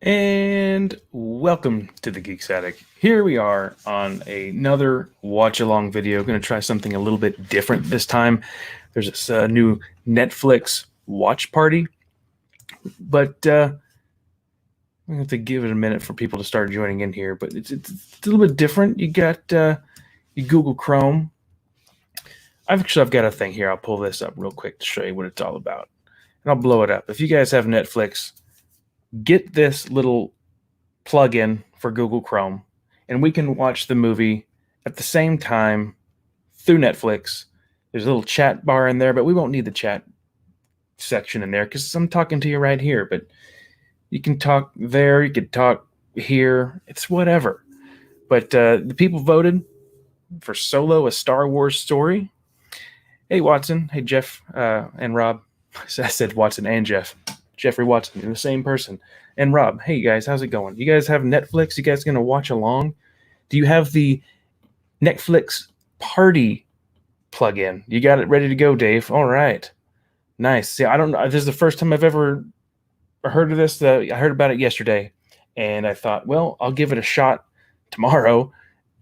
And welcome to the TheGeeksAttic. Here we are on another watch-along video. Going to try something a little bit different this time. There's this new Netflix Watchparty, but I'm going to have to give it a minute for people to start joining in here. But it's a little bit different. You got you Google Chrome. I've got a thing here. I'll pull this up real quick to show you what it's all about, and I'll blow it up. If you guys have Netflix, get this little plug-in for Google Chrome, and we can watch the movie at the same time through Netflix. There's a little chat bar in there, but we won't need the chat section in there because I'm talking to you right here. But you can talk there, you can talk here. It's whatever. But the people voted for Solo, a Star Wars story. Hey, Watson. Hey, Jeff and Rob. I said Watson and Jeff. Jeffrey Watson, you're the same person. And Rob, hey guys, how's it going? You guys have Netflix? You guys gonna watch along? Do you have the Netflix Party plugin? You got it ready to go, Dave. All right, nice. See, I don't know. This is the first time I've ever heard of this. I heard about it yesterday, and I thought, well, I'll give it a shot tomorrow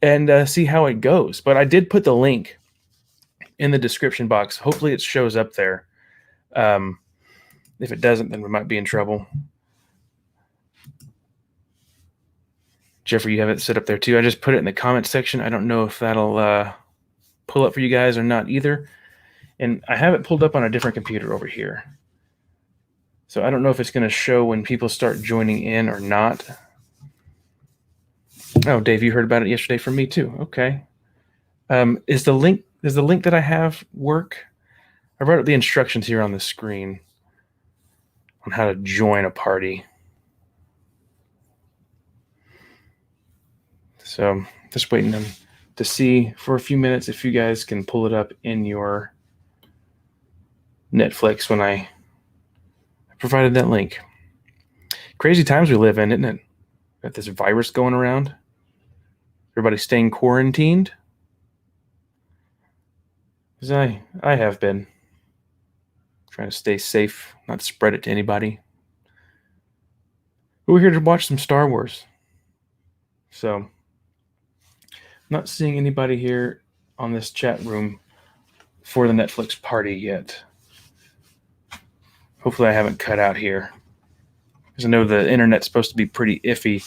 and see how it goes. But I did put the link in the description box. Hopefully, it shows up there. If it doesn't, then we might be in trouble. Jeffrey, you have it set up there too. I just put it in the comment section. I don't know if that'll pull up for you guys or not either. And I have it pulled up on a different computer over here. So I don't know if it's going to show when people start joining in or not. Oh, Dave, you heard about it yesterday from me too. Okay. Does the link that I have work? I wrote up the instructions here on the screen on how to join a party. So just waiting to see for a few minutes if you guys can pull it up in your Netflix when I provided that link. Crazy times we live in, isn't it? Got this virus going around. Everybody staying quarantined. Because I have been trying to stay safe, not spread it to anybody. But we're here to watch some Star Wars. So I'm not seeing anybody here on this chat room for the Netflix party yet. Hopefully I haven't cut out here. Because I know the internet's supposed to be pretty iffy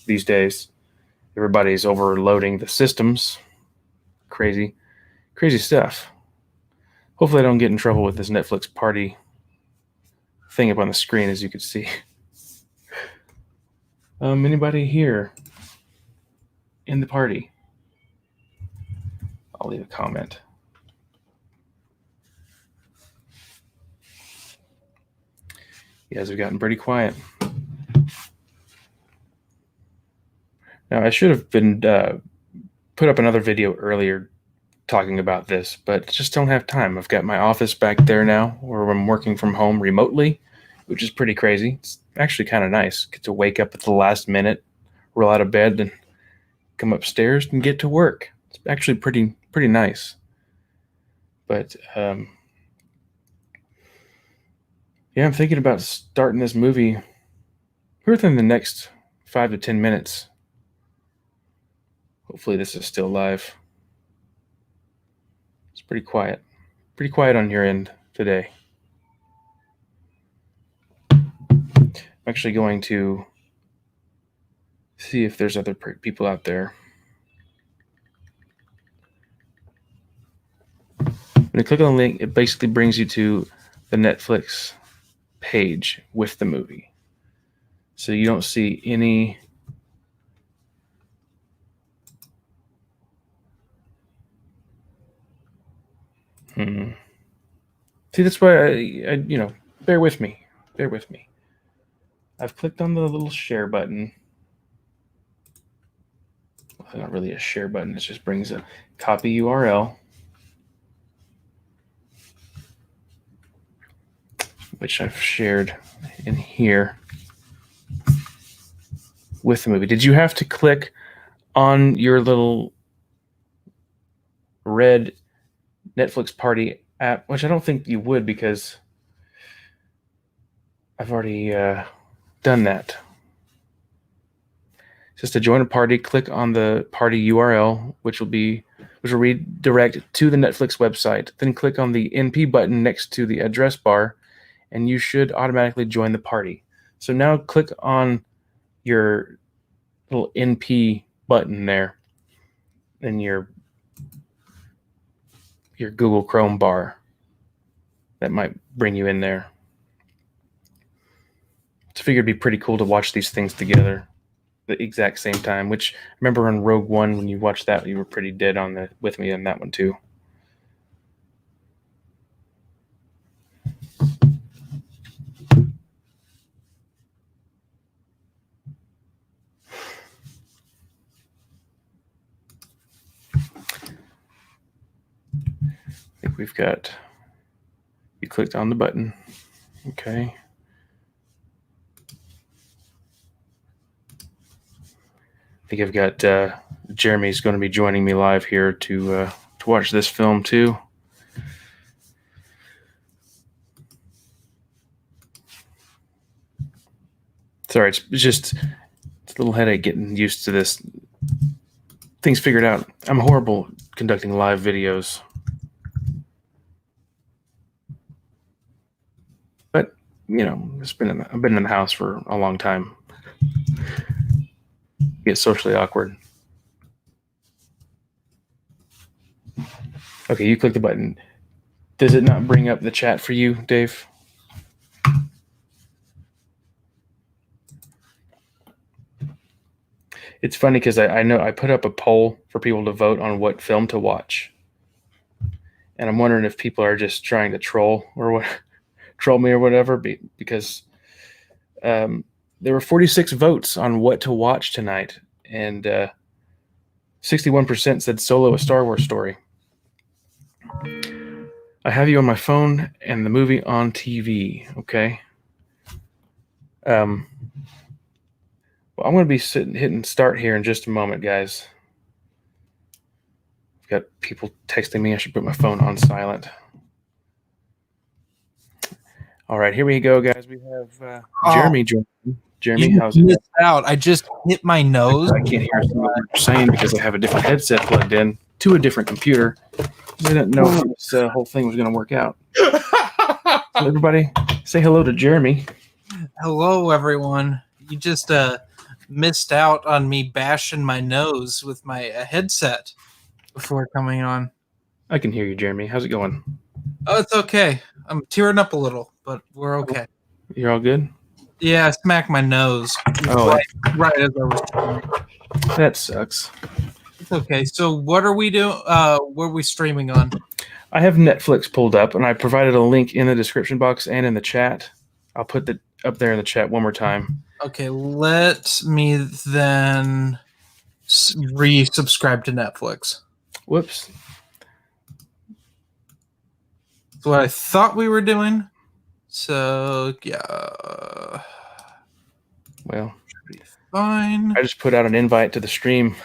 these days. Everybody's overloading the systems. Crazy stuff. Hopefully I don't get in trouble with this Netflix party thing up on the screen, as you can see. Anybody here in the party? I'll leave a comment. You guys have gotten pretty quiet. Now, I should have been put up another video earlier talking about this, but just don't have time. I've got my office back there now where I'm working from home remotely, which is pretty crazy. It's actually kind of nice. Get to wake up at the last minute, roll out of bed, and come upstairs and get to work. It's actually pretty nice. But yeah, I'm thinking about starting this movie within the next 5 to 10 minutes. Hopefully this is still live. It's pretty quiet. Pretty quiet on your end today. I'm actually going to see if there's other people out there. When you click on the link, it basically brings you to the Netflix page with the movie. So you don't see any See, that's why I bear with me. Bear with me. I've clicked on the little share button. Well, not really a share button. It just brings a copy URL, which I've shared in here with the movie. Did you have to click on your little red Netflix party app, which I don't think you would because I've already done that. says to join a party, click on the party URL, which will redirect to the Netflix website. Then click on the NP button next to the address bar, and you should automatically join the party. So now click on your little NP button there in your Google Chrome bar. That might bring you in there. I figured it'd be pretty cool to watch these things together the exact same time, which I remember on Rogue One, when you watched that, you were pretty dead with me on that one too. I think we've got, you clicked on the button. Okay. I think I've got Jeremy's going to be joining me live here to watch this film too. Sorry, it's a little headache getting used to this. Things figured out. I'm horrible conducting live videos. But, you know, I've been in the house for a long time. Get socially awkward. Okay, you click the button. Does it not bring up the chat for you, Dave? It's funny because I know I put up a poll for people to vote on what film to watch. And I'm wondering if people are just trying to troll me or whatever, because there were 46 votes on what to watch tonight, and 61% said Solo: A Star Wars Story. I have you on my phone and the movie on TV, okay? Well, I'm going to be hitting start here in just a moment, guys. I've got people texting me. I should put my phone on silent. All right, here we go, guys. We have Jeremy joining. Jeremy, how's it? Missed out. I just hit my nose. I can't hear what you're saying because I have a different headset plugged in to a different computer. I didn't know if this whole thing was going to work out. So everybody, say hello to Jeremy. Hello, everyone. You just missed out on me bashing my nose with my headset before coming on. I can hear you, Jeremy. How's it going? Oh, it's okay. I'm tearing up a little, but we're okay. You're all good? Yeah, I smacked my nose. Oh, right as I was talking. That sucks. It's okay. So what are we doing? What are we streaming on? I have Netflix pulled up, and I provided a link in the description box and in the chat. I'll put that up there in the chat one more time. Okay, let me then resubscribe to Netflix. Whoops. That's what I thought we were doing. So, yeah. Well, fine. I just put out an invite to the stream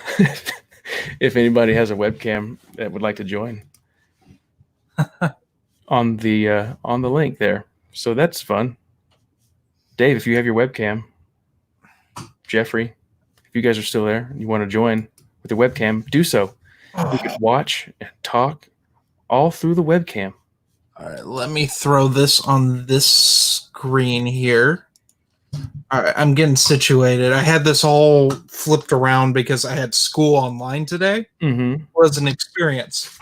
if anybody has a webcam that would like to join on the link there. So that's fun. Dave, if you have your webcam, Jeffrey, if you guys are still there and you want to join with the webcam, do so. We could watch and talk all through the webcam. All right, let me throw this on this screen here. All right, I'm getting situated. I had this all flipped around because I had school online today. Mm-hmm. It was an experience.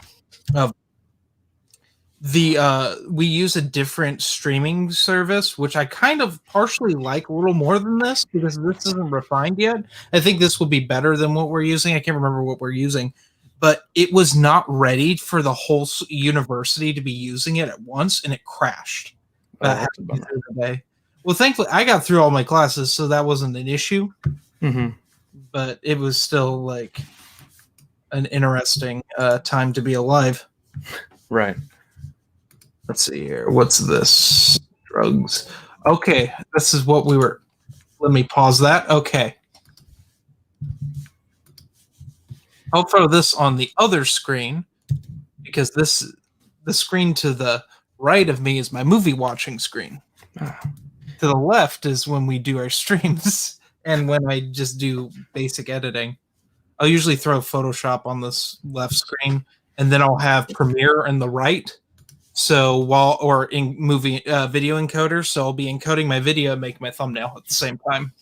We use a different streaming service, which I kind of partially like a little more than this because this isn't refined yet. I think this will be better than what we're using. I can't remember what we're using, but it was not ready for the whole university to be using it at once, and it crashed. Well, thankfully, I got through all my classes, so that wasn't an issue. Mm-hmm. But it was still like an interesting time to be alive. Right. Let's see here. What's this? Drugs. Okay, this is what we were. Let me pause that. Okay. I'll throw this on the other screen because the screen to the right of me is my movie watching screen. To the left is when we do our streams. and when I just do basic editing. I'll usually throw Photoshop on this left screen, and then I'll have Premiere in the right. So or in movie video encoder, so I'll be encoding my video and making my thumbnail at the same time.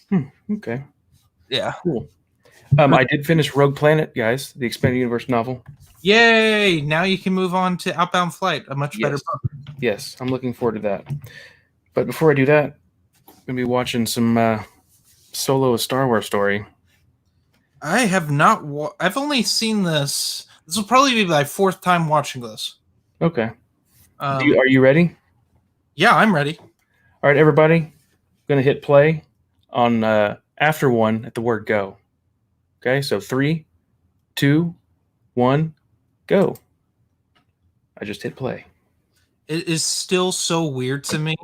Okay. Yeah. Cool. I did finish Rogue Planet, guys, the expanded universe novel. Yay! Now you can move on to Outbound Flight, a much better book. Yes, I'm looking forward to that. But before I do that, I'm going to be watching some Solo: A Star Wars Story. I have not. I've only seen this. This will probably be my fourth time watching this. Okay. Are you ready? Yeah, I'm ready. All right, everybody. I'm going to hit play on after one at the word go. Okay, so 3, 2, 1, go. I just hit play. It is still so weird to me,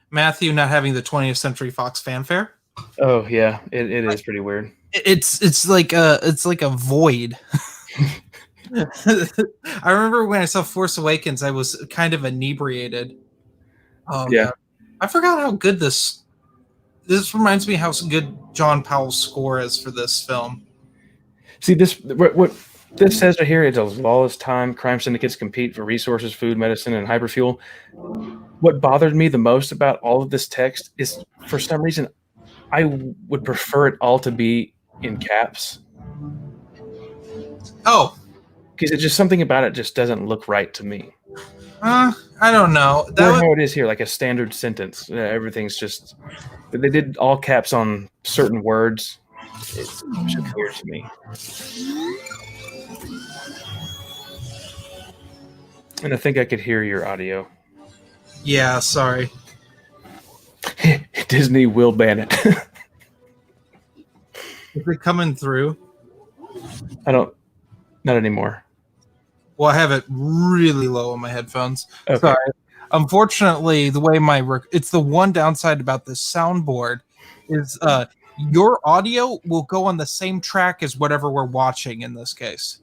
Matthew, not having the 20th Century Fox fanfare. Oh yeah, it is pretty weird. It's like a void. I remember when I saw Force Awakens, I was kind of inebriated. Oh Yeah. God. I forgot how good this reminds me how good John Powell's score is for this film. See, what this says right here, it's a lawless time. Crime syndicates compete for resources, food, medicine, and hyperfuel. What bothered me the most about all of this text is, for some reason, I would prefer it all to be in caps. Oh, because it's just something about it just doesn't look right to me. I don't know. How it is here, like a standard sentence. Everything's just. They did all caps on certain words. It's just weird to me. And I think I could hear your audio. Yeah, sorry. Disney will ban it. Is it coming through? Not anymore. Well, I have it really low on my headphones. Okay. Sorry. Unfortunately, the way it's the one downside about this soundboard is your audio will go on the same track as whatever we're watching in this case.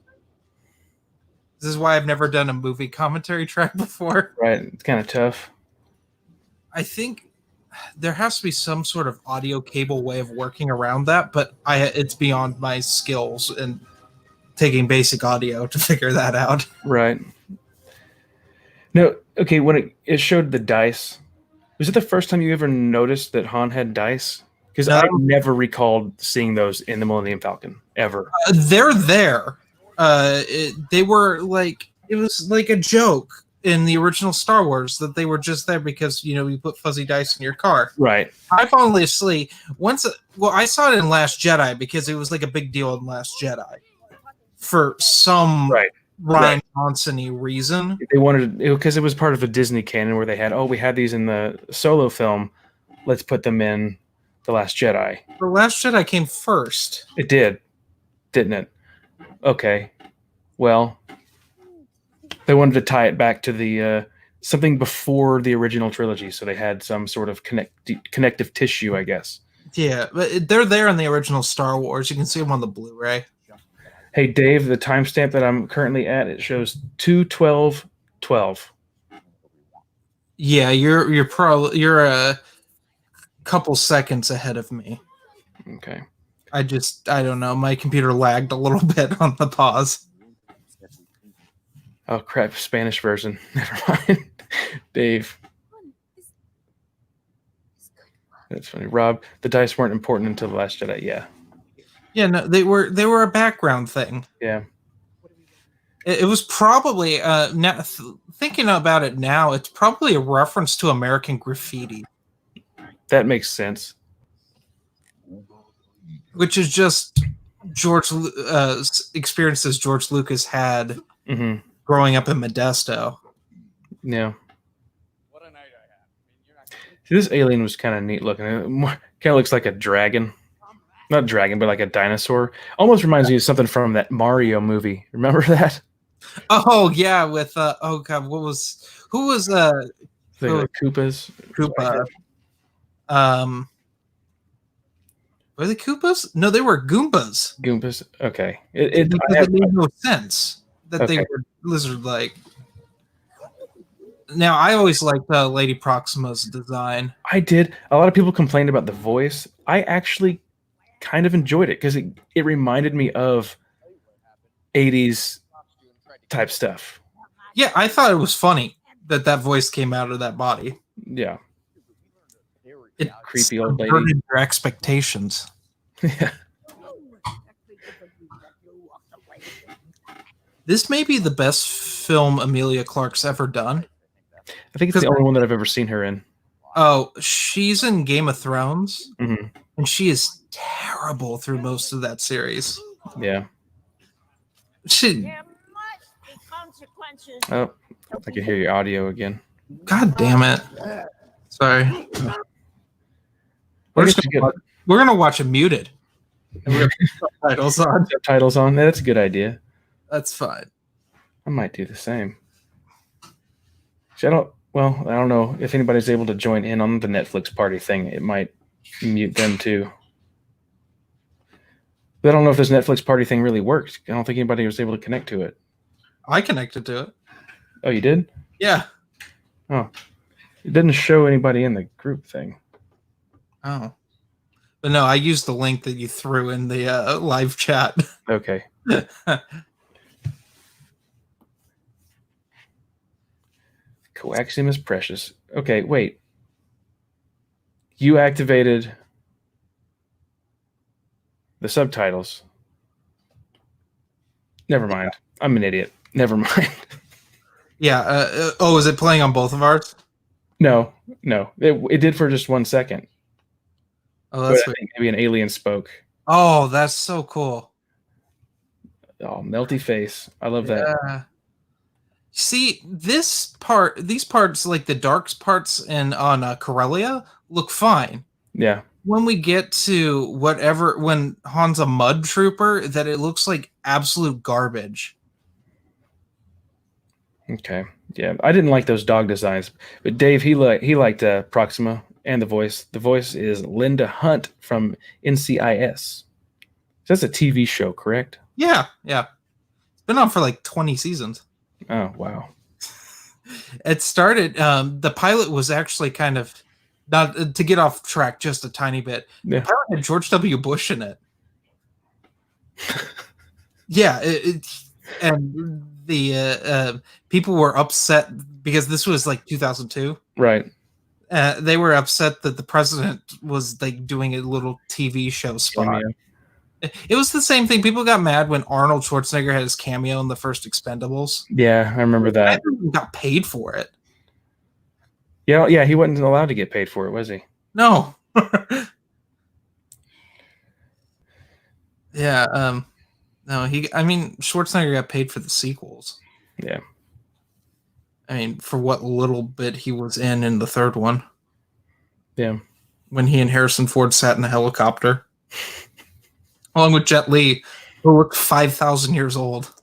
This is why I've never done a movie commentary track before. Right. It's kind of tough. I think there has to be some sort of audio cable way of working around that, but it's beyond my skills and taking basic audio to figure that out. Right. No, okay, when it showed the dice, was it the first time you ever noticed that Han had dice? Because I never recalled seeing those in the Millennium Falcon, ever. They're there. They were like, it was like a joke in the original Star Wars that they were just there because, you put fuzzy dice in your car. Right. I've honestly, I saw it in Last Jedi because it was like a big deal in Last Jedi. For some Ryan Johnson-y reason. They wanted it because it was part of the Disney canon where they had, we had these in the Solo film. Let's put them in The Last Jedi. The Last Jedi came first. It did, didn't it? Okay. Well, they wanted to tie it back to the something before the original trilogy, so they had some sort of connective tissue, I guess. Yeah, but they're there in the original Star Wars. You can see them on the Blu-ray. Hey Dave, the timestamp that I'm currently at, it shows 2:12:12. Yeah, you're a couple seconds ahead of me. Okay. I don't know. My computer lagged a little bit on the pause. Oh crap! Spanish version. Never mind. Dave. That's funny. Rob, the dice weren't important until The Last Jedi. Yeah. Yeah, no, they were a background thing. Yeah. It was probably now thinking about it now, it's probably a reference to American Graffiti. That makes sense. Which is just George experiences George Lucas had growing up in Modesto. Yeah. What a night I had. See, this alien was kind of neat looking. It kind of looks like a dragon. Not dragon, but like a dinosaur. Almost reminds me of something from that Mario movie. Remember that? Oh yeah, with oh god, who was the Koopas? Koopa. Were they Koopas? No, they were Goombas. Goombas. Okay. It made no sense that they were lizard-like. Now, I always liked Lady Proxima's design. I did. A lot of people complained about the voice. I actually kind of enjoyed it because it reminded me of 80s type stuff. Yeah, I thought it was funny that voice came out of that body. Yeah. It Creepy old lady. subverted your expectations. Yeah. This may be the best film Emilia Clarke's ever done. I think it's the only one that I've ever seen her in. Oh, she's in Game of Thrones, Mm-hmm. and she is terrible through most of that series. Yeah. She, Oh, I can hear your audio again. God damn it! Sorry. We're gonna watch it muted. And we're gonna put subtitles on. Subtitles on. That's a good idea. That's fine. I might do the same. See, I don't know if anybody's able to join in on the Netflix party thing. It might mute them too. But I don't know if this Netflix party thing really worked. I don't think anybody was able to connect to it. I connected to it. Oh, you did? Yeah. Oh. It didn't show anybody in the group thing. Oh. But no, I used the link that you threw in the live chat. Okay. Coaxium is precious. Okay, wait. You activated the subtitles. Never mind. I'm an idiot. Never mind. Yeah. Is it playing on both of ours? No. It did for just 1 second. Oh, that's I think maybe an alien spoke. Oh, that's so cool. Oh, melty face. I love that. See, these parts, like the dark parts on Corellia, look fine. Yeah. When we get to when Han's a mud trooper, that it looks like absolute garbage. Okay. Yeah, I didn't like those dog designs, but Dave he liked Proxima and the voice. The voice is Linda Hunt from NCIS. That's a TV show, correct? Yeah. It's been on for like 20 seasons. Oh, wow. It started. The pilot was actually kind of, not to get off track just a tiny bit. Yeah. The pilot had George W. Bush in it. Yeah, and the people were upset because this was like 2002. Right. They were upset that the president was like doing a little TV show spot. Cameo. It was the same thing. People got mad when Arnold Schwarzenegger had his cameo in the first Expendables. Yeah, I remember that. I never even got paid for it. Yeah, he wasn't allowed to get paid for it, was he? No. Yeah. No, Schwarzenegger got paid for the sequels. Yeah. I mean, for what little bit he was in the third one. Yeah. When he and Harrison Ford sat in a helicopter. Along with Jet Li, who looked 5,000 years old.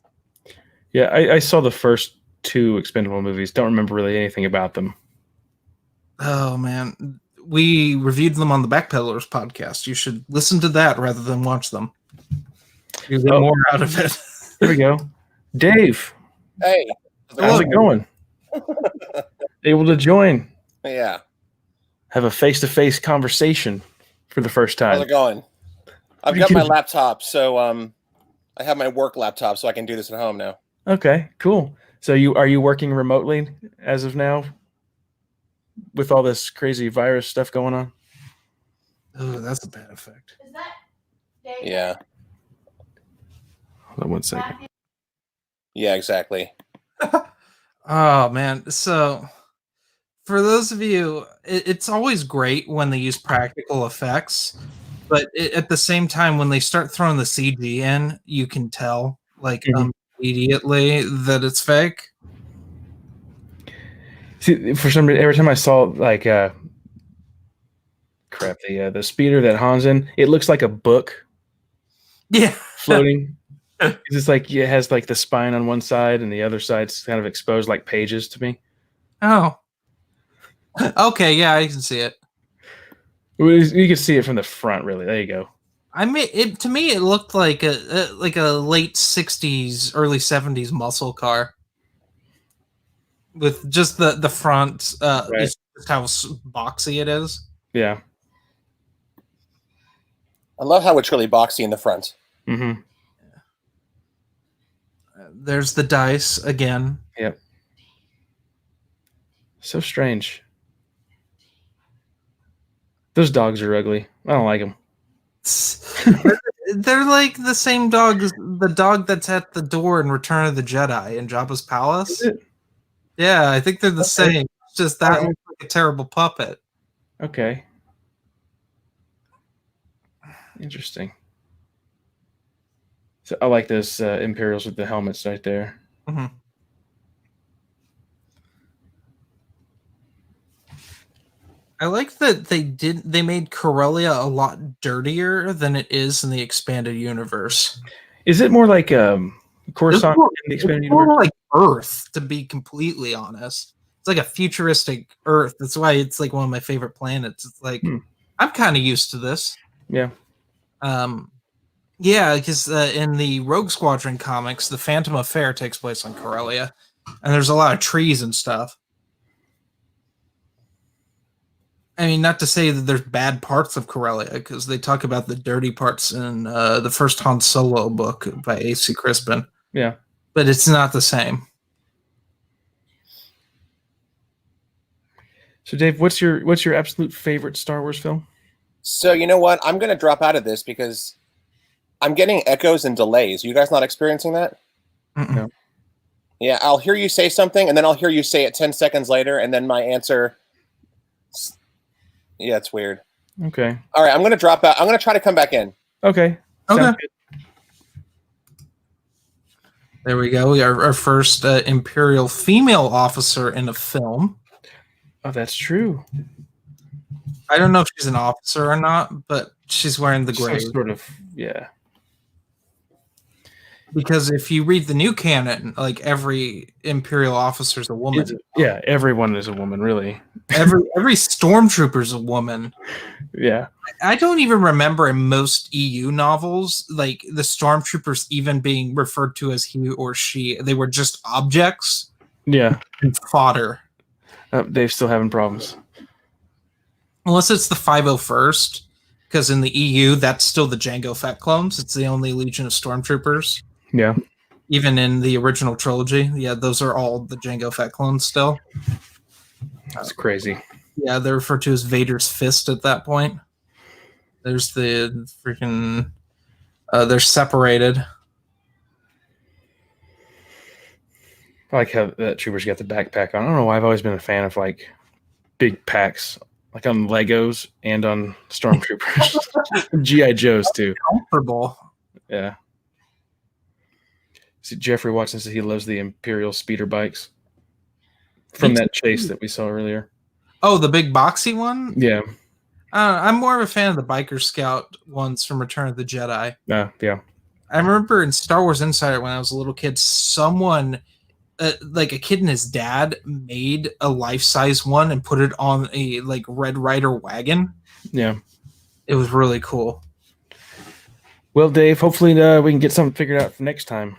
Yeah, I saw the first 2 Expendable movies. Don't remember really anything about them. Oh, man. We reviewed them on the Backpedalers podcast. You should listen to that rather than watch them. You get more out of it. Here we go. Dave. Hey. How's it going? Able to join. Yeah. Have a face-to-face conversation for the first time. How's it going? I've got my laptop, so I have my work laptop, so I can do this at home now. Okay, cool. So are you working remotely as of now with all this crazy virus stuff going on? Oh, that's a bad effect. Is that Dave? Yeah. Hold on 1 second. Yeah, exactly. Oh, man. So, for those of you, it's always great when they use practical effects, but at the same time, when they start throwing the CG in, you can tell, like, immediately that it's fake. See, for some reason, every time I saw like the speeder that Han's in, it looks like a book. Yeah, floating. It's like it has like the spine on one side and the other side's kind of exposed like pages to me. Oh, okay, yeah, I can see it. You can see it from the front, really. There you go. I mean, to me, it looked like a late '60s, early '70s muscle car with just the front. Right. It's just how boxy it is. Yeah. I love how it's really boxy in the front. Mm-hmm. There's the dice again. Yep. So strange. Those dogs are ugly. I don't like them. They're like the same dog, the dog that's at the door in Return of the Jedi in Jabba's palace. Is it? Yeah, I think they're the same. It's just that looks like a terrible puppet. Okay. Interesting. So I like those Imperials with the helmets right there. Mm-hmm. I like that they made Corellia a lot dirtier than it is in the expanded universe. Is it more like Coruscant in the expanded it's more universe? like Earth, to be completely honest. It's like a futuristic Earth. That's why it's like one of my favorite planets. It's like I'm kind of used to this. Yeah. Yeah, because in the Rogue Squadron comics, the Phantom Affair takes place on Corellia, and there's a lot of trees and stuff. I mean, not to say that there's bad parts of Corellia, because they talk about the dirty parts in the first Han Solo book by A.C. Crispin. Yeah. But it's not the same. So, Dave, what's your absolute favorite Star Wars film? So you know what? I'm going to drop out of this because I'm getting echoes and delays. You guys not experiencing that? No. Yeah, I'll hear you say something, and then I'll hear you say it 10 seconds later, and then my answer... Yeah, it's weird. Okay. All right, I'm going to drop out. I'm going to try to come back in. Okay. Sounds good. There we go. Our first Imperial female officer in a film. Oh, that's true. I don't know if she's an officer or not, but she's wearing the gray. Some sort of, yeah. Because if you read the new canon, like every Imperial officer is a woman. Yeah, everyone is a woman, really. Every stormtrooper is a woman. Yeah. I don't even remember in most EU novels, like the stormtroopers even being referred to as he or she. They were just objects. Yeah. And fodder. Dave's still having problems. Unless it's the 501st, because in the EU, that's still the Jango Fett clones. It's the only Legion of Stormtroopers. Yeah. Even in the original trilogy. Yeah, those are all the Jango Fett clones still. That's crazy. Yeah, they're referred to as Vader's fist at that point. There's the freaking... they're separated. I like how that trooper's got the backpack on. I don't know why I've always been a fan of like big packs, like on Legos and on Stormtroopers. G.I. Joes too. Comfortable. Yeah. See, Jeffrey Watson says he loves the Imperial speeder bikes from that chase that we saw earlier. Oh, the big boxy one? Yeah. I'm more of a fan of the Biker Scout ones from Return of the Jedi. Yeah. I remember in Star Wars Insider when I was a little kid, someone, like a kid and his dad, made a life-size one and put it on a like Red Rider wagon. Yeah. It was really cool. Well, Dave, hopefully we can get something figured out for next time.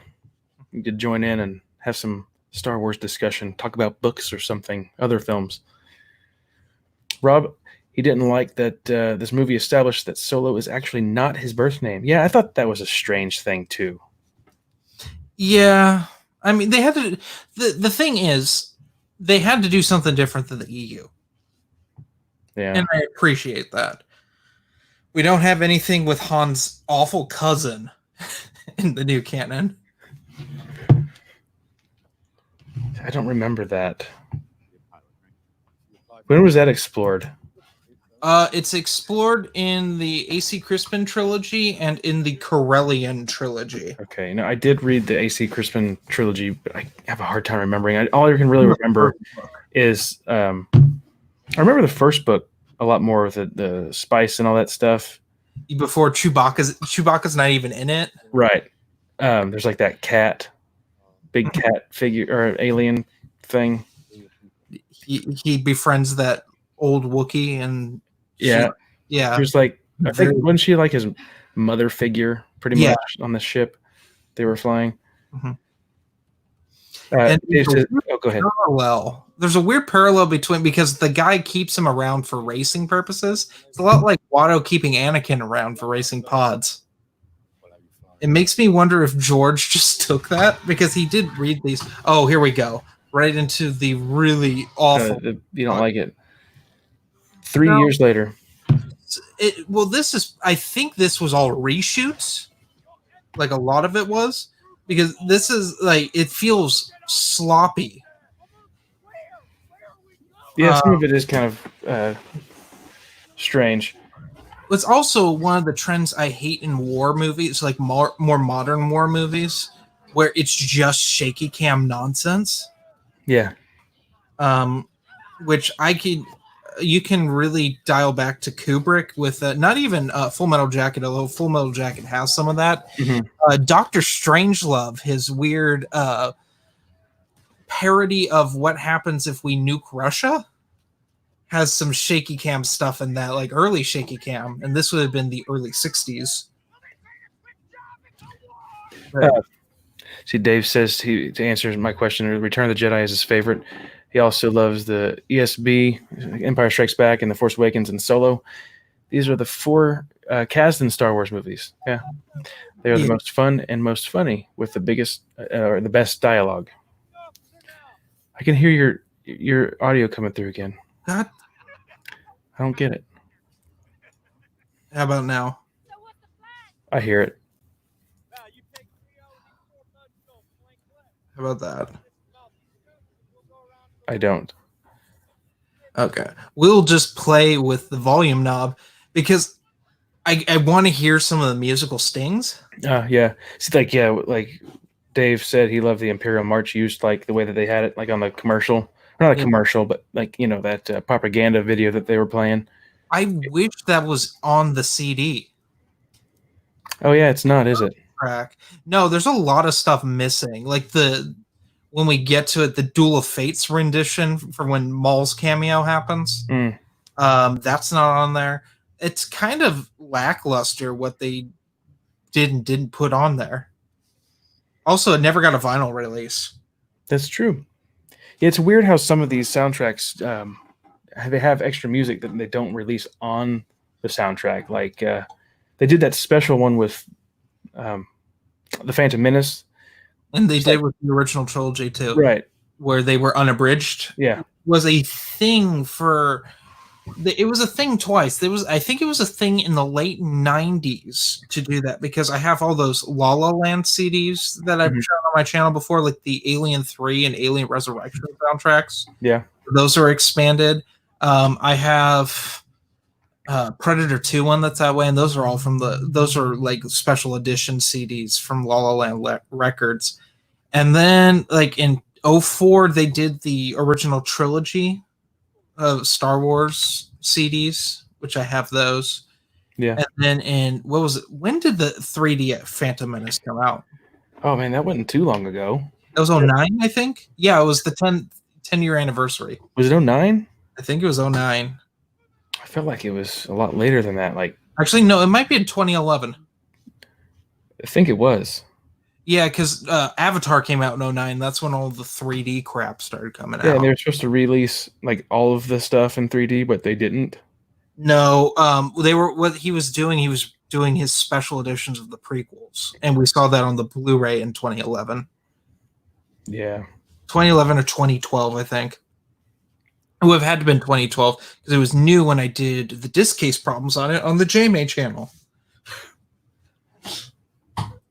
You could join in and have some Star Wars discussion, talk about books or something, other films. Rob, he didn't like that this movie established that Solo is actually not his birth name. Yeah, I thought that was a strange thing too. Yeah, I mean they had to. The thing is, they had to do something different than the EU. Yeah, and I appreciate that. We don't have anything with Han's awful cousin in the new canon. I don't remember that. When was that explored? It's explored in the A.C. Crispin trilogy and in the Corellian trilogy. Okay, now I did read the A.C. Crispin trilogy, but I have a hard time remembering. All I can really remember is I remember the first book a lot more with the spice and all that stuff. Before Chewbacca's not even in it. Right. There's like that cat, big cat figure or alien thing. He befriends that old Wookiee and yeah. There's like I think wasn't she like his mother figure pretty much on the ship they were flying? Mm-hmm. And Dave says, oh, go ahead. there's a weird parallel between, because the guy keeps him around for racing purposes. It's a lot like Watto keeping Anakin around for racing pods. It makes me wonder if George just took that, because he did read these. Oh, here we go. Right into the really awful. You don't like it. 3 years later. I think this was all reshoots. Like, a lot of it was. Because this is, like, it feels sloppy. Yeah, some of it is kind of strange. It's also one of the trends I hate in war movies, like more modern war movies, where it's just shaky cam nonsense. Yeah. Which you can really dial back to Kubrick with not even Full Metal Jacket, although Full Metal Jacket has some of that. Mm-hmm. Dr. Strangelove, his weird parody of what happens if we nuke Russia, has some shaky cam stuff in that, like early shaky cam, and this would have been the early 60s. See, Dave says to answer my question, Return of the Jedi is his favorite. He also loves the ESB, Empire Strikes Back, and The Force Awakens, and Solo. These are the 4 Kasdan Star Wars movies. Yeah, they are the most fun and most funny, with the biggest or the best dialogue. I can hear your audio coming through again. God. I don't get it. How about now? I hear it. How about that? I don't. Okay. We'll just play with the volume knob, because I want to hear some of the musical stings. Yeah. See, like Dave said, he loved the Imperial March used, like the way that they had it, like on the commercial. Not a commercial, but like, that propaganda video that they were playing. I wish that was on the CD. Oh yeah, it's not, is it? Track. No, there's a lot of stuff missing. Like when we get to it, the Duel of Fates rendition for when Maul's cameo happens. That's not on there. It's kind of lackluster what they did and didn't put on there. Also, it never got a vinyl release. That's true. Yeah, it's weird how some of these soundtracks they have extra music that they don't release on the soundtrack. Like they did that special one with the Phantom Menace, and they did with the original trilogy too, right? Where they were unabridged. Yeah, it was a thing for. It was a thing twice. I think it was a thing in the late 90s to do that, because I have all those La La Land CDs that I've shown on my channel before, like the Alien 3 and Alien Resurrection soundtracks. Yeah. Those are expanded. I have Predator 2 one that's that way, and those are all those are like special edition CDs from La La Land Records. And then like in 2004, they did the original trilogy of Star Wars CDs, which I have those. Yeah. And then when did the 3D Phantom Menace come out? Oh man, that wasn't too long ago. It was 2009, I think. Yeah, it was the 10-year anniversary. Was it 2009? I think it was 2009. I felt like it was a lot later than that. Like, actually, no, it might be in 2011. I think it was. Yeah, because Avatar came out in 2009. That's when all the 3D crap started coming out. Yeah, and they were supposed to release like all of the stuff in 3D, but they didn't. No, they were. What he was doing his special editions of the prequels, and we saw that on the Blu-ray in 2011. Yeah, 2011 or 2012, I think. It would have had to have been 2012 because it was new when I did the disc case problems on it on the JMA channel.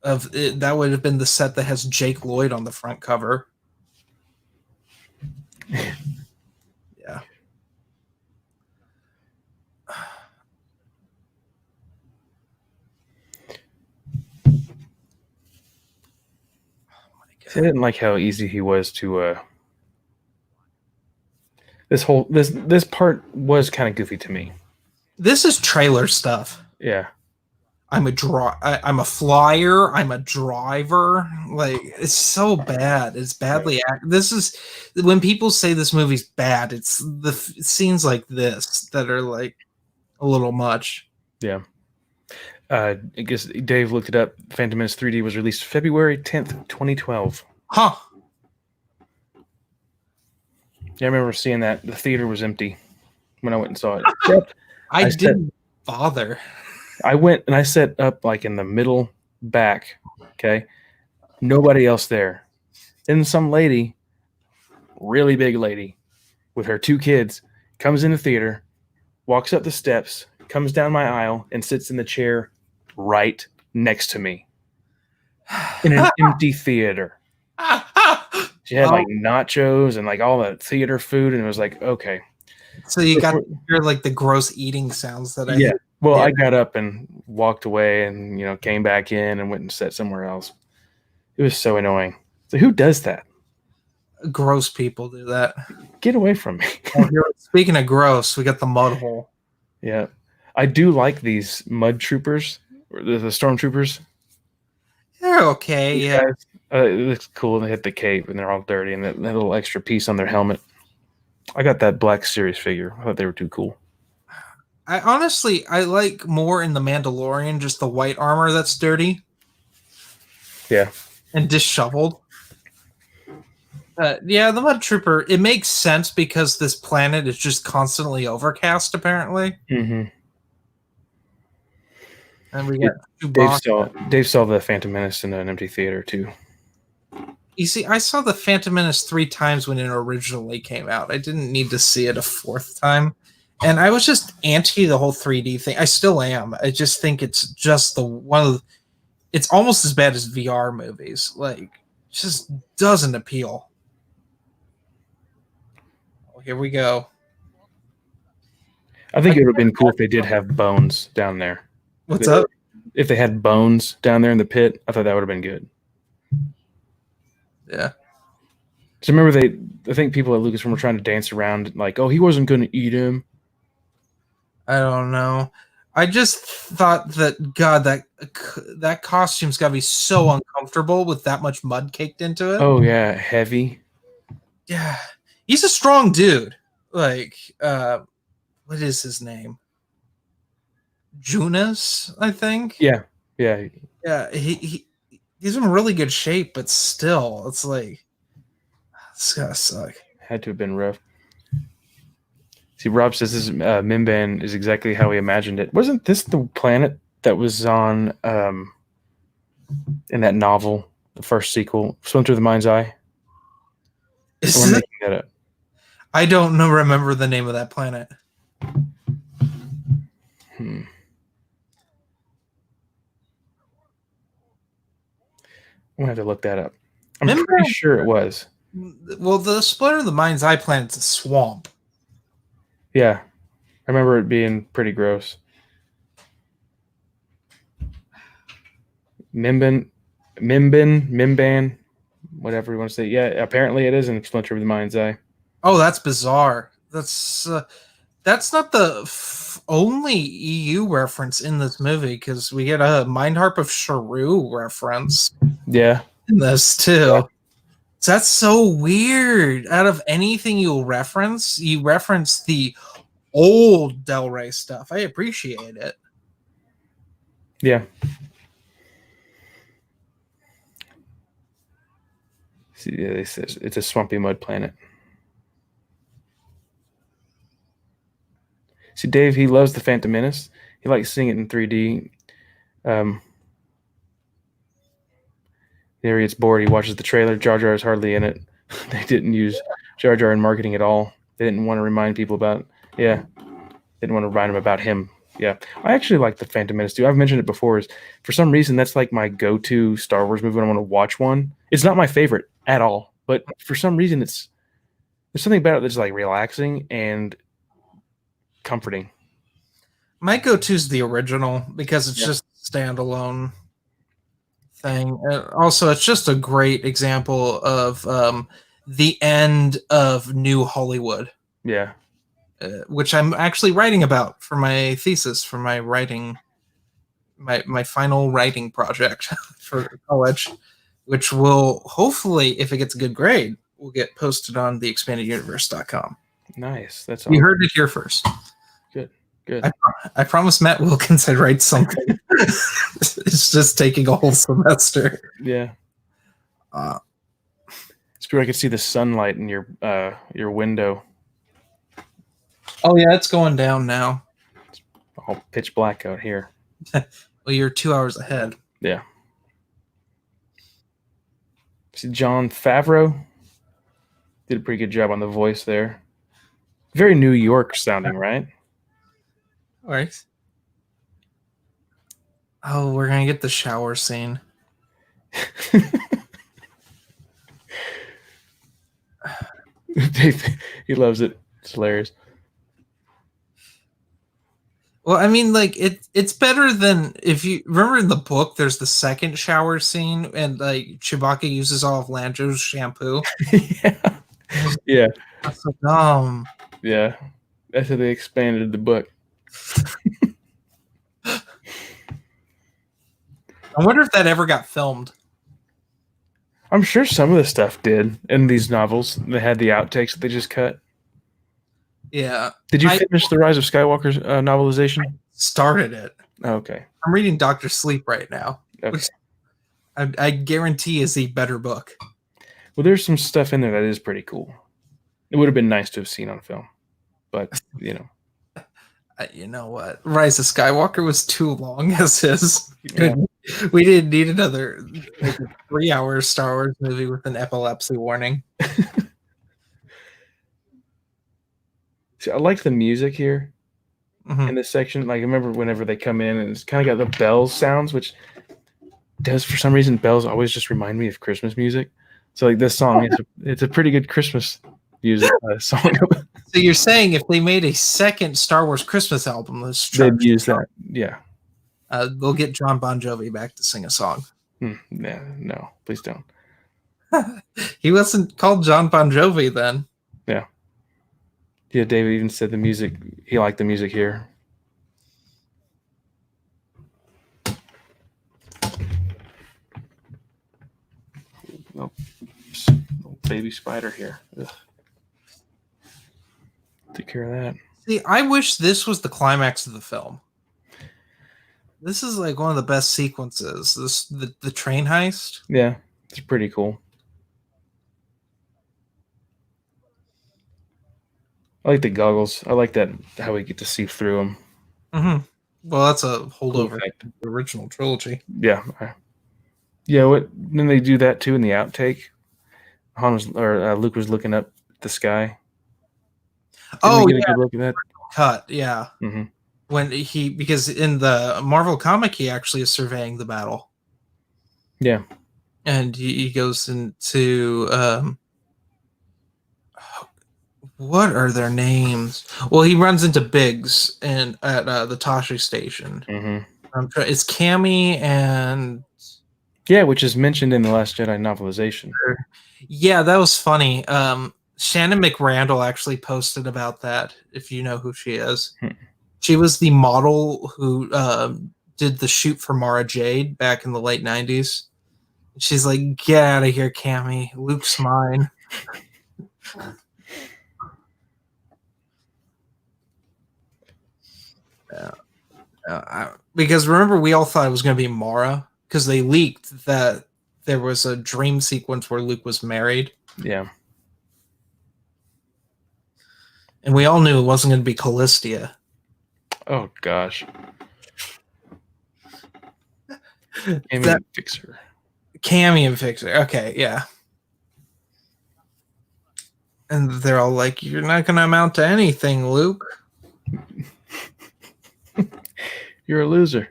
That would have been the set that has Jake Lloyd on the front cover. Yeah. I didn't like how easy he was to. This part was kind of goofy to me. This is trailer stuff. Yeah. I'm a flyer. I'm a driver. Like, it's so bad. It's badly acted. This is when people say this movie's bad. It's the scenes like this that are like a little much. Yeah. I guess Dave looked it up. Phantom Menace 3D was released February 10th, 2012. Huh. Yeah, I remember seeing that. The theater was empty when I went and saw it. Except I sat- didn't bother. I went and I sat up like in the middle back. Okay. Nobody else there. Then some lady, really big lady, with her 2 kids, comes in the theater, walks up the steps, comes down my aisle, and sits in the chair right next to me in an empty theater. She had like nachos and like all the theater food, and it was like, okay. So you got to hear like the gross eating sounds that I Yeah. hear. Well, Yeah. I got up and walked away and, came back in and went and sat somewhere else. It was so annoying. So who does that? Gross people do that. Get away from me. Speaking of gross, we got the mud hole. Yeah. I do like these mud troopers, or the stormtroopers. They're okay, yeah. It looks cool. They hit the cape and they're all dirty, and that little extra piece on their helmet. I got that Black Series figure. I thought they were too cool. I like more in the Mandalorian, just the white armor that's dirty. Yeah. And disheveled. Yeah, the Mud Trooper, it makes sense because this planet is just constantly overcast, apparently. Mm-hmm. And we got Dave saw the Phantom Menace in an empty theater too. You see, I saw the Phantom Menace 3 times when it originally came out. I didn't need to see it a 4th time. And I was just anti the whole 3D thing. I still am. I just think it's just it's almost as bad as VR movies. Like, just doesn't appeal. Oh, here we go. I think it would have been cool if they did have bones down there. What's up? If they had bones down there in the pit, I thought that would have been good. Yeah. So remember, I think people at Lucasfilm were trying to dance around like, oh, he wasn't going to eat him. I don't know. I just thought that, God, that costume's got to be so uncomfortable with that much mud caked into it. Oh, yeah, heavy. Yeah. He's a strong dude. Like, what is his name? Junas, I think. Yeah. Yeah, he's in really good shape, but still, it's like, it's gotta suck. Had to have been rough. See, Rob says this Mimban is exactly how he imagined it. Wasn't this the planet that was on in that novel, the first sequel, Swim Through the Mind's Eye? Or making that up? I don't know. Remember the name of that planet? I'm gonna have to look that up. I'm pretty sure it was. Well, the Splinter of the Mind's Eye planet's a swamp. Yeah, I remember it being pretty gross. Mimban, whatever you want to say. Yeah, apparently it is in Splinter of the Mind's Eye. Oh, that's bizarre. That's not the only EU reference in this movie, because we get a Mind Harp of Sharu reference. Yeah, in this too. Yeah. So that's so weird. Out of anything you reference the old Del Rey stuff. I appreciate it. Yeah. See, yeah, it's a swampy mud planet. See, Dave, he loves the Phantom Menace. He likes seeing it in 3D. There he gets bored. He watches the trailer. Jar Jar is hardly in it. They didn't use Jar Jar in marketing at all. They didn't want to remind people about. Yeah, didn't want to remind them about him. Yeah, I actually like the Phantom Menace too. I've mentioned it before. Is for some reason that's like my go-to Star Wars movie when I want to watch one. It's not my favorite at all, but for some reason there's something about it that's like relaxing and comforting. My go-to is the original because it's just standalone thing. Also, it's just a great example of the end of New Hollywood. Yeah. Which I'm actually writing about for my thesis, for my writing, my final writing project for college, which will hopefully, if it gets a good grade, will get posted on theexpandeduniverse.com. Nice. That's you heard it here first. Good. I promised Matt Wilkins I'd write something. It's just taking a whole semester. Yeah. So where I could see the sunlight in your window. Oh yeah, it's going down now. All pitch black out here. Well, you're 2 hours ahead. Yeah. See, Jon Favreau did a pretty good job on the voice there. Very New York sounding, right? All right. Oh, we're gonna get the shower scene. He loves it. It's hilarious. Well, I mean, like it's better than if you remember in the book. There's the second shower scene, and like Chewbacca uses all of Lando's shampoo. Yeah. Yeah. That's so dumb. Yeah. That's how they expanded the book. I wonder if that ever got filmed. I'm sure some of the stuff did in these novels. They had the outtakes that they just cut. Yeah. Did you finish the Rise of Skywalker's novelization? Started it. Oh, okay. I'm reading Doctor Sleep right now, Okay. which I guarantee is a better book. Well, there's some stuff in there that is pretty cool. It would have been nice to have seen on film, but you know. You know what? Rise of Skywalker was too long as is. Yeah. We didn't need another 3-hour Star Wars movie with an epilepsy warning. See, I like the music here Mhm. in this section. Like, I remember whenever they come in and it's kind of got the bells sounds, which does for some reason bells always just remind me of Christmas music. So like this song, it's a pretty good Christmas music song. So you're saying if they made a second Star Wars Christmas album, They'd use that, yeah. They'll get John Bon Jovi back to sing a song. Yeah, no, please don't. He wasn't called John Bon Jovi then. Yeah. Yeah, David even said the music, he liked the music here. Oh, baby spider here. Ugh. Take care of that. See, I wish this was the climax of the film. This is like one of the best sequences. The train heist. Yeah, it's pretty cool. I like the goggles. I like that how we get to see through them. Mm-hmm. Well, that's a holdover Cool from the original trilogy. Yeah. Yeah. Then they do that too in the outtake. Luke was looking up the sky. Didn't get a good look at that. Cut. Yeah. Mm-hmm. Because in the Marvel comic he actually is surveying the battle. Yeah. And he goes into what are their names? Well, he runs into Biggs and at the Tashi station. Mm-hmm. It's Cammy and which is mentioned in the Last Jedi novelization. Yeah, that was funny. Shannon McRandall actually posted about that. If you know who she is, she was the model who did the shoot for Mara Jade back in the late '90s. She's like, "Get out of here, Cammy. Luke's mine." Because remember, we all thought it was going to be Mara because they leaked that there was a dream sequence where Luke was married. Yeah. And we all knew it wasn't going to be Callistia. Oh, gosh. Cammy and Fixer. Cammy and Fixer. Okay, yeah. And they're all like, "You're not going to amount to anything, Luke." You're a loser.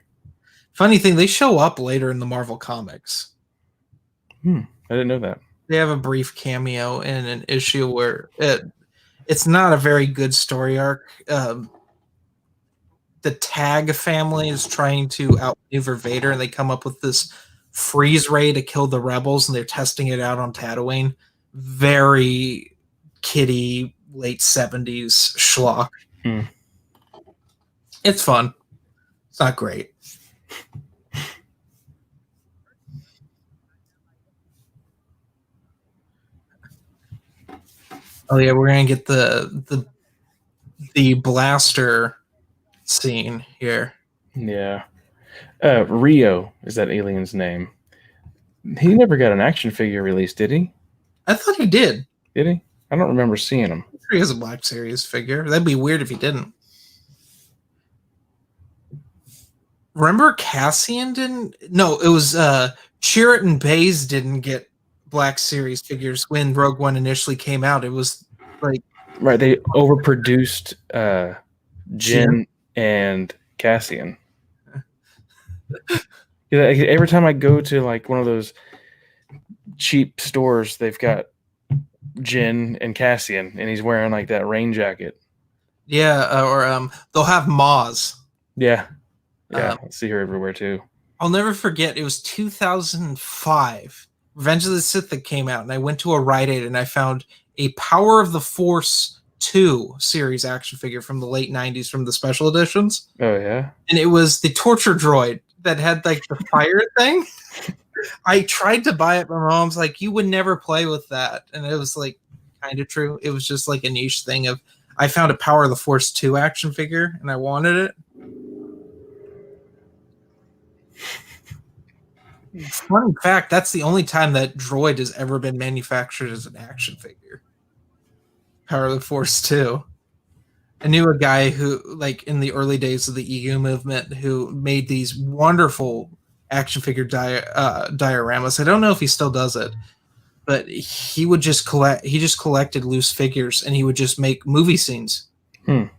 Funny thing, they show up later in the Marvel comics. I didn't know that. They have a brief cameo in an issue where it's not a very good story arc. The Tag family is trying to outmaneuver Vader, and they come up with this freeze ray to kill the rebels, and they're testing it out on Tatooine. Very kiddie, late 70s schlock. It's fun. It's not great. Oh yeah, we're gonna get the blaster scene here. Yeah. Rio is that alien's name. He never got an action figure released, did he? I thought he did. Did he? I don't remember seeing him. I'm sure he has a Black Series figure. That'd be weird if he didn't. Remember Cassian didn't? No, it was Chirrut and Baze didn't get Black Series figures when Rogue One initially came out. It was like Right, they overproduced Jin and Cassian. Yeah, every time I go to like one of those cheap stores, they've got Jin and Cassian, and he's wearing like that rain jacket. yeah, or they'll have Maz. Yeah, I see her everywhere too. I'll never forget. It was 2005. Revenge of the Sith that came out, and I went to a Rite Aid and I found a Power of the Force 2 series action figure from the late 90s from the special editions. Oh yeah, and it was the torture droid that had like the fire thing. I tried to buy it, but my mom's like, "You would never play with that," and it was like kind of true. It was just like a niche thing of I found a Power of the Force 2 action figure and I wanted it. Funny fact, that's the only time that droid has ever been manufactured as an action figure. Power of the Force 2. I knew a guy who, like, in the early days of the EU movement, who made these wonderful action figure dioramas. I don't know if he still does it, but he would just collect. He just collected loose figures, and he would just make movie scenes. It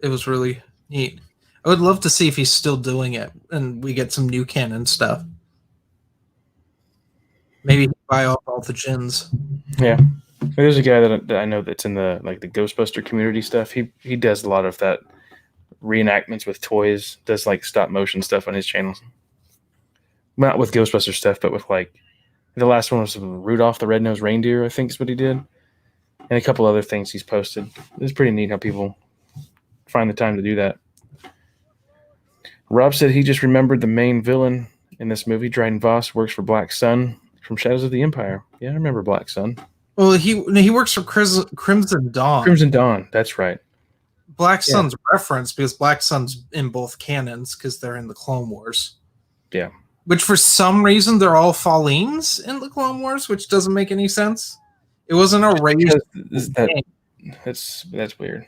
was really neat. I would love to see if he's still doing it, and we get some new canon stuff. Maybe buy off all the gins. Yeah. There's a guy that I know that's in the like the Ghostbuster community stuff. He does a lot of that reenactments with toys. Does like stop motion stuff on his channels. Not with Ghostbuster stuff, but with like the last one was Rudolph the Red-Nosed Reindeer, I think is what he did, and a couple other things he's posted. It's pretty neat how people find the time to do that. Rob said he just remembered the main villain in this movie, Dryden Voss, works for Black Sun from Shadows of the Empire. Yeah, I remember Black Sun. Well, he works for Crimson Dawn. Crimson Dawn, that's right. Black Sun's reference because Black Sun's in both canons because they're in the Clone Wars. Yeah. Which for some reason they're all Fallines in the Clone Wars, which doesn't make any sense. It wasn't a raised. That's weird.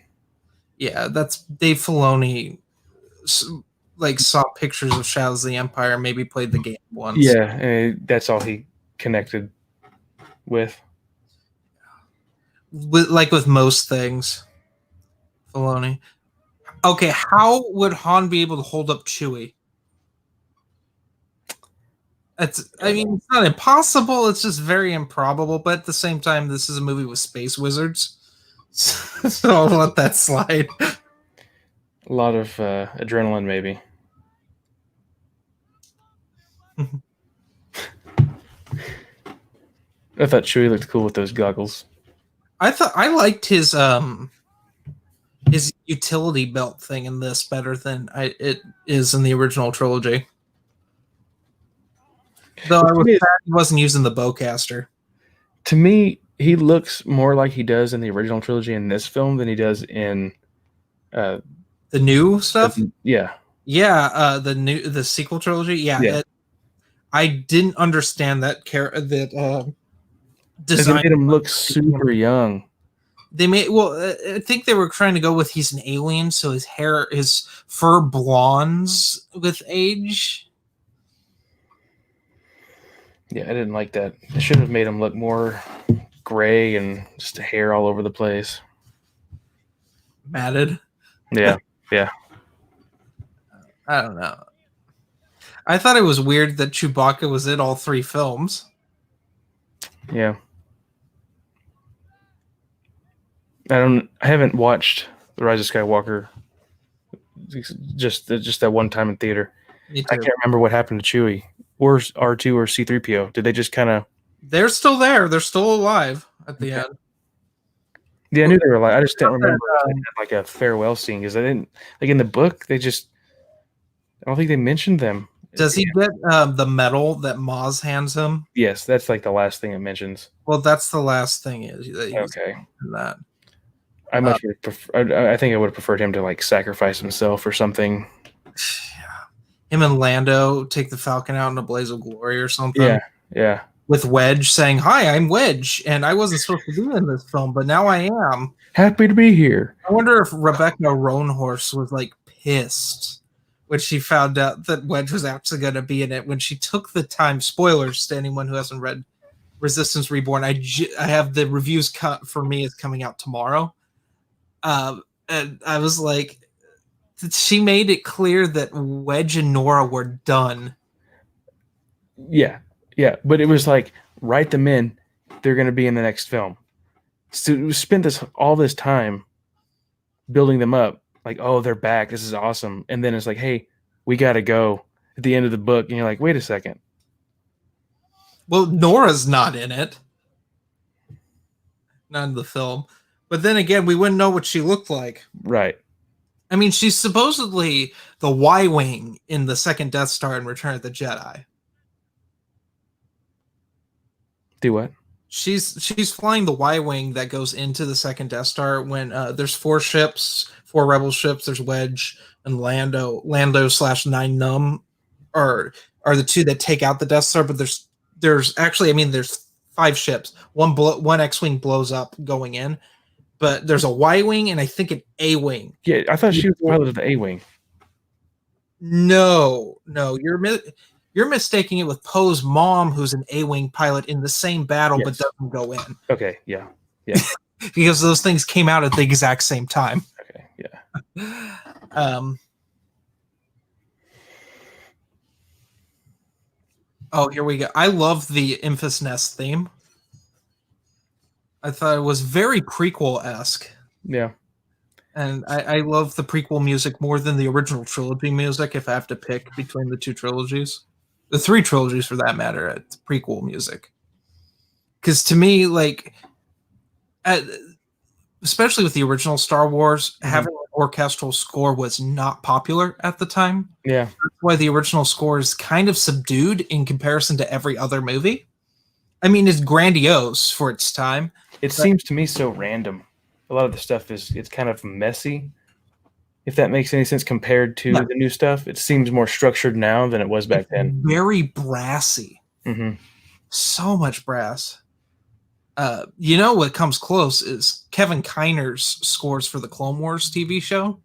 Yeah, that's Dave Filoni. Like saw pictures of Shadows of the Empire, maybe played the game once. Yeah, that's all he connected with. With most things, Filoni. Okay, how would Han be able to hold up Chewie? It's not impossible. It's just very improbable. But at the same time, this is a movie with space wizards, so I'll let that slide. A lot of adrenaline, maybe. I thought Chewie looked cool with those goggles. I liked his utility belt thing in this better than it is in the original trilogy. Though I was sad he wasn't using the bowcaster. To me, he looks more like he does in the original trilogy in this film than he does in the new stuff. The sequel trilogy. Yeah. I didn't understand that design. They made him look super young. I think they were trying to go with he's an alien, so his fur blondes with age. Yeah, I didn't like that. They should have made him look more gray and just hair all over the place. Matted. Yeah. I don't know. I thought it was weird that Chewbacca was in all three films. Yeah. I haven't watched The Rise of Skywalker just that one time in theater. I can't remember what happened to Chewie or R2 or C-3PO. Did they just kind of... They're still there. They're still alive at the end. Yeah, I knew they were alive. I just didn't remember if they had like a farewell scene because I didn't... Like in the book, I don't think they mentioned them. Does he get the medal that Maz hands him? Yes, that's like the last thing it mentions. Well, that's the last thing Okay. That. I much would prefer. I think I would have preferred him to like sacrifice himself or something. Yeah. Him and Lando take the Falcon out in a blaze of glory or something. Yeah, Yeah. with Wedge saying, "Hi, I'm Wedge, and I wasn't supposed to be in this film, but now I am." Happy to be here. I wonder if Rebecca Roanhorse was like pissed when she found out that Wedge was actually going to be in it. When she took the time, spoilers to anyone who hasn't read Resistance Reborn. I have the reviews cut for me is coming out tomorrow, and I was like, she made it clear that Wedge and Nora were done. Yeah. Yeah. But it was like, write them in. They're going to be in the next film. So we spent all this time building them up. Like, oh, they're back. This is awesome. And then it's like, hey, we got to go at the end of the book. And you're like, wait a second. Well, Nora's not in it. Not in the film. But then again, we wouldn't know what she looked like. Right. I mean, she's supposedly the Y-Wing in the second Death Star in Return of the Jedi. Do what? She's flying the Y-Wing that goes into the second Death Star when there's 4 ships, 4 rebel ships. There's Wedge and Lando. Lando/Nine Numb are the 2 that take out the Death Star. But there's actually, I mean, there's 5 ships. One X-Wing blows up going in. But there's a Y-Wing and I think an A-Wing. Yeah, I thought she was the pilot of the A-Wing. No, you're mistaking it with Poe's mom, who's an A-Wing pilot in the same battle, but doesn't go in. Okay, yeah. Because those things came out at the exact same time. Okay, yeah. Oh, here we go. I love the Infus Nest theme. I thought it was very prequel-esque. Yeah. And I love the prequel music more than the original trilogy music, if I have to pick between the 2 trilogies. The 3 trilogies, for that matter, it's prequel music. Because to me, like, especially with the original Star Wars, having an orchestral score was not popular at the time. Yeah. That's why the original score is kind of subdued in comparison to every other movie. I mean, it's grandiose for its time. It seems to me so random. A lot of the stuff it's kind of messy, if that makes any sense compared to the new stuff. It seems more structured now than it was back then. Very brassy. Mm-hmm. So much brass. You know what comes close is Kevin Kiner's scores for the Clone Wars TV show.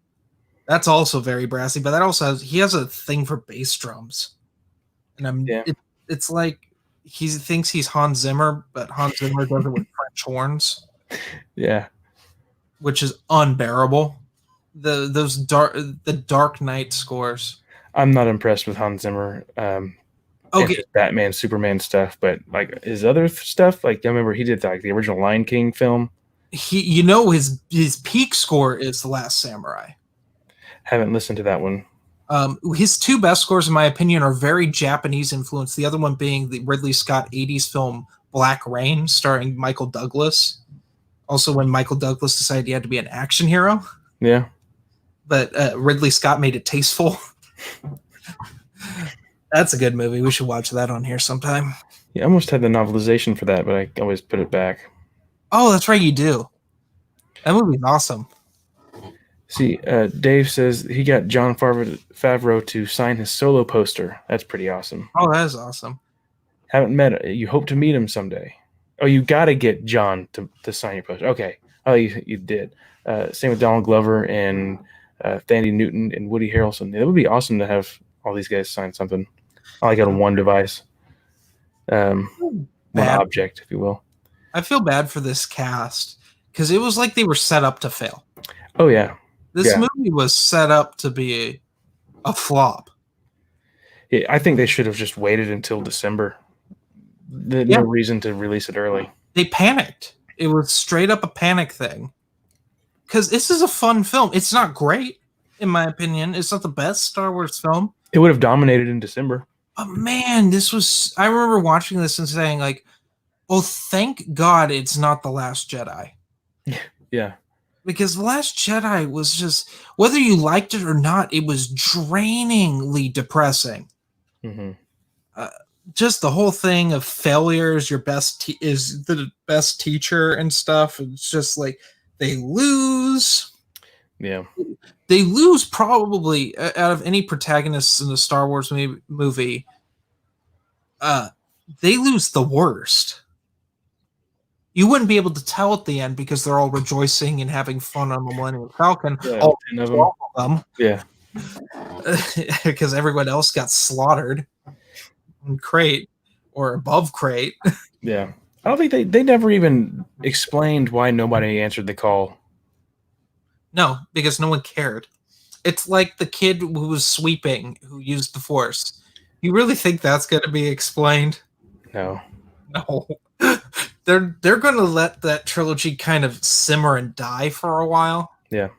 That's also very brassy, but that also he has a thing for bass drums. And it's like he thinks he's Hans Zimmer, but Hans Zimmer does it with French horns. Yeah. Which is unbearable. The Dark Knight scores. I'm not impressed with Hans Zimmer. Okay. Batman, Superman stuff, but like his other stuff, like I remember he did like the original Lion King film. His peak score is The Last Samurai. Haven't listened to that one. His 2 best scores, in my opinion, are very Japanese influenced. The other one being the Ridley Scott 80s film Black Rain, starring Michael Douglas. Also, when Michael Douglas decided he had to be an action hero. Yeah. But Ridley Scott made it tasteful. That's a good movie. We should watch that on here sometime. Yeah, I almost had the novelization for that, but I always put it back. Oh, that's right, you do. That movie's awesome. See, Dave says he got Jon Favreau to sign his solo poster. That's pretty awesome. Oh, that is awesome. Haven't met him. You hope to meet him someday. Oh, you got to get John to sign your poster. Okay. Oh, you did. Same with Donald Glover and Thandie Newton and Woody Harrelson. It would be awesome to have all these guys sign something. I like it on one device. One object, if you will. I feel bad for this cast because it was like they were set up to fail. Oh, yeah. This movie was set up to be a flop. Yeah, I think they should have just waited until December. No reason to release it early. They panicked. It was straight up a panic thing. Because this is a fun film. It's not great, in my opinion. It's not the best Star Wars film. It would have dominated in December. But man, I remember watching this and saying, like, oh, thank God it's not The Last Jedi. Yeah. Because The Last Jedi was just, whether you liked it or not, it was drainingly depressing. Mm-hmm. Just the whole thing of failure is is the best teacher and stuff. It's just like they lose. Yeah. They lose probably out of any protagonists in the Star Wars movie. they lose the worst. You wouldn't be able to tell at the end because they're all rejoicing and having fun on the Millennium Falcon. Yeah, All 10 of 12 of them. Yeah. Because everyone else got slaughtered in crate or above crate. Yeah. I don't think they never even explained why nobody answered the call. No, because no one cared. It's like the kid who was sweeping who used the Force. You really think that's going to be explained? No. No. They're going to let that trilogy kind of simmer and die for a while. Yeah.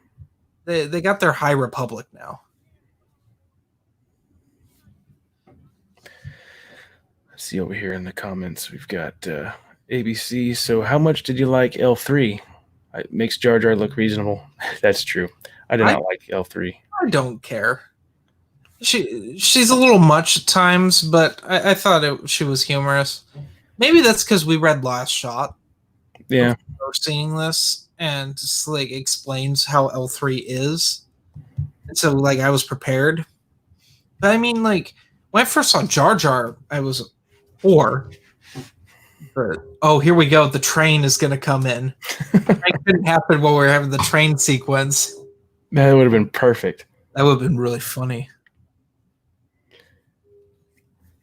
They got their High Republic now. Let's see over here in the comments. We've got ABC. So how much did you like L3? It makes Jar Jar look reasonable. That's true. I did not like L3. I don't care. She's a little much at times, but I thought she was humorous. Maybe that's because we read Last Shot. Yeah. Before seeing this, and just like explains how L3 is. And so like I was prepared. But I mean, like when I first saw Jar Jar, I was 4. But oh, here we go. The train is gonna come in. It couldn't happen while we were having the train sequence. That would have been perfect. That would have been really funny.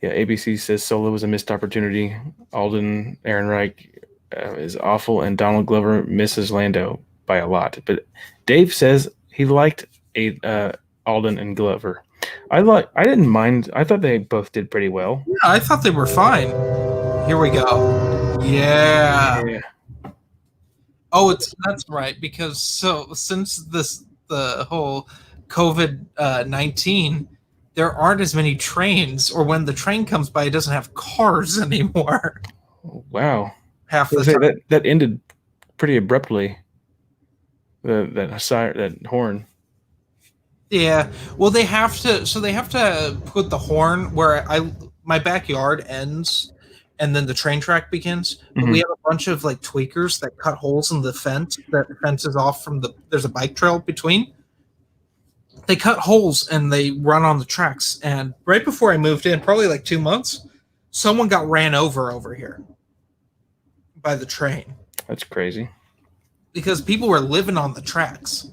Yeah, ABC says Solo was a missed opportunity. Alden Ehrenreich is awful, and Donald Glover misses Lando by a lot. But Dave says he liked Alden and Glover. I didn't mind. I thought they both did pretty well. Yeah, I thought they were fine. Here we go. Yeah. Oh, that's right, because since the whole COVID-19, there aren't as many trains, or when the train comes by, it doesn't have cars anymore. Wow. Half the time. That ended pretty abruptly. That horn. Yeah. Well, they have to put the horn where my backyard ends, and then the train track begins. But we have a bunch of like tweakers that cut holes in the fence that fences off from there's a bike trail between. They cut holes and they run on the tracks. And right before I moved in, probably like 2 months, someone got ran over here by the train. That's crazy. Because people were living on the tracks.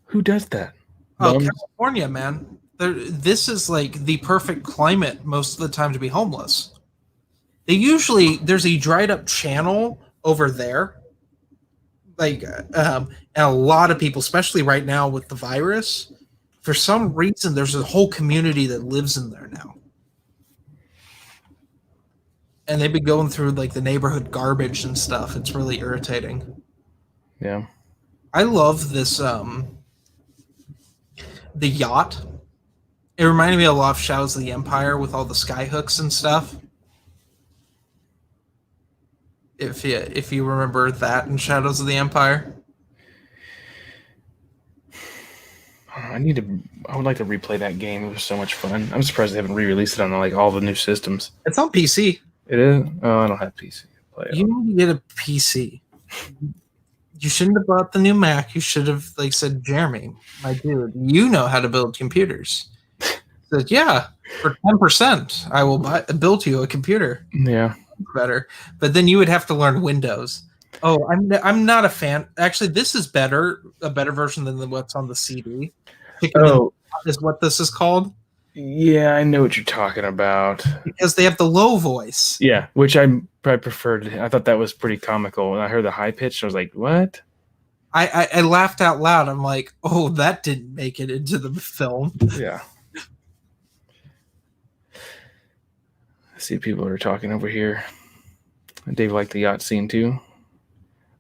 Who does that? Oh, California, man. This is like the perfect climate most of the time to be homeless. There's a dried up channel over there. Like, and a lot of people, especially right now with the virus, for some reason, there's a whole community that lives in there now. And they've been going through like the neighborhood garbage and stuff. It's really irritating. Yeah. I love this, the yacht. It reminded me a lot of Shadows of the Empire with all the sky hooks and stuff. If you remember that in Shadows of the Empire. I would like to replay that game. It was so much fun. I'm surprised they haven't re-released it on like all the new systems. It's on PC. It is? Oh, I don't have PC. You need to get a PC. You shouldn't have bought the new Mac. You should have like said, Jeremy, my dude, you know how to build computers. Said, yeah, for 10%, I will build you a computer. Yeah. Better, but then you would have to learn Windows. Oh, I'm not a fan. Actually, this is a better version than what's on the CD. Is what this is called. Yeah, I know what you're talking about. Because they have the low voice. Yeah, which I probably preferred. I thought that was pretty comical. When I heard the high pitch, I was like, "What?" I laughed out loud. I'm like, "Oh, that didn't make it into the film." Yeah. I see people are talking over here. Dave liked the yacht scene too.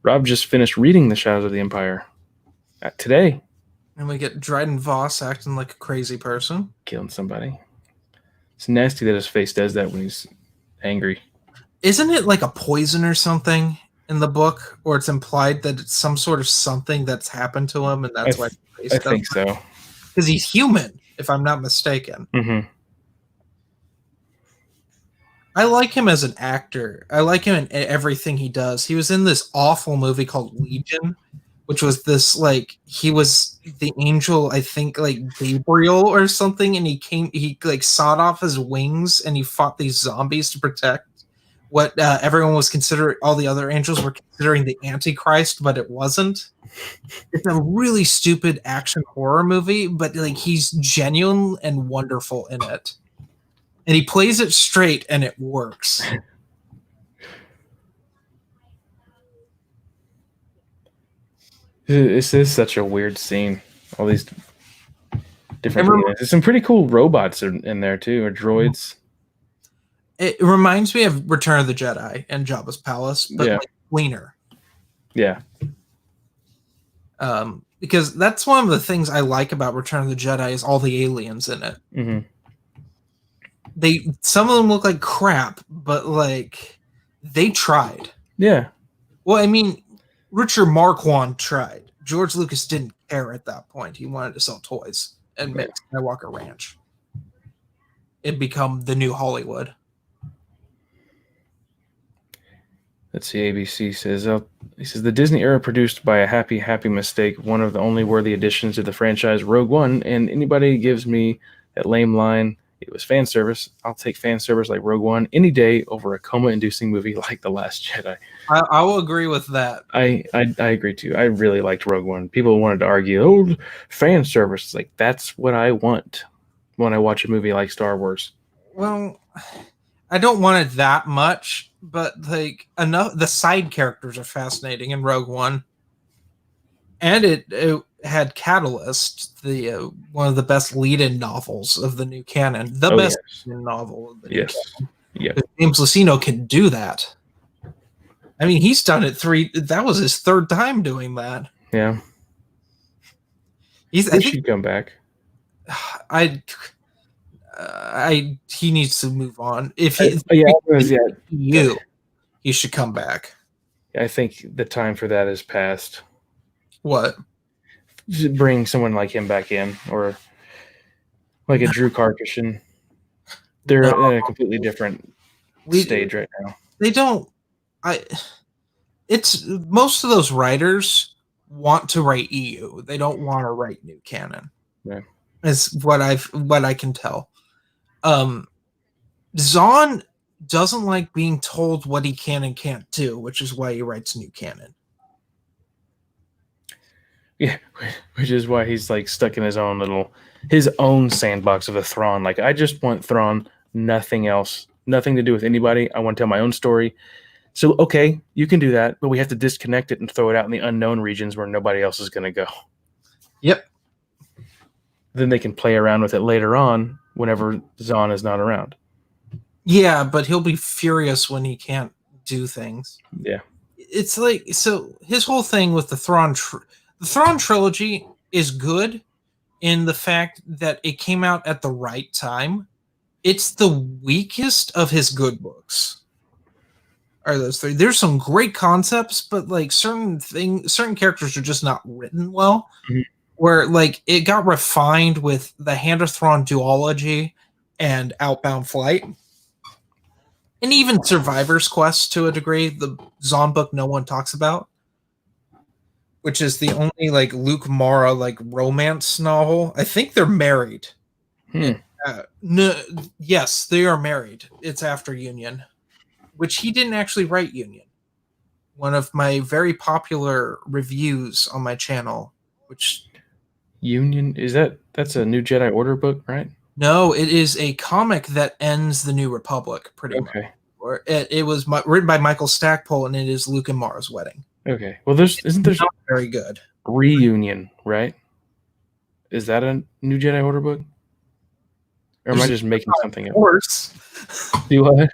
Rob just finished reading The Shadows of the Empire today. And we get Dryden Voss acting like a crazy person. Killing somebody. It's nasty that his face does that when he's angry. Isn't it like a poison or something in the book? Or it's implied that it's some sort of something that's happened to him, and that's why his face I think so. Because he's human, if I'm not mistaken. Mm-hmm. I like him as an actor. I like him in everything he does. He was in this awful movie called Legion which was this like he was the angel, I think like Gabriel or something, and he like sawed off his wings and he fought these zombies to protect what everyone was considering, all the other angels were considering the Antichrist, but it wasn't. It's a really stupid action horror movie, but like he's genuine and wonderful in it. And he plays it straight and it works. This is such a weird scene. All these different units. There's some pretty cool robots in there too, or droids. It reminds me of Return of the Jedi and Jabba's palace, but like cleaner. Yeah. Because that's one of the things I like about Return of the Jedi is all the aliens in it. Mm-hmm. Some of them look like crap, but like they tried. Yeah. Well, I mean, Richard Marquand tried. George Lucas didn't care at that point. He wanted to sell toys and make Skywalker Ranch. It'd become the new Hollywood. Let's see. ABC says, he says, the Disney era produced by a happy mistake, one of the only worthy additions to the franchise, Rogue One, and anybody gives me that lame line, it was fan service, I'll take fan service like Rogue One any day over a coma-inducing movie like The Last Jedi. I will agree with that. I agree too. I really liked Rogue One. People wanted to argue, oh, fan service. It's like, that's what I want when I watch a movie like Star Wars. Well, I don't want it that much, but like enough. The side characters are fascinating in Rogue One, and it had Catalyst, the one of the best lead-in novels of the new canon, the best novel of the new canon. Yeah, James Luceno can do that. I mean, he's done it that was his third time doing that. Yeah, he should come back. He needs to move on. If he should come back. I think the time for that is past. What? Just bring someone like him back in, or like a Drew Karpyshyn. They're in a completely different stage right now. They don't. It's most of those writers want to write EU. They don't want to write new canon. Yeah, is what I can tell. Zahn doesn't like being told what he can and can't do, which is why he writes new canon. Yeah, which is why he's like stuck in his own sandbox of a Thrawn. Like, I just want Thrawn, nothing else, nothing to do with anybody. I want to tell my own story. So, okay, you can do that, but we have to disconnect it and throw it out in the unknown regions where nobody else is going to go. Yep. Then they can play around with it later on whenever Zahn is not around. Yeah, but he'll be furious when he can't do things. Yeah. It's like, so his whole thing with the Thrawn trilogy is good in the fact that it came out at the right time. It's the weakest of his good books. Are those three? There's some great concepts, but like certain characters are just not written well. Mm-hmm. Where like it got refined with the Hand of Thrawn duology and Outbound Flight, and even Survivor's Quest to a degree. The Zahn book no one talks about, which is the only like Luke Mara like romance novel. I think they're married. No, yes, they are married. It's after Union, which he didn't actually write Union. One of my very popular reviews on my channel, which Union, that's a New Jedi Order book, right? No, it is a comic that ends the New Republic, pretty much. Or it was written by Michael Stackpole, and it is Luke and Mara's wedding. Okay, well, isn't there not very good Reunion, right? Is that a New Jedi Order book, or am I just making something up? Force. Do what?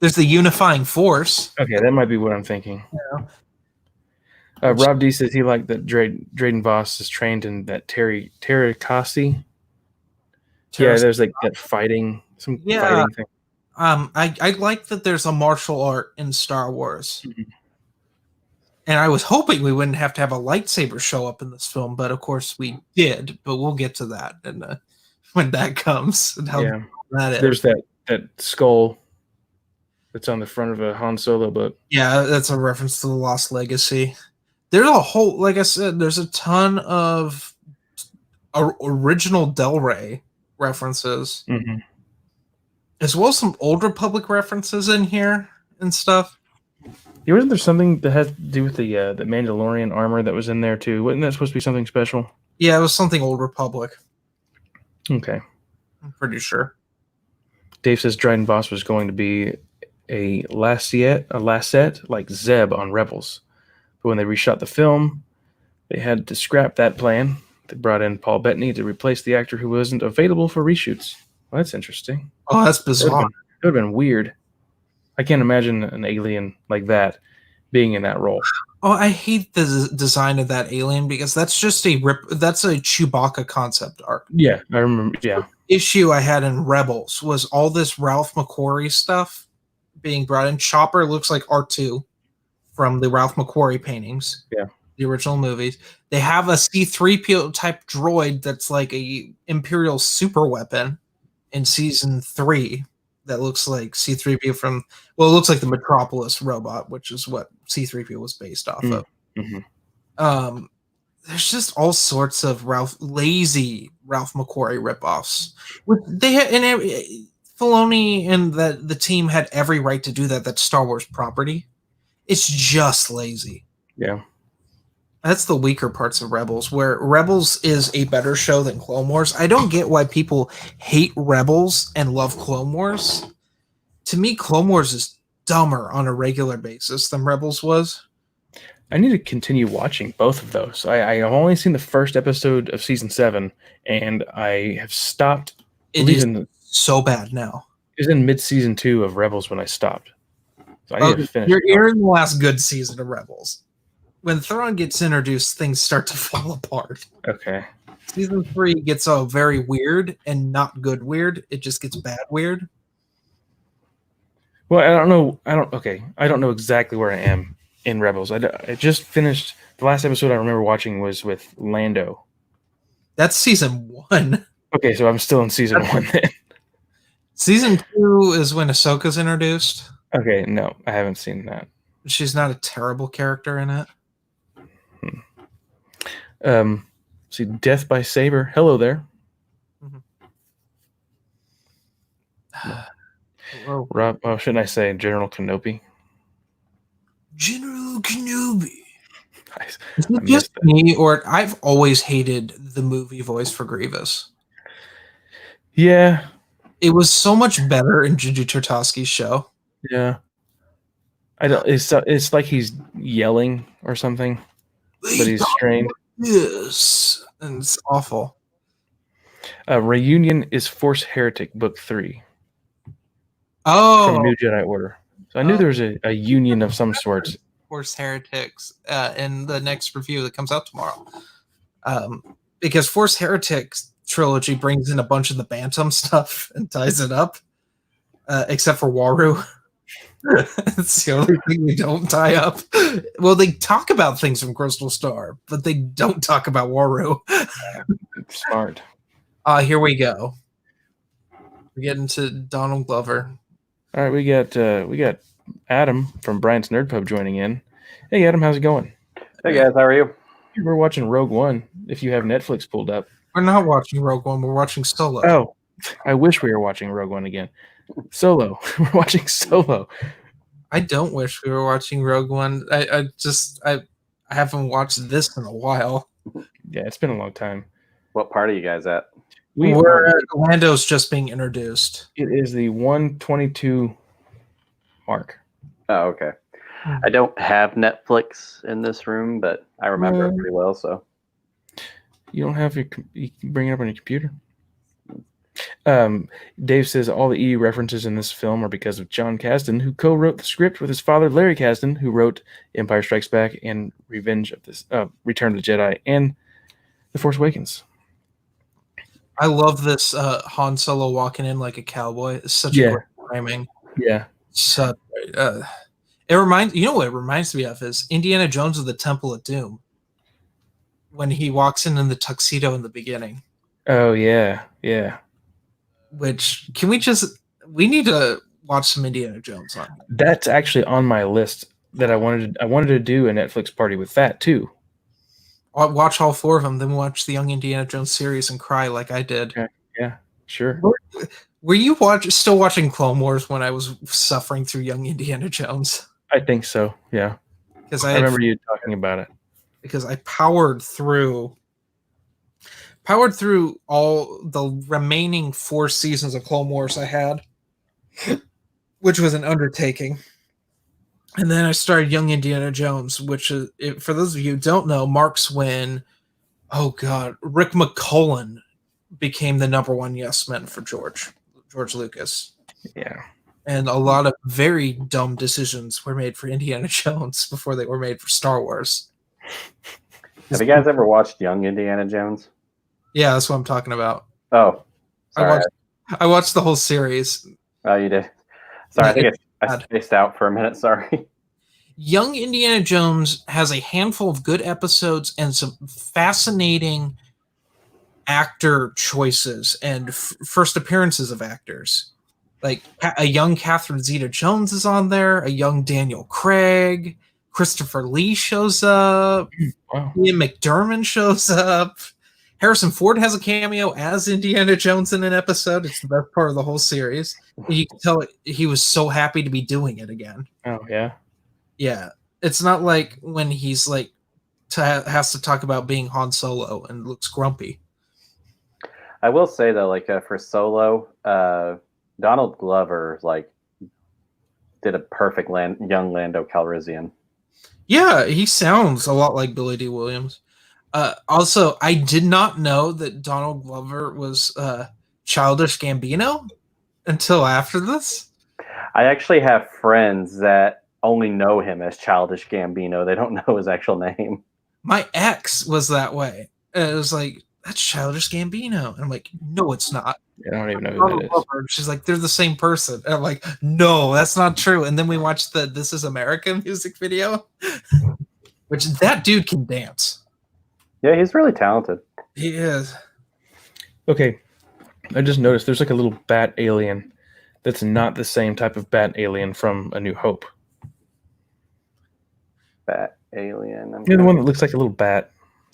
There's the Unifying Force. Okay, that might be what I'm thinking. Yeah. Rob D says he liked that Drayden Voss is trained in that Terracasi. Yeah, there's like that fighting thing. I like that there's a martial art in Star Wars. Mm-hmm. And I was hoping we wouldn't have to have a lightsaber show up in this film, but of course we did. But we'll get to that when that comes. And how that is. There's that skull that's on the front of a Han Solo book. Yeah, that's a reference to the Lost Legacy. There's a whole, like I said, there's a ton of original Del Rey references, as well as some Old Republic references in here and stuff. Yeah, wasn't there something that had to do with the Mandalorian armor that was in there too? Wasn't that supposed to be something special? Yeah, it was something Old Republic. Okay. I'm pretty sure. Dave says Dryden Voss was going to be a Lasset like Zeb on Rebels. But when they reshot the film, they had to scrap that plan. They brought in Paul Bettany to replace the actor who wasn't available for reshoots. Well, that's interesting. Oh, that's bizarre. It would have been weird. I can't imagine an alien like that being in that role. Oh, I hate the design of that alien because that's just that's a Chewbacca concept art. Yeah, I remember. Yeah. Issue I had in Rebels was all this Ralph McQuarrie stuff being brought in. Chopper looks like R2 from the Ralph McQuarrie paintings. Yeah. The original movies. They have a C-3PO type droid that's like a Imperial super weapon in season 3 that looks like C-3PO from, well, it looks like the Metropolis robot, which is what C-3PO was based off of. There's just all sorts of lazy Ralph McQuarrie ripoffs. They had, and Filoni and the team had every right to do that. That's Star Wars property. It's just lazy. Yeah. That's the weaker parts of Rebels, where Rebels is a better show than Clone Wars. I don't get why people hate Rebels and love Clone Wars. To me, Clone Wars is dumber on a regular basis than Rebels was. I need to continue watching both of those. I have only seen the first episode of season 7, and I have stopped. It is so bad now. It was in mid-season 2 of Rebels when I stopped. So I need to finish. You're in the last good season of Rebels. When Thrawn gets introduced, things start to fall apart. Okay. Season 3 gets very weird and not good weird. It just gets bad weird. Well, I don't know. I don't know exactly where I am in Rebels. I just finished the last episode I remember watching was with Lando. That's season 1. Okay, so I'm still in season 1 then. Season 2 is when Ahsoka's introduced. Okay, no, I haven't seen that. She's not a terrible character in it. See, Death by Saber. Hello there. Rob, shouldn't I say General Kenobi? General Kenobi. Is it just me, or I've always hated the movie voice for Grievous? Yeah. It was so much better in Juju Turtowski's show. Yeah. I don't. It's like he's yelling or something, but he's strained. Yes, and it's awful. Reunion is Force Heretic Book 3. Oh, from New Jedi Order. So I knew there was a union of some sort. Force Heretics in the next review that comes out tomorrow. Because Force Heretics trilogy brings in a bunch of the Bantam stuff and ties it up, except for Waru. It's the only thing we don't tie up. Well, they talk about things from Crystal Star, but they don't talk about Waru. Smart. Here we go. We're getting to Donald Glover. All right, we got Adam from Bryant's Nerd Pub joining in. Hey, Adam, how's it going? Hey guys, how are you? We're watching Rogue One. If you have Netflix pulled up, we're not watching Rogue One. We're watching Solo. Oh, I wish we were watching Rogue One again. Solo. We're watching Solo. I don't wish we were watching Rogue One. I haven't watched this in a while. Yeah, it's been a long time. What part are you guys at? Lando's just being introduced. It is the 122 mark. Oh, okay. I don't have Netflix in this room, but I remember it pretty well. So you don't have you can bring it up on your computer. Dave says all the EU references in this film are because of John Kasdan, who co-wrote the script with his father Larry Kasdan, who wrote Empire Strikes Back and Return of the Jedi and The Force Awakens. I love this Han Solo walking in like a cowboy. It's such a great framing. Yeah. Such it reminds what it reminds me of is Indiana Jones of the Temple of Doom. When he walks in the tuxedo in the beginning. Oh yeah, yeah. We need to watch some Indiana Jones on. That's actually on my list that I wanted to do a Netflix party with that too. I'll watch all 4 of them, then watch the Young Indiana Jones series and cry like I did. Okay. Yeah, sure. Were you still watching Clone Wars when I was suffering through Young Indiana Jones? I think so. Yeah, Because I remember you talking about it. Because I powered through all the remaining 4 seasons of Clone Wars I had, which was an undertaking. And then I started Young Indiana Jones, which is, for those of you who don't know, marks when, Rick McCullen became the #1 yes man for George Lucas. Yeah. And a lot of very dumb decisions were made for Indiana Jones before they were made for Star Wars. Have you guys ever watched Young Indiana Jones? Yeah, that's what I'm talking about. Oh, sorry. I watched the whole series. Oh, you did. Sorry, I think I spaced out for a minute. Sorry. Young Indiana Jones has a handful of good episodes and some fascinating actor choices and first appearances of actors. Like a young Catherine Zeta-Jones is on there, a young Daniel Craig, Christopher Lee shows up, Wow. Ian McDiarmid shows up. Harrison Ford has a cameo as Indiana Jones in an episode. It's the best part of the whole series. You can tell he was so happy to be doing it again. Oh yeah. Yeah. It's not like when he's like has to talk about being Han Solo and looks grumpy. I will say though, like for Solo, Donald Glover did a perfect young Lando Calrissian. Yeah, he sounds a lot like Billy D. Williams. Also, I did not know that Donald Glover was Childish Gambino until after this. I actually have friends that only know him as Childish Gambino. They don't know his actual name. My ex was that way. It was like, that's Childish Gambino. And I'm like, no, it's not. I don't even know who that is. Glover. She's like, they're the same person. And I'm like, no, that's not true. And then we watched the This Is America music video, which that dude can dance. Yeah, he's really talented. He is. Okay, I just noticed there's like a little bat alien that's not the same type of bat alien from A New Hope. Bat alien. Yeah, the one that looks like a little bat.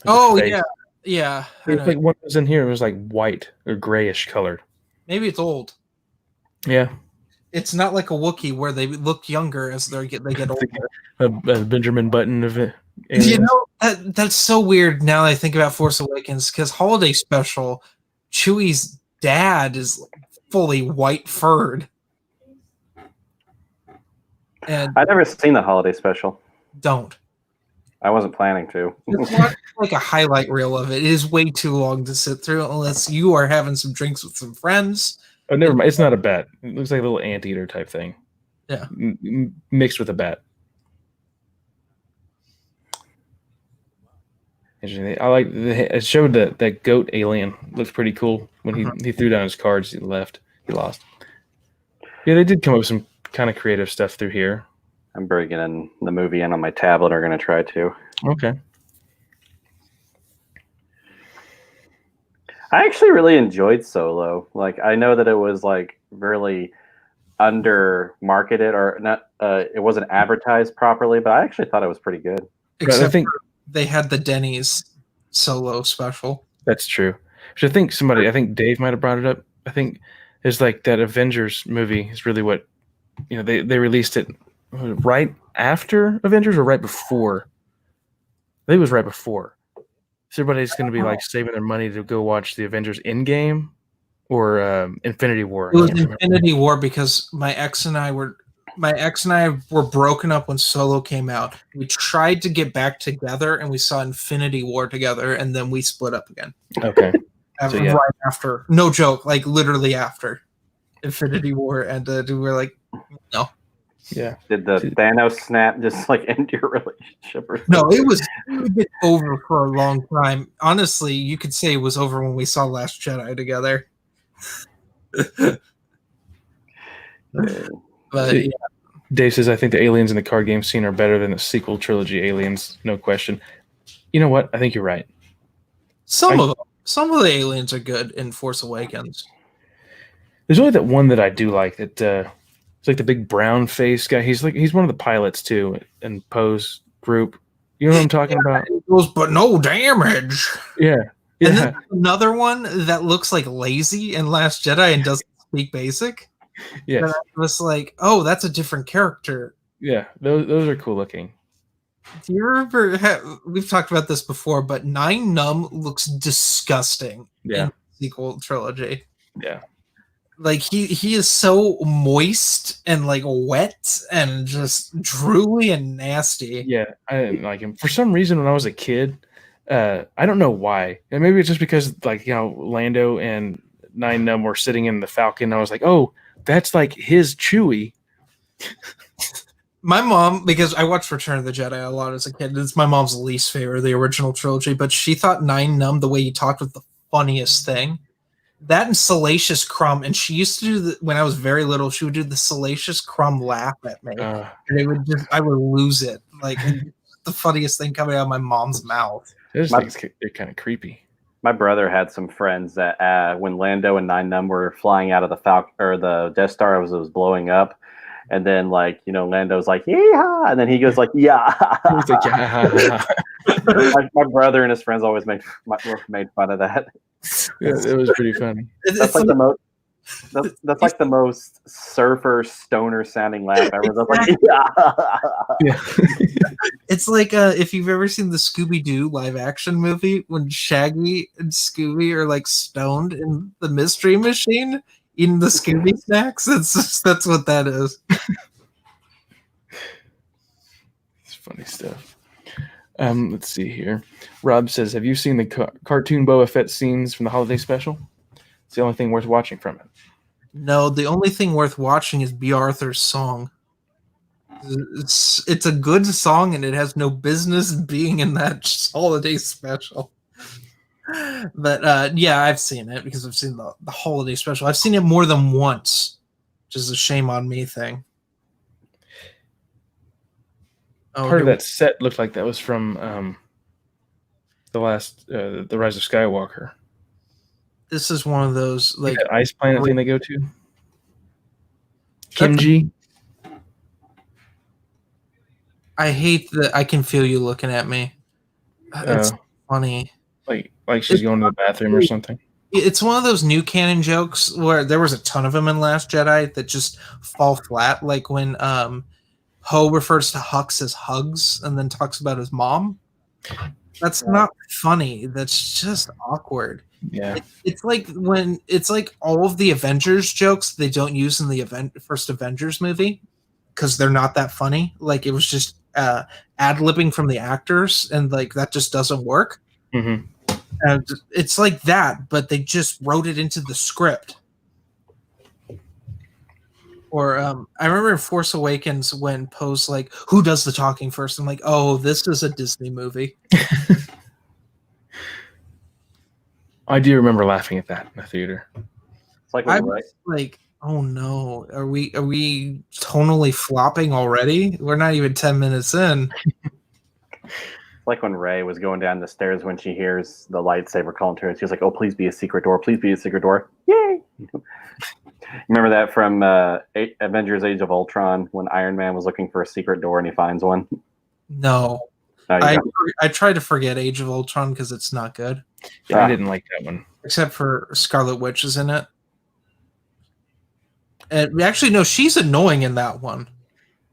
Oh, yeah. Yeah. It's like one that was in here. It was like white or grayish colored. Maybe it's old. Yeah. It's not like a Wookiee where they look younger as they get older. A Benjamin Button of it. You know, that's so weird now that I think about Force Awakens, because Holiday Special, Chewie's dad is fully white furred. And I've never seen the Holiday Special. Don't. I wasn't planning to. Just watch like a highlight reel of it. It is way too long to sit through unless you are having some drinks with some friends. Oh, never mind. It's not a bat. It looks like a little anteater type thing. Yeah. Mixed with a bat. Interesting. I like it showed that goat alien looks pretty cool when he threw down his cards. He left. He lost. Yeah, they did come up with some kind of creative stuff through here. I'm bringing in the movie in on my tablet. Are going to try to. Okay. I actually really enjoyed Solo. Like, I know that it was like really under marketed or not. It wasn't advertised properly, but I actually thought it was pretty good. Except I think they had the Denny's Solo special. that's true. Which I think Dave might have brought it up. I think it's like that Avengers movie is really what, they released it right after Avengers or right before. I think it was right before. So everybody's going to be like saving their money to go watch the Avengers Endgame or Infinity War. It was Infinity War because my ex and I were broken up when Solo came out. We tried to get back together and we saw Infinity War together and then we split up again. Okay. Right after. No joke, like literally after Infinity War ended. We were like, no. Yeah. Did the Thanos snap just like end your relationship or something? No, it was over for a long time. Honestly, you could say it was over when we saw Last Jedi together. But yeah. Dave says, I think the aliens in the card game scene are better than the sequel trilogy aliens, no question. You know what? I think you're right. Some of the aliens are good in Force Awakens. There's only that one that I do like that It's like the big brown face guy. He's one of the pilots too in Poe's group. You know what I'm talking about? It goes, but no damage. Yeah. And Yeah. then another one that looks like lazy in Last Jedi and doesn't speak basic. Yes. And I was like, oh, that's a different character. Yeah. Those are cool looking. Do you remember? We've talked about this before, but Nine Numb looks disgusting in the sequel trilogy. Yeah. Like he is so moist and like wet and just drooly and nasty. Yeah, I didn't like him for some reason when I was a kid. I don't know why, and maybe it's just because Lando and Nine Numb were sitting in the Falcon. I was like, oh, that's like his Chewie. My mom, because I watched Return of the Jedi a lot as a kid, it's my mom's least favorite of the original trilogy, but she thought Nine Numb, the way he talked, was the funniest thing. That and Salacious Crumb, and she used to do when I was very little, she would do the Salacious Crumb laugh at me, and I would lose it. Like the funniest thing coming out of my mom's mouth. They're kind of creepy. My brother had some friends that when Lando and Nine Numb were flying out of the Falcon or the Death Star as it was blowing up, and then Lando's like yeehaw, and then he goes like yeah. He's like, yeah. my brother and his friends always made fun of that. Yeah, it was pretty funny. That's like the most. That's like the most surfer stoner sounding laugh ever. That's like, yeah. It's like if you've ever seen the Scooby-Doo live action movie when Shaggy and Scooby are like stoned in the Mystery Machine eating the Scooby snacks. That's what that is. It's funny stuff. Let's see here. Rob says, have you seen the cartoon Boba Fett scenes from the holiday special? It's the only thing worth watching from it. No, the only thing worth watching is B. Arthur's song. It's a good song, and it has no business being in that holiday special. But yeah, I've seen it because I've seen the holiday special. I've seen it more than once, which is a shame on me thing. Part of that set looked like that was from the Rise of Skywalker. This is one of those like that ice planet thing they go to. Kimji. I hate that. I can feel you looking at me. It's funny. Like she's going to the bathroom or something. It's one of those new canon jokes where there was a ton of them in Last Jedi that just fall flat. Like when Poe refers to Hux as Hugs and then talks about his mom. That's not funny. That's just awkward. Yeah. It's like all of the Avengers jokes they don't use in the first Avengers movie because they're not that funny. Like it was just ad-libbing from the actors, and like that just doesn't work. Mm-hmm. And it's like that, but they just wrote it into the script. Or I remember in Force Awakens when Poe's like, "Who does the talking first?" I'm like, "Oh, this is a Disney movie." I do remember laughing at that in the theater. It's like I was like, "Oh no, are we tonally flopping already? We're not even 10 minutes in." It's like when Rey was going down the stairs when she hears the lightsaber calling to her. She was like, "Oh, please be a secret door! Please be a secret door!" Yay! Remember that from Avengers: Age of Ultron when Iron Man was looking for a secret door and he finds one? No. I tried to forget Age of Ultron because it's not good. Yeah, I didn't like that one. Except for Scarlet Witch is in it. And actually, no, she's annoying in that one.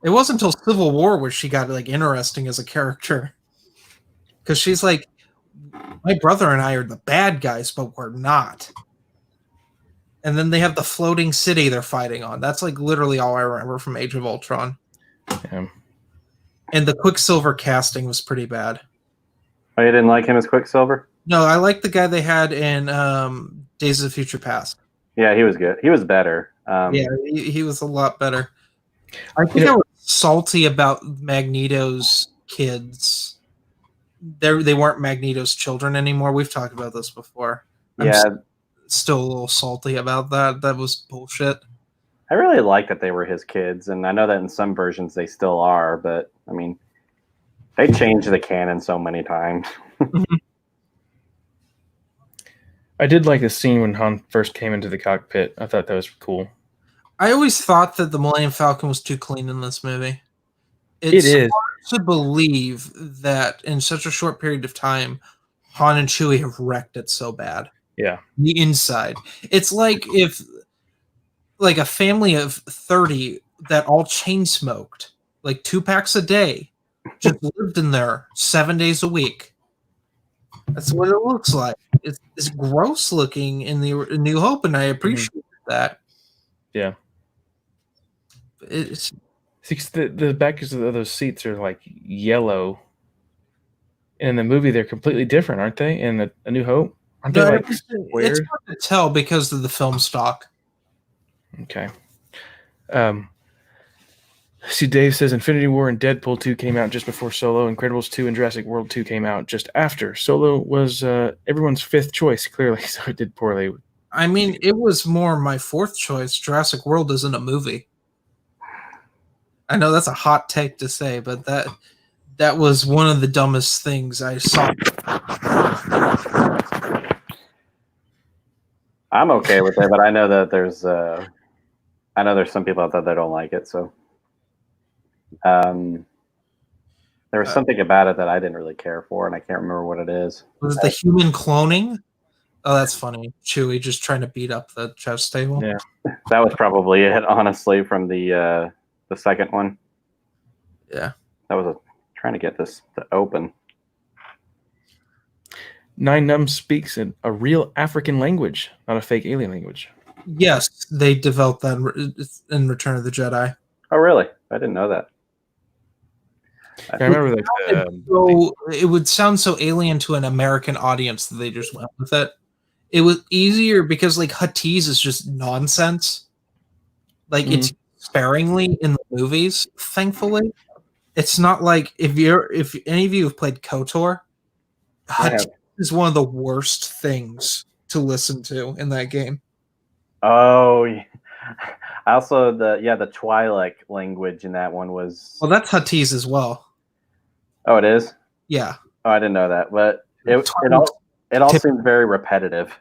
It wasn't until Civil War where she got like interesting as a character. Because she's like, my brother and I are the bad guys, but we're not. And then they have the floating city they're fighting on. That's like literally all I remember from Age of Ultron. Yeah. And the Quicksilver casting was pretty bad. Oh, you didn't like him as Quicksilver? No, I like the guy they had in Days of the Future Past. Yeah, he was good. He was better. Yeah, he was a lot better. I think I was salty about Magneto's kids. They weren't Magneto's children anymore. We've talked about this before. I'm still a little salty about that. That was bullshit. I really like that they were his kids, and I know that in some versions they still are, but I mean, they changed the canon so many times. I did like the scene when Han first came into the cockpit. I thought that was cool. I always thought that the Millennium Falcon was too clean in this movie. It It's is. hard to believe that in such a short period of time, Han and Chewie have wrecked it so bad. Yeah. The inside. It's like if like a family of 30 that all chain smoked, like 2 packs a day, just lived in there 7 days a week. That's what it looks like. It's gross looking in the New Hope, and I appreciate that. Yeah. It's See, 'cause the backs of those seats are like yellow. In the movie, they're completely different, aren't they? In A New Hope, aren't they no, like it's squares? hard to tell because of the film stock. Okay. See, Dave says Infinity War and Deadpool 2 came out just before Solo. Incredibles 2 and Jurassic World 2 came out just after. Solo was everyone's fifth choice, clearly, so it did poorly. I mean, it was more my fourth choice. Jurassic World isn't a movie. I know that's a hot take to say, but that was one of the dumbest things I saw. I'm okay with it, but I know that there's some people out there that don't like it. So, there was something about it that I didn't really care for, and I can't remember what it is. Was it the human cloning? Oh, that's funny. Chewie just trying to beat up the chess table. Yeah. That was probably it, honestly, from the second one. Yeah. That was trying to get this to open. Nine Num speaks a real African language, not a fake alien language. Yes, they developed that in Return of the Jedi. Oh, really? I didn't know that. I remember that. So it would sound so alien to an American audience that they just went with it. It was easier because like Huttese is just nonsense. Like it's sparingly in the movies, thankfully. It's not like if any of you have played KOTOR, Huttese is one of the worst things to listen to in that game. Oh, yeah. Also the Twi'lek language in that one was. Well, that's Huttese as well. Oh, it is. Yeah. Oh, I didn't know that, but it all seemed very repetitive.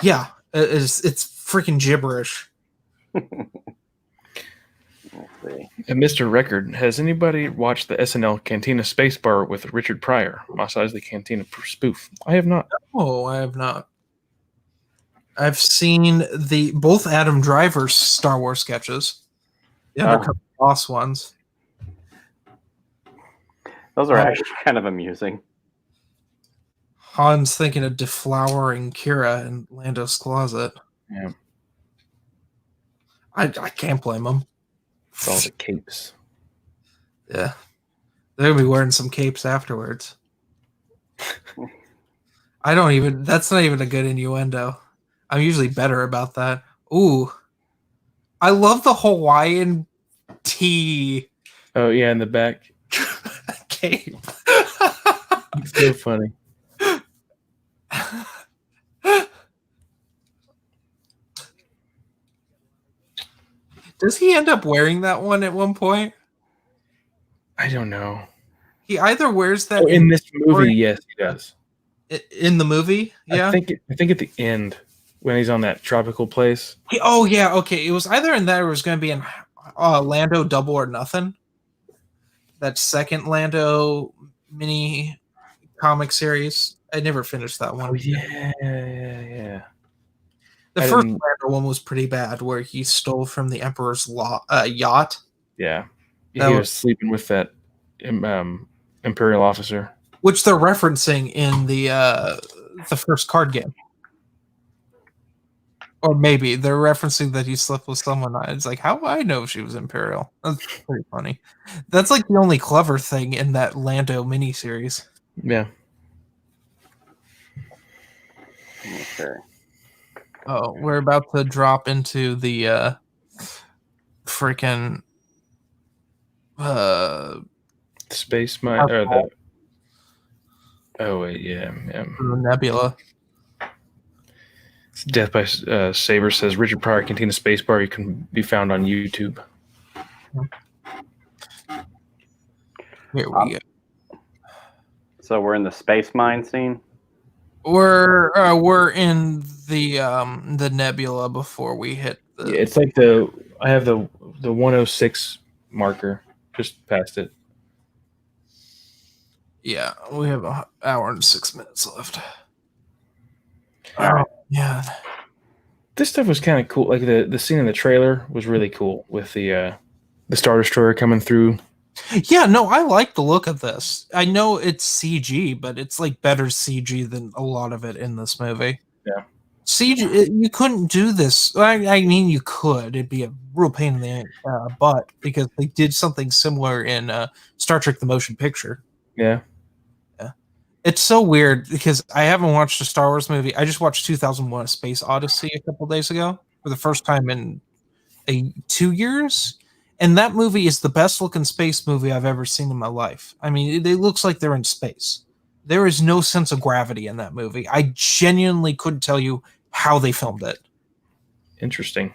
Yeah, it's freaking gibberish. And Mr. Record, has anybody watched the SNL Cantina Spacebar with Richard Pryor? Mos Eisley Cantina spoof. I have not. Oh, I have not. I've seen both Adam Driver's Star Wars sketches. The Undercover Boss ones. Those are actually kind of amusing. Han's thinking of deflowering Kira in Lando's closet. Yeah. I can't blame him. It's all the capes. Yeah. They're going to be wearing some capes afterwards. That's not even a good innuendo. I'm usually better about that. Ooh. I love the Hawaiian tea. Oh, yeah, in the back. Cape. It's so funny. Does he end up wearing that one at one point? I don't know. He either wears that in this movie, yes, he does. In the movie, yeah. I think at the end when he's on that tropical place. Oh yeah, okay. It was either in that or it was going to be in Lando Double or Nothing. That second Lando mini comic series. I never finished that one. Oh yeah. The first Lando one was pretty bad, where he stole from the Emperor's yacht. Yeah, he was sleeping with that Imperial officer, which they're referencing in the first card game. Or maybe they're referencing that he slept with someone. It's like, how do I know if she was Imperial? That's pretty funny. That's like the only clever thing in that Lando miniseries. Yeah. Okay. Oh, we're about to drop into the freaking space mine or the. Oh wait, yeah. Nebula. Death by Saber says Richard Pryor Cantina Spacebar. You can be found on YouTube. Here we go. So we're in the space mine scene. We're in the nebula before we hit the. Yeah, it's like the I have the 106 marker just past it. Yeah, we have an hour and 6 minutes left. Oh, yeah. This stuff was kind of cool. Like the scene in the trailer was really cool with the Star Destroyer coming through. Yeah, no, I like the look of this. I know it's CG, but it's like better CG than a lot of it in this movie. Yeah. CG, you couldn't do this. I mean, you could. It'd be a real pain in the butt because they did something similar in Star Trek: The Motion Picture. Yeah. It's so weird because I haven't watched a Star Wars movie. I just watched 2001: A Space Odyssey a couple days ago for the first time in 2 years. And that movie is the best looking space movie I've ever seen in my life. I mean, it looks like they're in space. There is no sense of gravity in that movie. I genuinely couldn't tell you how they filmed it. Interesting.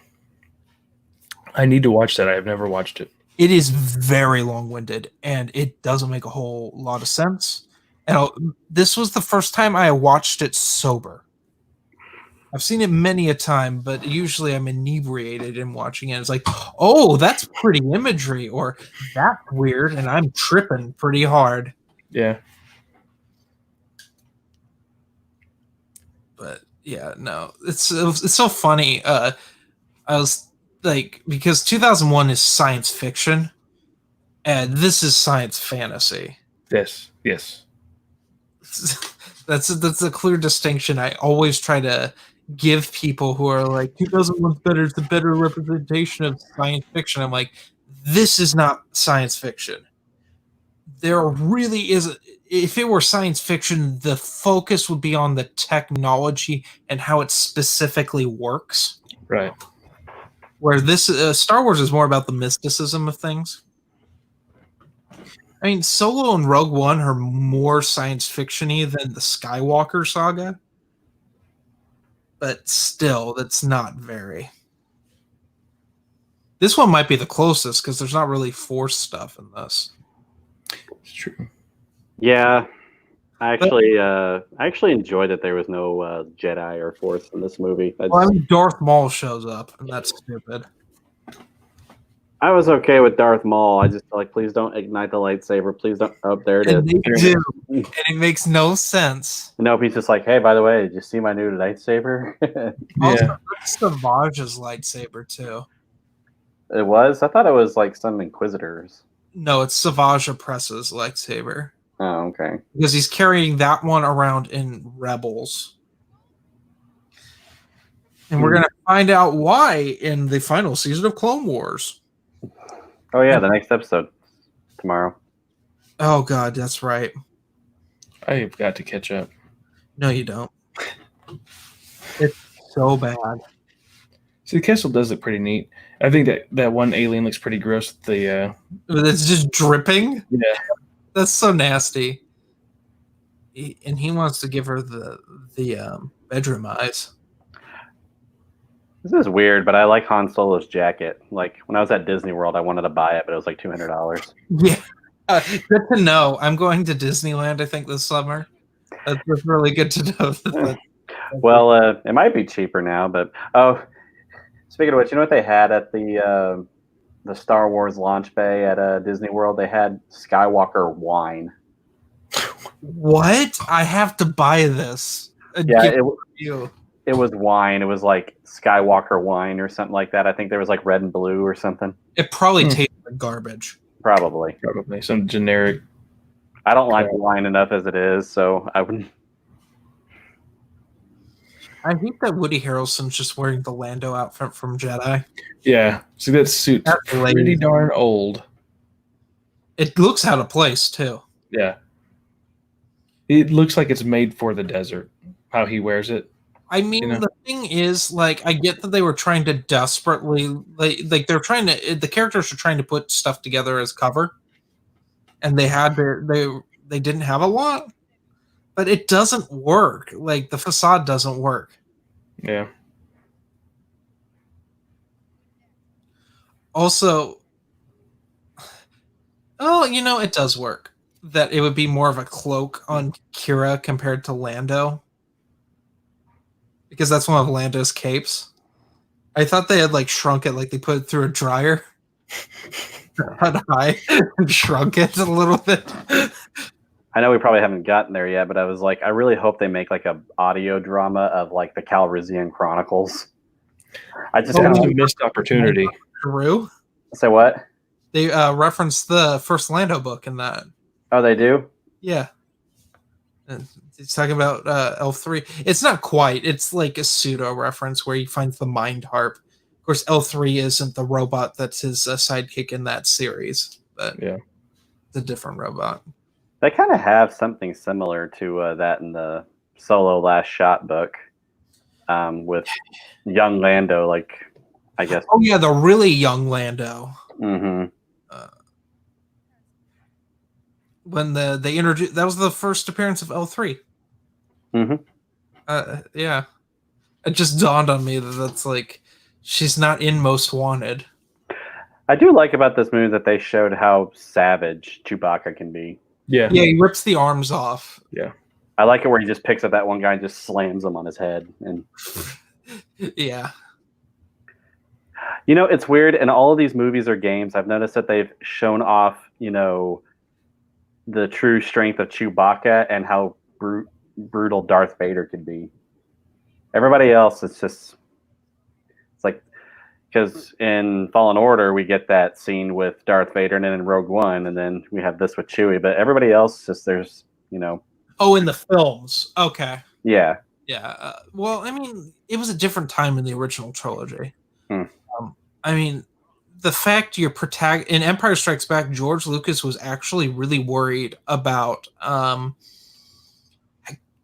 I need to watch that. I have never watched it. It is very long-winded, and it doesn't make a whole lot of sense. And this was the first time I watched it sober. I've seen it many a time, but usually I'm inebriated in watching it. It's like, oh, that's pretty imagery, or that's weird, and I'm tripping pretty hard. Yeah. But yeah, no, it's so funny. I was like, because 2001 is science fiction, and this is science fantasy. Yes. That's a clear distinction. I always try to give people who are like 2001's better, it's a better representation of science fiction. I'm like, this is not science fiction. There really is. If it were science fiction, the focus would be on the technology and how it specifically works. Right. Where this Star Wars is more about the mysticism of things. I mean, Solo and Rogue One are more science fiction-y than the Skywalker saga. But still, that's not very. This one might be the closest because there's not really Force stuff in this. It's true. Yeah, I actually enjoyed that there was no Jedi or Force in this movie. Well, I mean, Darth Maul shows up, and that's stupid. I was okay with Darth Maul. I just like, please don't ignite the lightsaber. Please don't. Oh, there it And is. they do, and it makes no sense. Nope, he's just like, hey, by the way, did you see my new lightsaber? Also, Yeah. that's Savage's lightsaber too. It was? I thought it was like some Inquisitors. No, it's Savage Opress's lightsaber Oh, okay. because he's carrying that one around in Rebels. And we're going to find out why in the final season of Clone Wars. Oh, yeah, the next episode tomorrow. Oh, God, that's right. I've got to catch up. No, you don't. It's so bad. See, the castle does look pretty neat. I think that one alien looks pretty gross. The It's just dripping. yeah, That's so nasty. And he wants to give her the bedroom eyes. This is weird, but I like Han Solo's jacket. Like, when I was at Disney World, I wanted to buy it, but it was like $200. Yeah. Good to know. I'm going to Disneyland, I think, this summer. That's really good to know. Well, it might be cheaper now, but speaking of which, you know what they had at the Star Wars launch bay at Disney World? They had Skywalker wine. What? I have to buy this. Yeah, You. it was wine. It was like Skywalker wine or something like that. I think there was like red and blue or something. It probably tastes like garbage. Probably some generic. I don't like wine enough as it is, so I wouldn't. I hate that Woody Harrelson's just wearing the Lando outfit from Jedi. Yeah, see that suit's That's pretty lazy. darn old. It looks out of place, too. Yeah, it looks like it's made for the desert. How he wears it. I mean, the thing is, like, I get that they were trying to desperately, like they're trying to, the characters are trying to put stuff together as cover, and they didn't have a lot, but it doesn't work. Like, the facade doesn't work. Yeah. Also, oh, it does work. That it would be more of a cloak on Kira compared to Lando. Because that's one of Lando's capes. I thought they had like shrunk it, like they put it through a dryer, cut high, and shrunk it a little bit. I know we probably haven't gotten there yet, but I was like, I really hope they make like a audio drama of like the Calrissian Chronicles. I just kind That's of a missed opportunity. True. say what? They referenced the first Lando book in that. Oh, they do. Yeah. It's talking about L3. It's not quite. It's like a pseudo reference where he finds the mind harp. Of course, L3 isn't the robot that's his sidekick in that series, but Yeah. it's a different robot. They kind of have something similar to that in the Solo Last Shot book, with young Lando, like I guess. Oh yeah, the really young Lando. Mm-hmm. When they introduced, that was the first appearance of L3. Mm-hmm. Yeah, it just dawned on me that that's like she's not in Most Wanted. I do like about this movie that they showed how savage Chewbacca can be. Yeah. Yeah, he rips the arms off. Yeah. I like it where he just picks up that one guy and just slams him on his head. And Yeah. you know, it's weird. In all of these movies or games, I've noticed that they've shown off, the true strength of Chewbacca and how brutal Darth Vader could be. Everybody else, it's like, because in Fallen Order, we get that scene with Darth Vader, and then in Rogue One, and then we have this with Chewie. But everybody else, there's. Oh, in the films. Okay. Yeah. Yeah. Well, I mean, it was a different time in the original trilogy. Hmm. I mean, the fact in Empire Strikes Back, George Lucas was actually really worried about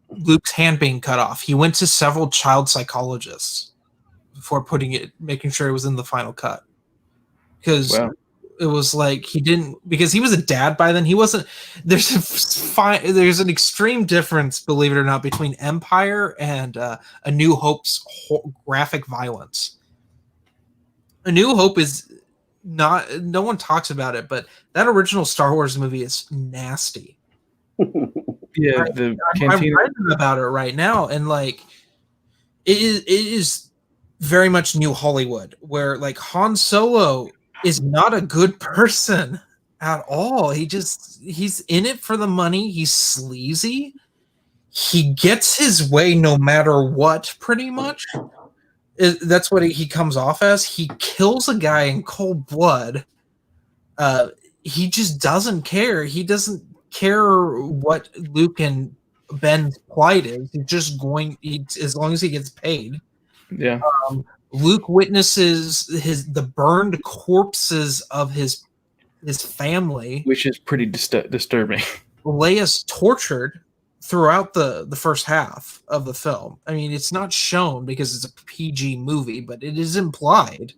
Luke's hand being cut off. He went to several child psychologists before making sure it was in the final cut. Because it was like because he was a dad by then. He wasn't. There's an extreme difference, believe it or not, between Empire and A New Hope's graphic violence. A New Hope is not. No one talks about it, but that original Star Wars movie is nasty. Yeah, I'm writing about it right now, and like, it is very much New Hollywood, where like Han Solo is not a good person at all. He's in it for the money. He's sleazy. He gets his way no matter what, pretty much. That's what he comes off as. He kills a guy in cold blood. He just doesn't care. He doesn't care what Luke and Ben's plight is. He's just as long as he gets paid. Yeah. Luke witnesses the burned corpses of his family, which is pretty disturbing. Leia's tortured throughout the first half of the film. I mean, it's not shown because it's a PG movie, but it is implied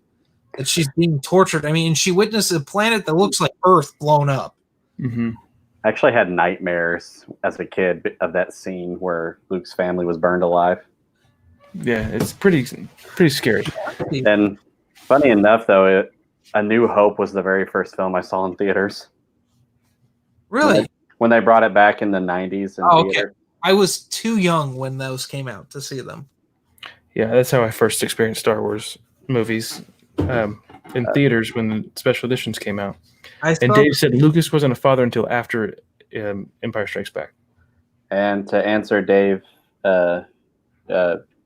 that she's being tortured. I mean, she witnessed a planet that looks like Earth blown up. Mm-hmm. I actually had nightmares as a kid of that scene where Luke's family was burned alive. Yeah, it's pretty scary. And funny enough, though, A New Hope was the very first film I saw in theaters. Really? When they brought it back in the 90s. Okay. I was too young when those came out to see them. Yeah, that's how I first experienced Star Wars movies in theaters when the special editions came out. And Dave said Lucas wasn't a father until after Empire Strikes Back. And to answer Dave's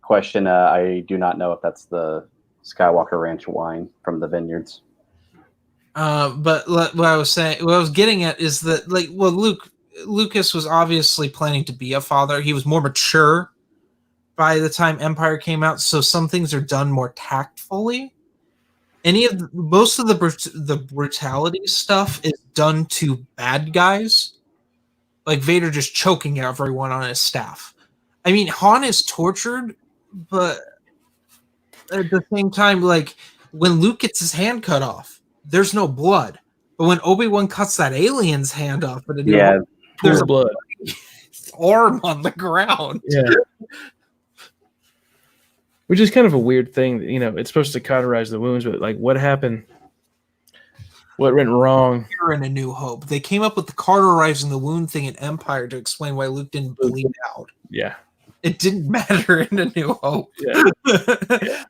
question, I do not know if that's the Skywalker Ranch wine from the vineyards. But what I was getting at is that, like, well, Lucas was obviously planning to be a father. He was more mature by the time Empire came out, so some things are done more tactfully. Most of the brutality stuff is done to bad guys, like Vader just choking everyone on his staff. I mean, Han is tortured, but at the same time, like when Luke gets his hand cut off, there's no blood. But when Obi-Wan cuts that alien's hand off, there's blood. Arm on the ground. Yeah. Which is kind of a weird thing. It's supposed to cauterize the wounds, but like, what happened? What went wrong? Here in A New Hope, they came up with the cauterizing the wound thing in Empire to explain why Luke didn't bleed out. Yeah. It didn't matter in A New Hope. Yeah. Yeah.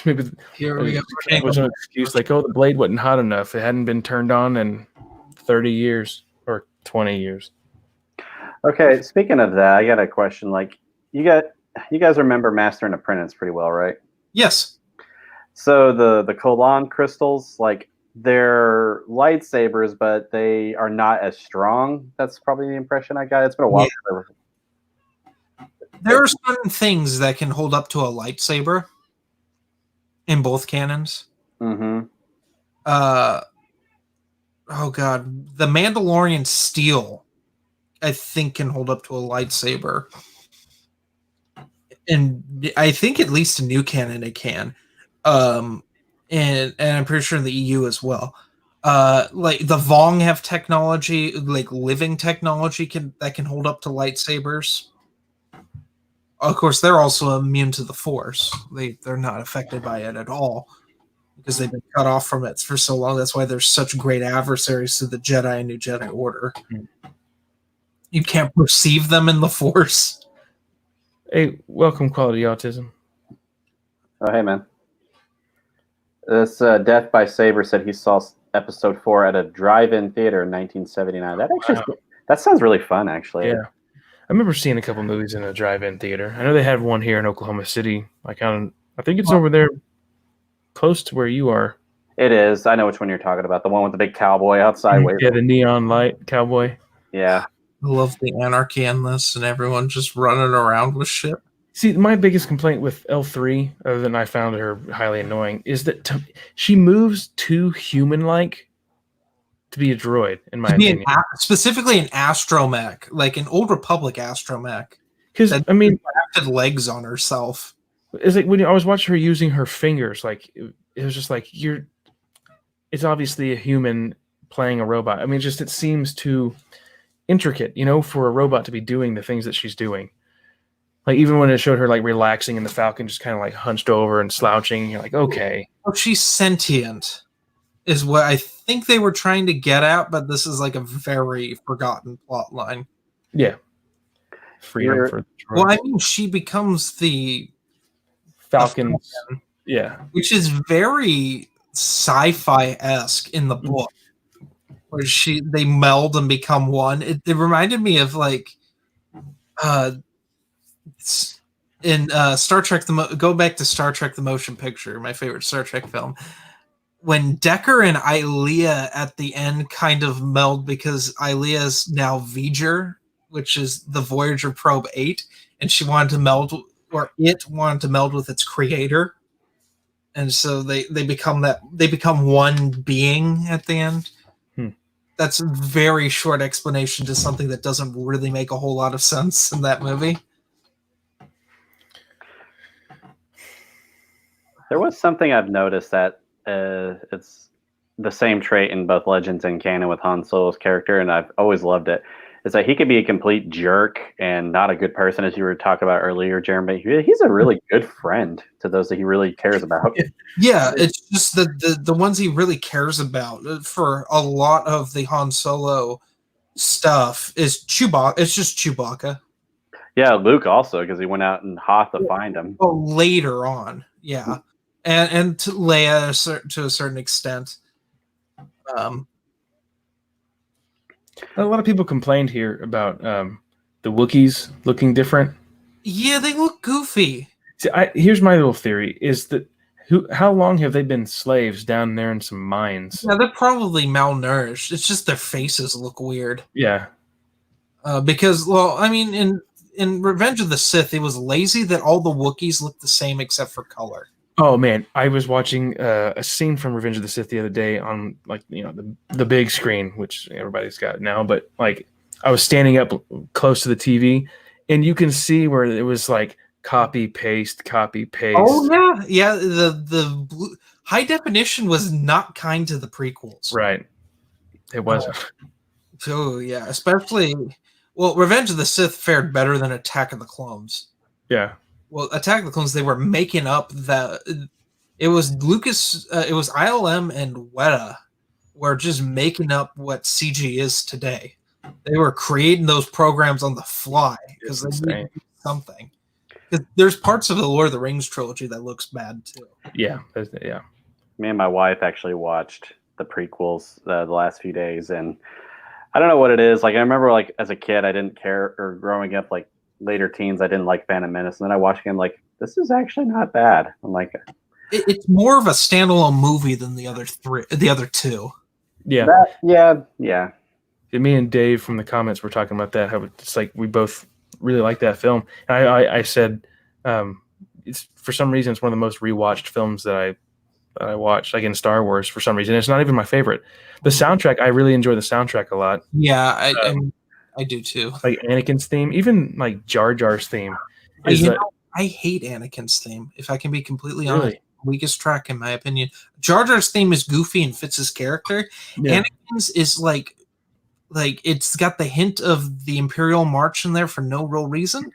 Maybe Here we go. was an excuse like, oh, the blade wasn't hot enough. It hadn't been turned on in 30 years or 20 years. Okay, speaking of that, I got a question. Like, you guys remember Master and Apprentice pretty well, right? Yes. So the Kolan crystals, like, they're lightsabers, but they are not as strong. That's probably the impression I got. It's been a while. There are certain things that can hold up to a lightsaber in both canons. Mm-hmm. Oh god, the Mandalorian steel, I think, can hold up to a lightsaber, and I think at least in new canon it can, and I'm pretty sure in the EU as well. Like the Vong have technology, like living technology that can hold up to lightsabers. Of course, they're also immune to the Force. They're not affected by it at all because they've been cut off from it for so long. That's why they're such great adversaries to the Jedi and New Jedi Order. You can't perceive them in the Force. Hey, welcome, Quality Autism. Oh, hey, man. This Death by Saber said he saw episode 4 at a drive-in theater in 1979. That actually, that sounds really fun, actually. Yeah. I remember seeing a couple movies in a drive-in theater. I know they had one here in Oklahoma City. I think it's over there close to where you are. It is. I know which one you're talking about. The one with the big cowboy outside. Yeah, the neon light cowboy. Yeah. I love the anarchy in this and everyone just running around with shit. See, my biggest complaint with L3, other than I found her highly annoying, is that she moves too human-like to be a droid, in my opinion. Specifically an astromech, like an Old Republic astromech. Because, I mean... Acted legs on herself. It's like when I was watching her using her fingers, like, it was just like, it's obviously a human playing a robot. I mean, it seems too intricate, for a robot to be doing the things that she's doing. Like, even when it showed her, like, relaxing in the Falcon, just kind of, like, hunched over and slouching, you're like, okay. Oh, she's sentient, is what I think they were trying to get at, but this is, like, a very forgotten plot line. Yeah. Freedom for the droid. Well, I mean, she becomes the Falcon. Yeah. Which is very sci-fi-esque in the book, where they meld and become one. It reminded me of, like, in Star Trek, go back to Star Trek: The Motion Picture, my favorite Star Trek film, when Decker and Ilia at the end kind of meld because Ilia is now V'ger, which is the Voyager probe 8, and she wanted to meld, or it wanted to meld with its creator, and so they become one being at the end. That's a very short explanation to something that doesn't really make a whole lot of sense in that movie. There was something I've noticed that it's the same trait in both Legends and canon with Han Solo's character, and I've always loved it, is that he could be a complete jerk and not a good person, as you were talking about earlier, Jeremy. He's a really good friend to those that he really cares about. Yeah, it's just the ones he really cares about for a lot of the Han Solo stuff is Chewbacca. It's just Chewbacca. Yeah, Luke also, because he went out in Hoth to find him. Oh, later on, yeah. And to Leia to a certain extent. A lot of people complained here about the Wookiees looking different. Yeah, they look goofy. See, here's my little theory: is that how long have they been slaves down there in some mines? Yeah, they're probably malnourished. It's just their faces look weird. Yeah. Because, well, I mean, in Revenge of the Sith, it was lazy that all the Wookiees looked the same except for color. Oh man, I was watching a scene from Revenge of the Sith the other day on, like, the big screen, which everybody's got now. But, like, I was standing up close to the TV, and you can see where it was like copy paste. Oh yeah. The blue, high definition was not kind to the prequels. Right, it wasn't. Oh yeah, especially, well, Revenge of the Sith fared better than Attack of the Clones. Yeah. Well, Attack of the Clones, they were making up it was Lucas, it was ILM and Weta were just making up what CG is today. They were creating those programs on the fly because they needed something. 'Cause there's parts of the Lord of the Rings trilogy that looks bad too. Yeah. Me and my wife actually watched the prequels the last few days, and I don't know what it is. Like I remember, like as a kid, I didn't care, or growing up, like later teens, I didn't like Phantom Menace, and then I watched again, like this is actually not bad. I'm like, It's more of a standalone movie than the other two. Yeah. yeah. Me and Dave from the comments were talking about that. How it's like we both really like that film. And I said, it's for some reason it's one of the most rewatched films that I watched. Like in Star Wars, for some reason, it's not even my favorite. The soundtrack, I really enjoy the soundtrack a lot. Yeah, I do too. Like Anakin's theme, even like Jar Jar's theme. I hate Anakin's theme. If I can be completely honest, weakest track in my opinion. Jar Jar's theme is goofy and fits his character. Yeah. Anakin's is like it's got the hint of the Imperial March in there for no real reason,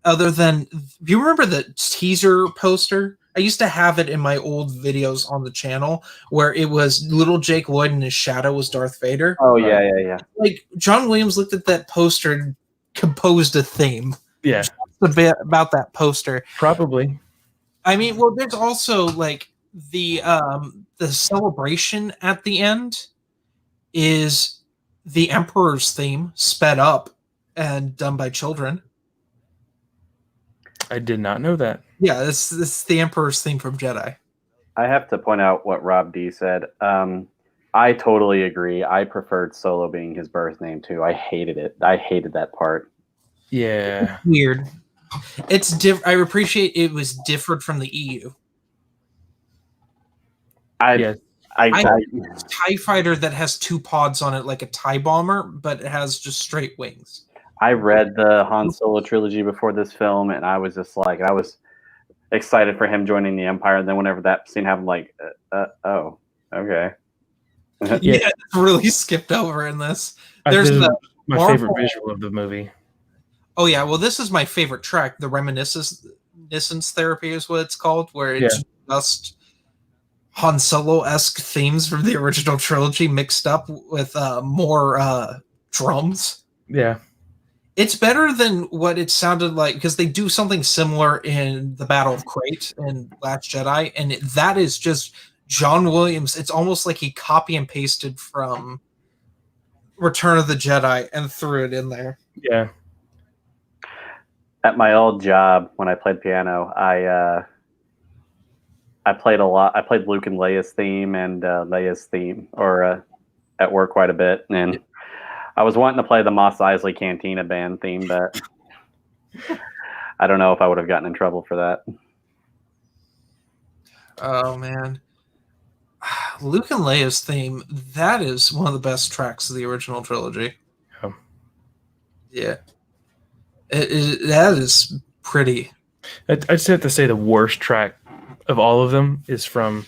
other than, do you remember the teaser poster? I used to have it in my old videos on the channel where it was little Jake Lloyd and his shadow was Darth Vader. Oh yeah. Like John Williams looked at that poster and composed a theme. Yeah. Just a bit about that poster. Probably. I mean, well, there's also like the celebration at the end is the Emperor's theme sped up and done by children. I did not know that. Yeah, this is the Emperor's theme from Jedi. I have to point out what Rob D said. I totally agree. I preferred Solo being his birth name too. I hated it. I hated that part. Yeah. It's weird. It's I appreciate it was different from the EU. Yes. I TIE fighter that has two pods on it, like a TIE bomber, but it has just straight wings. I read the Han Solo trilogy before this film, and I was just like, I was excited for him joining the Empire. And then whenever that scene happened, like, oh, okay. Yeah, it's really skipped over in this. There's the my Marvel favorite visual of the movie. Oh yeah, well this is my favorite track. The reminiscence therapy is what it's called, where it's just Han Solo-esque themes from the original trilogy mixed up with more drums. Yeah. It's better than what it sounded like, because they do something similar in the Battle of Crate and Last Jedi, and that is just John Williams. It's almost like he copy and pasted from Return of the Jedi and threw it in there. Yeah. At my old job, when I played piano, I played a lot. I played Luke and Leia's theme and Leia's theme, or at work quite a bit. And I was wanting to play the Mos Eisley Cantina Band theme, but I don't know if I would have gotten in trouble for that. Oh man, Luke and Leia's theme, that is one of the best tracks of the original trilogy. Oh. Yeah. That is pretty. I'd just have to say the worst track of all of them is from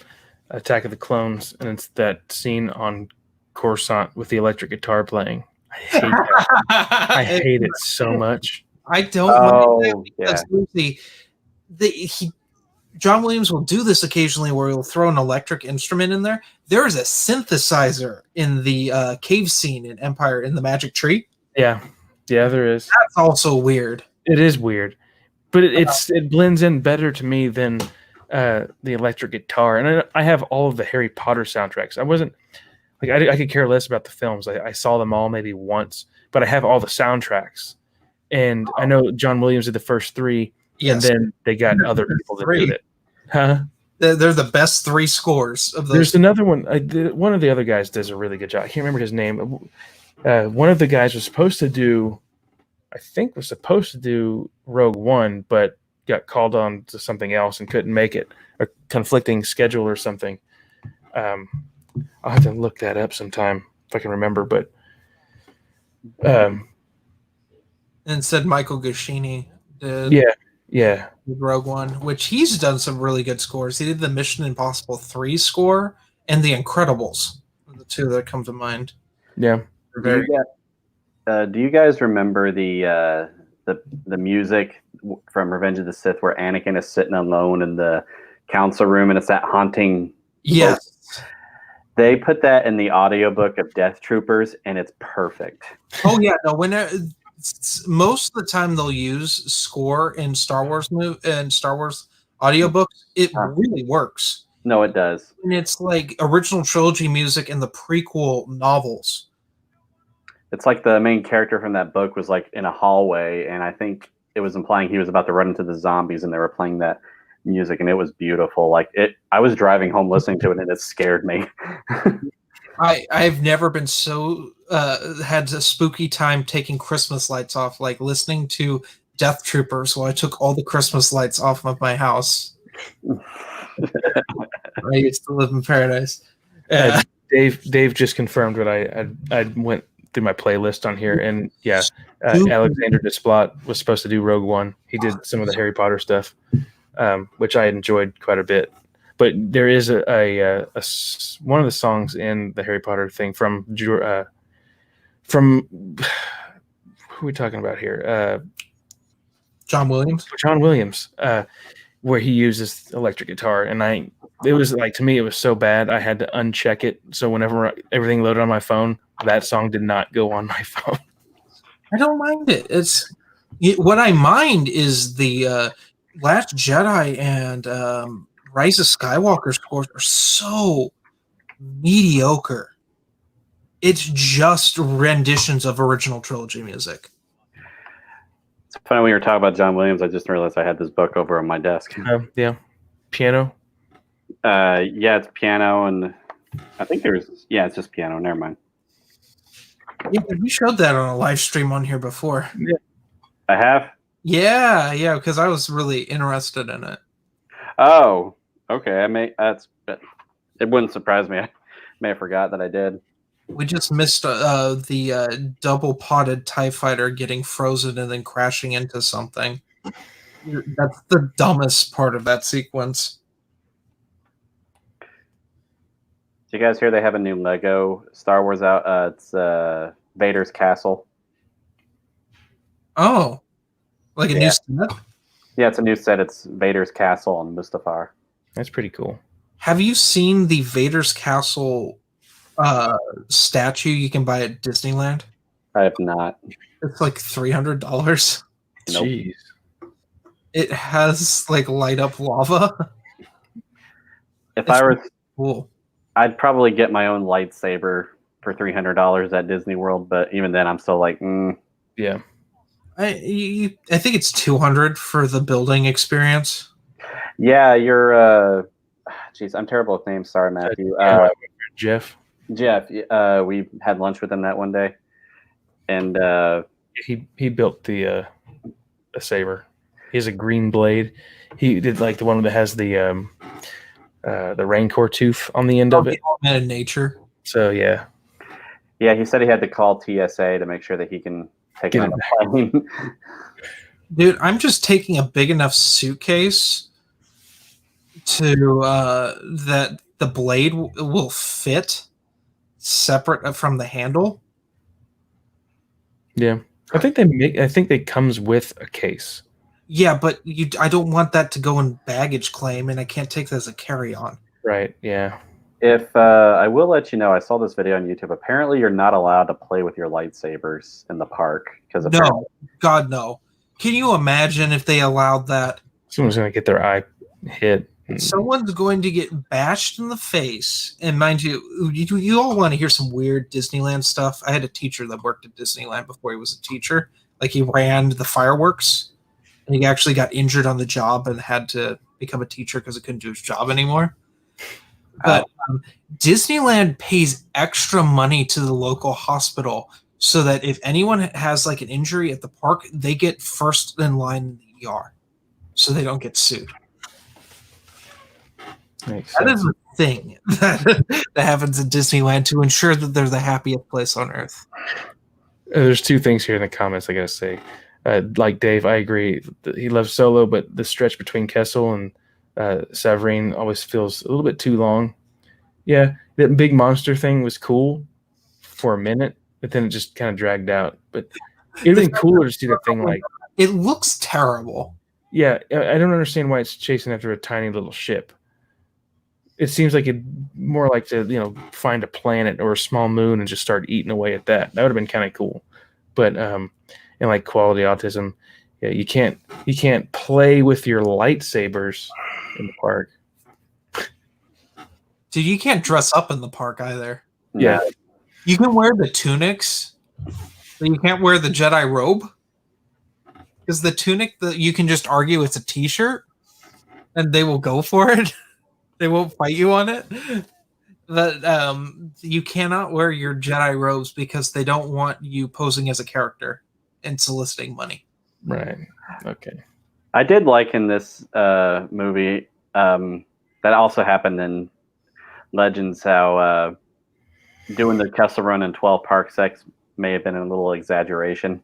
Attack of the Clones, and it's that scene on Coruscant with the electric guitar playing. I hate that. I hate it so much. I don't mind that because John Williams will do this occasionally where he'll throw an electric instrument in there. There is a synthesizer in the cave scene in Empire in the Magic Tree. Yeah. Yeah, there is. That's also weird. It is weird. But it blends in better to me than the electric guitar. And I have all of the Harry Potter soundtracks. I wasn't like I could care less about the films. I saw them all maybe once, but I have all the soundtracks. And I know John Williams did the first three, and then they got other people that did it. Huh? They're the best three scores of those. There's another one. One of the other guys does a really good job. I can't remember his name. One of the guys was supposed to do Rogue One, but got called on to something else and couldn't make it, a conflicting schedule or something. I'll have to look that up sometime if I can remember. But and said Michael Giacchini did Rogue One, which he's done some really good scores. He did the Mission Impossible 3 score and The Incredibles, the two that come to mind. Yeah. Do you guys remember the music from Revenge of the Sith where Anakin is sitting alone in the council room and it's that haunting? Yes. They put that in the audiobook of Death Troopers and it's perfect. Oh yeah, no, most of the time they'll use score in Star Wars audiobooks. It really works. No, it does. And it's like original trilogy music and the prequel novels. It's like the main character from that book was like in a hallway, and I think it was implying he was about to run into the zombies, and they were playing that music, and it was beautiful. Like I was driving home listening to it, and it scared me. I've never been so had a spooky time taking Christmas lights off, like listening to Death Troopers while I took all the Christmas lights off of my house. I used to live in paradise. Dave just confirmed what I went through my playlist on here, and yeah, Alexander Desplat was supposed to do Rogue One. He did some of the Harry Potter stuff, which I enjoyed quite a bit. But there is a one of the songs in the Harry Potter thing from who are we talking about here? John Williams. John Williams, where he uses electric guitar, and it was like, to me it was so bad I had to uncheck it. So whenever everything loaded on my phone, that song did not go on my phone. I don't mind it. What I mind is the Last Jedi and Rise of Skywalker scores are so mediocre. It's just renditions of original trilogy music. It's funny when you were talking about John Williams. I just realized I had this book over on my desk. Yeah, piano. Yeah, it's piano, and I think it's just piano. Never mind. Yeah, we showed that on a live stream on here before. Yeah. I have? Yeah, because I was really interested in it. Oh, okay. It wouldn't surprise me. I may have forgot that I did. We just missed the double-potted TIE fighter getting frozen and then crashing into something. That's the dumbest part of that sequence. Did you guys hear they have a new Lego Star Wars out? It's Vader's Castle. Oh, like a new set? Yeah, it's a new set. It's Vader's Castle on Mustafar. That's pretty cool. Have you seen the Vader's Castle statue you can buy at Disneyland? I have not. It's like $300. Nope. Jeez. It has like light up lava. If I were cool, I'd probably get my own lightsaber for $300 at Disney World, but even then, I'm still like, yeah. I think it's $200 for the building experience. Yeah, you're. Geez, I'm terrible with names. Sorry, Matthew. Jeff. We had lunch with him that one day, and he built the saber. He has a green blade. He did like the one that has the Rancor tooth on the end of it. In nature. So yeah. Yeah, he said he had to call TSA to make sure that he can take it on the plane. Dude, I'm just taking a big enough suitcase to that the blade will fit separate from the handle. Yeah, I think they comes with a case. Yeah, but I don't want that to go in baggage claim, and I can't take that as a carry-on. Right. Yeah. If I will let you know, I saw this video on YouTube. Apparently, you're not allowed to play with your lightsabers in the park because no, God no. Can you imagine if they allowed that? Someone's gonna get their eye hit. Someone's going to get bashed in the face. And mind you, you all want to hear some weird Disneyland stuff. I had a teacher that worked at Disneyland before he was a teacher. Like, he ran the fireworks, and he actually got injured on the job and had to become a teacher because he couldn't do his job anymore. But Disneyland pays extra money to the local hospital so that if anyone has like an injury at the park, they get first in line in the ER, so they don't get sued. That is a thing that happens at Disneyland to ensure that they're the happiest place on earth. There's two things here in the comments I gotta say. Like Dave, I agree. He loves Solo, but the stretch between Kessel and Severine always feels a little bit too long. Yeah, that big monster thing was cool for a minute, but then it just kind of dragged out. But it'd been cooler to see that thing like. It looks terrible. Yeah, I don't understand why it's chasing after a tiny little ship. It seems like it'd more like to find a planet or a small moon and just start eating away at that. That would have been kind of cool. But and like quality autism. Yeah, you can't play with your lightsabers in the park. Dude, you can't dress up in the park either. Yeah. You can wear the tunics, but you can't wear the Jedi robe. Because the tunic, you can just argue it's a t-shirt, and they will go for it. They won't fight you on it. But you cannot wear your Jedi robes because they don't want you posing as a character and soliciting money. Right. Okay. I did like in this movie that also happened in Legends how doing the Kessel Run in 12 parsecs may have been a little exaggeration.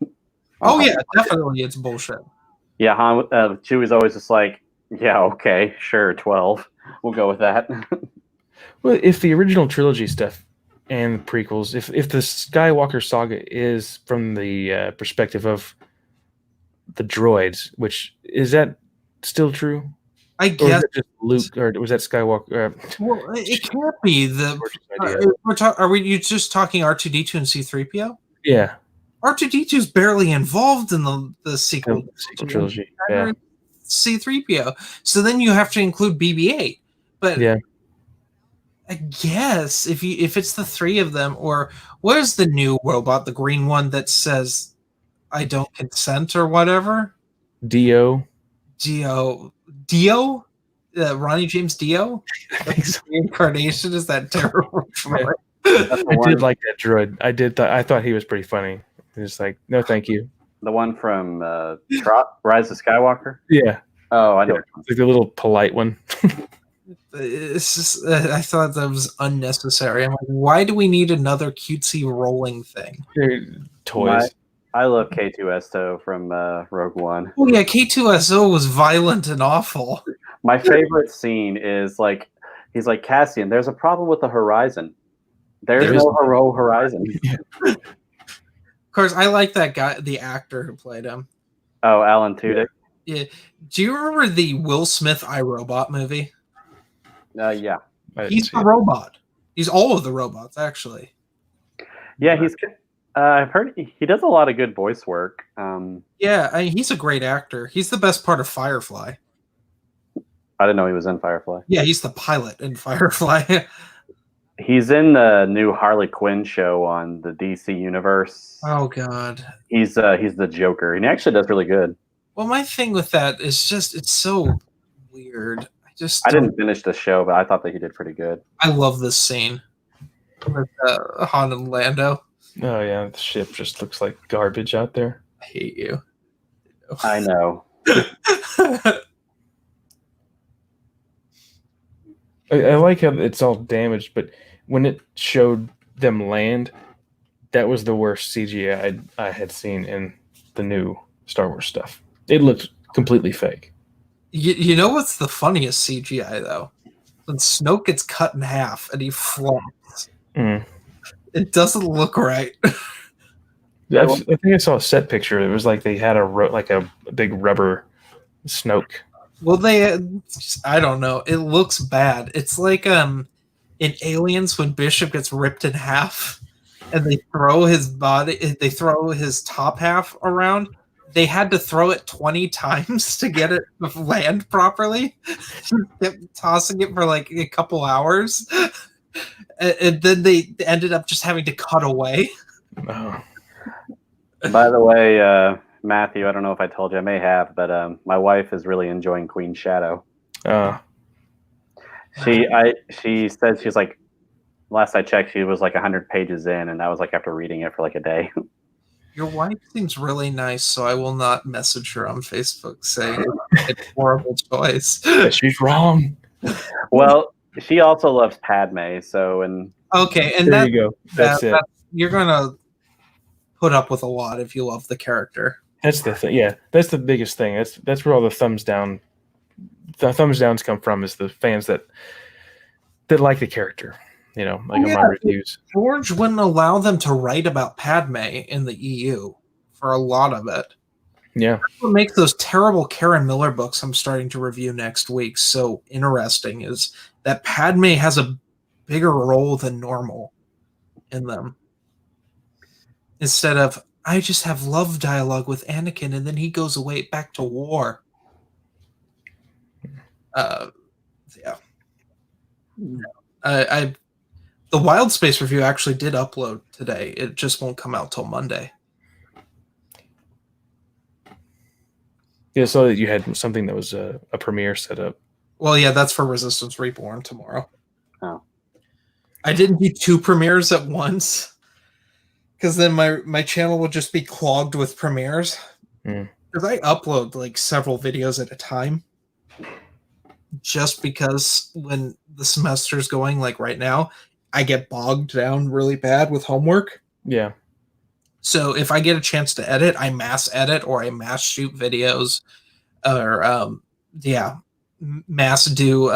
Oh yeah, definitely, it's bullshit. Yeah, Chewie's always just like, yeah, okay, sure, 12. We'll go with that. Well, if the original trilogy stuff and prequels, if the Skywalker saga is from the perspective of the droids, which is that still true? I Or guess. was it just Luke, or was that Skywalker? Well, it can't be the. Are we? You just talking R2D2 and C3PO? Yeah, R2D2 is barely involved in the sequel trilogy. Yeah, C3PO. So then you have to include BB-8. But yeah. I guess if it's the three of them, or what is the new robot, the green one that says "I don't consent" or whatever? Dio. Dio, Ronnie James Dio. I think so. The incarnation is that terrible droid. I did like that droid. I thought he was pretty funny. Just like, no, thank you. The one from Rise of Skywalker? Yeah. Oh, I know. Yeah, like the little polite one. It's just, I thought that was unnecessary. I'm like, why do we need another cutesy rolling thing? Toys. I love K2SO from Rogue One. Oh yeah, K2SO was violent and awful. My favorite scene is like, he's like, Cassian, there's a problem with the horizon. There's no horizon. Of course, I like that guy, the actor who played him. Oh, Alan Tudyk. Yeah. Do you remember the Will Smith iRobot movie? Yeah. He's the robot. He's all of the robots, actually. Yeah, I've heard he does a lot of good voice work. Yeah, he's a great actor. He's the best part of Firefly. I didn't know he was in Firefly. Yeah, he's the pilot in Firefly. He's in the new Harley Quinn show on the DC Universe. Oh God. He's the Joker, and he actually does really good. Well, my thing with that is just it's so weird. I didn't finish the show, but I thought that he did pretty good. I love this scene with Han and Lando. Oh yeah, the ship just looks like garbage out there. I hate you. I know. I like how it's all damaged, but when it showed them land, that was the worst CGI I had seen in the new Star Wars stuff. It looked completely fake. You know what's the funniest CGI though? When Snoke gets cut in half and he flops. It doesn't look right. I think I saw a set picture. It was like they had a big rubber Snoke. Well, I don't know. It looks bad. It's like in Aliens when Bishop gets ripped in half and they throw his top half around. They had to throw it 20 times to get it to land properly. Kept tossing it for like a couple hours. And then they ended up just having to cut away. Oh. By the way, Matthew, I don't know if I told you, I may have, but my wife is really enjoying Queen Shadow. She said she's like, last I checked, she was like 100 pages in, and that was like after reading it for like a day. Your wife seems really nice, so I will not message her on Facebook saying it's a horrible choice. She's wrong. Well, she also loves Padme, so okay, and there you go. That's it. You're gonna put up with a lot if you love the character. That's the thing. Yeah, that's the biggest thing. That's where all the thumbs downs come from, is the fans that like the character. You know, like on my reviews. George wouldn't allow them to write about Padme in the EU for a lot of it. Yeah. That's what makes those terrible Karen Miller books I'm starting to review next week so interesting is that Padme has a bigger role than normal in them. Instead of I just have love dialogue with Anakin, and then he goes away back to war. Yeah. I the Wild Space review actually did upload today. It just won't come out till Monday. Yeah, so that you had something that was a premiere set up. Well, yeah, that's for Resistance Reborn tomorrow. Oh. I didn't do 2 premieres at once because then my channel will just be clogged with premieres. Because I upload like several videos at a time. Just because when the semester's going, like right now, I get bogged down really bad with homework. Yeah. So if I get a chance to edit, I mass edit or I mass shoot videos or mass do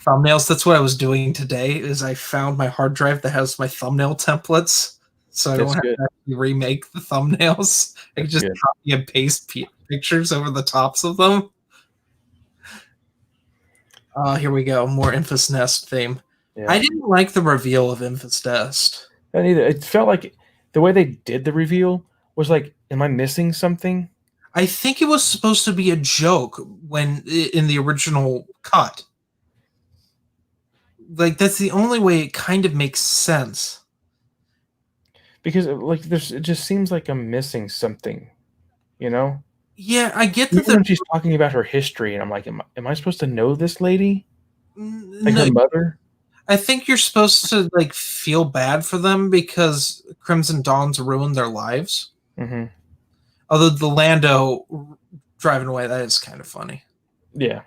thumbnails. That's what I was doing today is I found my hard drive that has my thumbnail templates. So I don't have to actually remake the thumbnails. I can just copy and paste pictures over the tops of them. Here we go. More Infus Nest theme. Yeah. I didn't like the reveal of Infus Nest. I neither. It felt like the way they did the reveal was like, am I missing something? I think it was supposed to be a joke when in the original cut. Like that's the only way it kind of makes sense. Because like it just seems like I'm missing something, you know? Yeah, I get that. When she's talking about her history, and I'm like, am I supposed to know this lady? Like her mother? I think you're supposed to like feel bad for them because Crimson Dawn's ruined their lives. Mm-hmm. Although the Lando driving away, that is kind of funny. Yeah.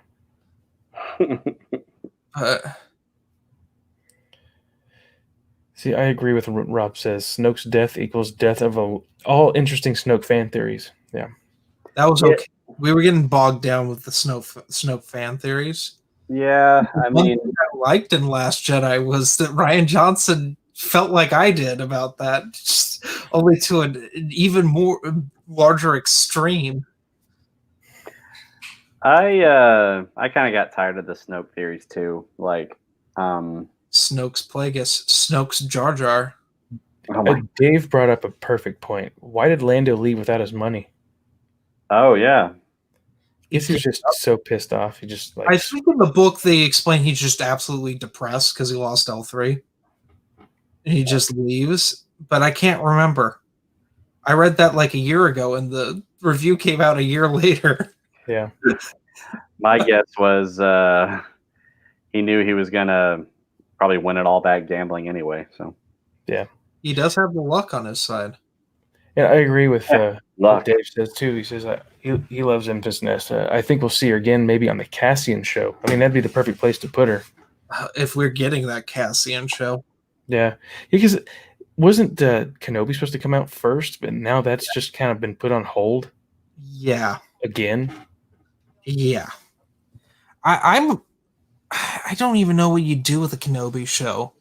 See, I agree with what Rob says. Snoke's death equals death of all interesting Snoke fan theories. Yeah. That was okay. We were getting bogged down with the Snoke fan theories. Yeah, I mean, what I liked in Last Jedi was that Rian Johnson felt like I did about that, just only to an even more larger extreme. I kind of got tired of the Snoke theories too, like Snoke's Plagueis, Snoke's Jar Jar. Dave brought up a perfect point. Why did Lando leave without his money? Oh yeah. He was just so pissed off. He just like. I think in the book they explain he's just absolutely depressed because he lost L3, and he just leaves. But I can't remember. I read that like a year ago, and the review came out a year later. Yeah. My guess was he knew he was gonna probably win it all back gambling anyway. So. Yeah. He does have the luck on his side. Yeah, I agree with what Dave says too. He says he loves Infus Nest. I think we'll see her again, maybe on the Cassian show. I mean, that'd be the perfect place to put her. If we're getting that Cassian show. Yeah, because wasn't Kenobi supposed to come out first, but now that's just kind of been put on hold. Yeah. Again. Yeah. I don't even know what you do with a Kenobi show.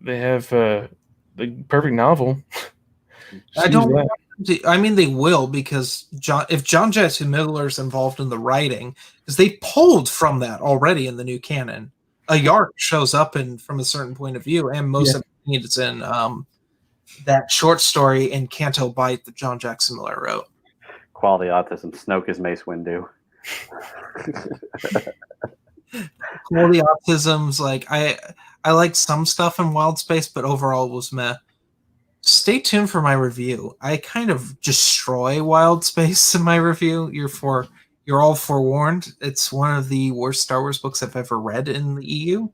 They have the perfect novel. I mean, they will because if John Jesse Miller's involved in the writing, because they pulled from that already in the new canon. A Yark shows up from a certain point of view, and most of it's in that short story in Canto Bight that John Jackson Miller wrote. Quality autism. Snoke is Mace Windu. Quality autism's like I like some stuff in Wild Space, but overall it was meh. Stay tuned for my review. I kind of destroy Wild Space in my review. You're all forewarned. It's one of the worst Star Wars books I've ever read in the EU.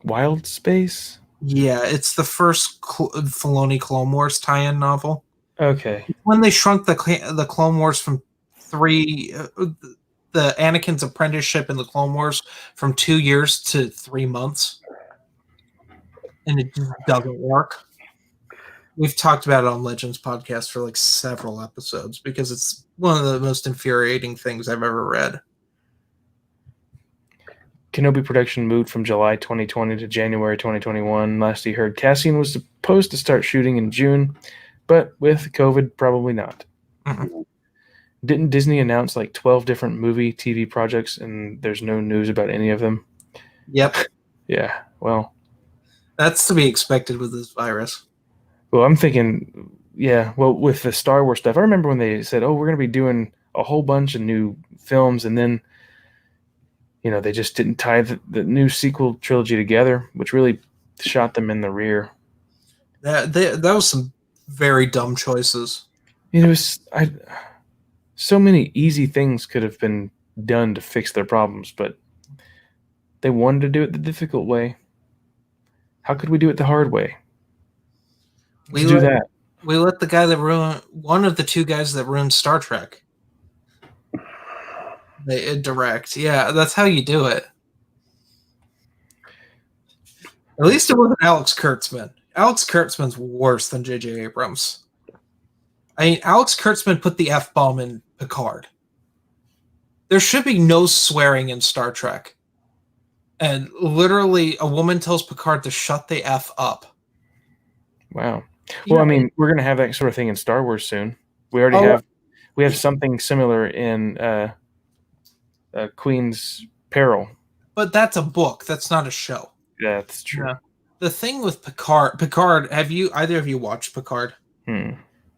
Wild Space? Yeah, it's the first Filoni Clone Wars tie-in novel. Okay. When they shrunk the Clone Wars from 3, the Anakin's apprenticeship in the Clone Wars from 2 years to 3 months, and it just doesn't work. We've talked about it on Legends podcast for like several episodes because it's one of the most infuriating things I've ever read. Kenobi production moved from July 2020 to January 2021. Last he heard, Cassian was supposed to start shooting in June, but with COVID, probably not. Mm-hmm. Didn't Disney announce like 12 different movie, TV projects, and there's no news about any of them? Yep. Yeah, well. That's to be expected with this virus. Well, I'm thinking, yeah. Well, with the Star Wars stuff, I remember when they said, "Oh, we're going to be doing a whole bunch of new films," and then they just didn't tie the new sequel trilogy together, which really shot them in the rear. That was some very dumb choices. It was so many easy things could have been done to fix their problems, but they wanted to do it the difficult way. How could we do it the hard way? Let's do that. We let the guy that ruined one of the two guys that ruined Star Trek. They direct. Yeah, that's how you do it. At least it wasn't Alex Kurtzman. Alex Kurtzman's worse than J.J. Abrams. I mean, Alex Kurtzman put the F-bomb in Picard. There should be no swearing in Star Trek. And literally, a woman tells Picard to shut the F up. Wow. Well, I mean, we're going to have that sort of thing in Star Wars soon. We already have something similar in Queen's Peril. But that's a book. That's not a show. Yeah, that's true. Yeah. The thing with Picard, have either of you watched Picard? Have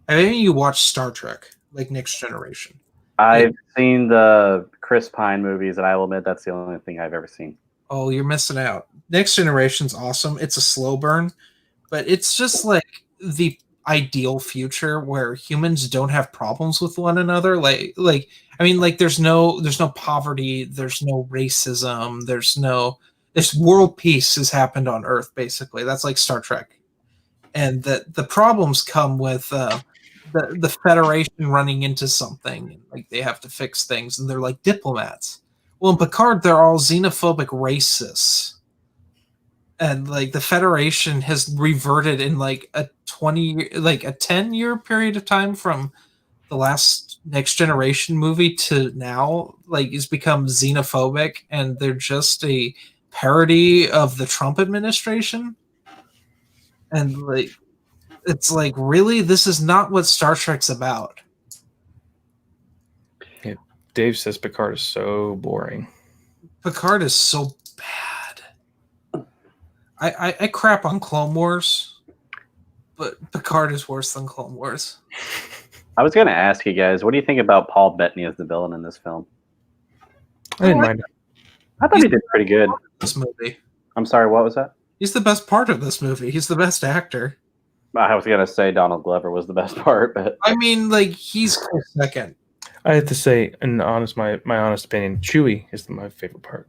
any of you watched Star Trek, like Next Generation? I've seen the Chris Pine movies, and I will admit that's the only thing I've ever seen. Oh, you're missing out. Next Generation's awesome. It's a slow burn, but it's just like the ideal future where humans don't have problems with one another. Like there's no poverty, there's no racism, this world peace has happened on Earth, basically. That's like Star Trek. And the problems come with the Federation running into something, like they have to fix things, and they're like diplomats. Well, in Picard, they're all xenophobic racists, and like the Federation has reverted in like a 10-year period of time from the last Next Generation movie to now. Like, it's become xenophobic, and they're just a parody of the Trump administration. And like, it's like, really, this is not what Star Trek's about. Yeah, Dave says Picard is so boring. Picard is so bad. I crap on Clone Wars, but Picard is worse than Clone Wars. I was going to ask you guys, what do you think about Paul Bettany as the villain in this film? I didn't mind it. I thought he did pretty good. This movie. I'm sorry, what was that? He's the best part of this movie. He's the best actor. I was going to say Donald Glover was the best part, but I mean, like, he's close second. I have to say, my honest opinion, Chewie is my favorite part.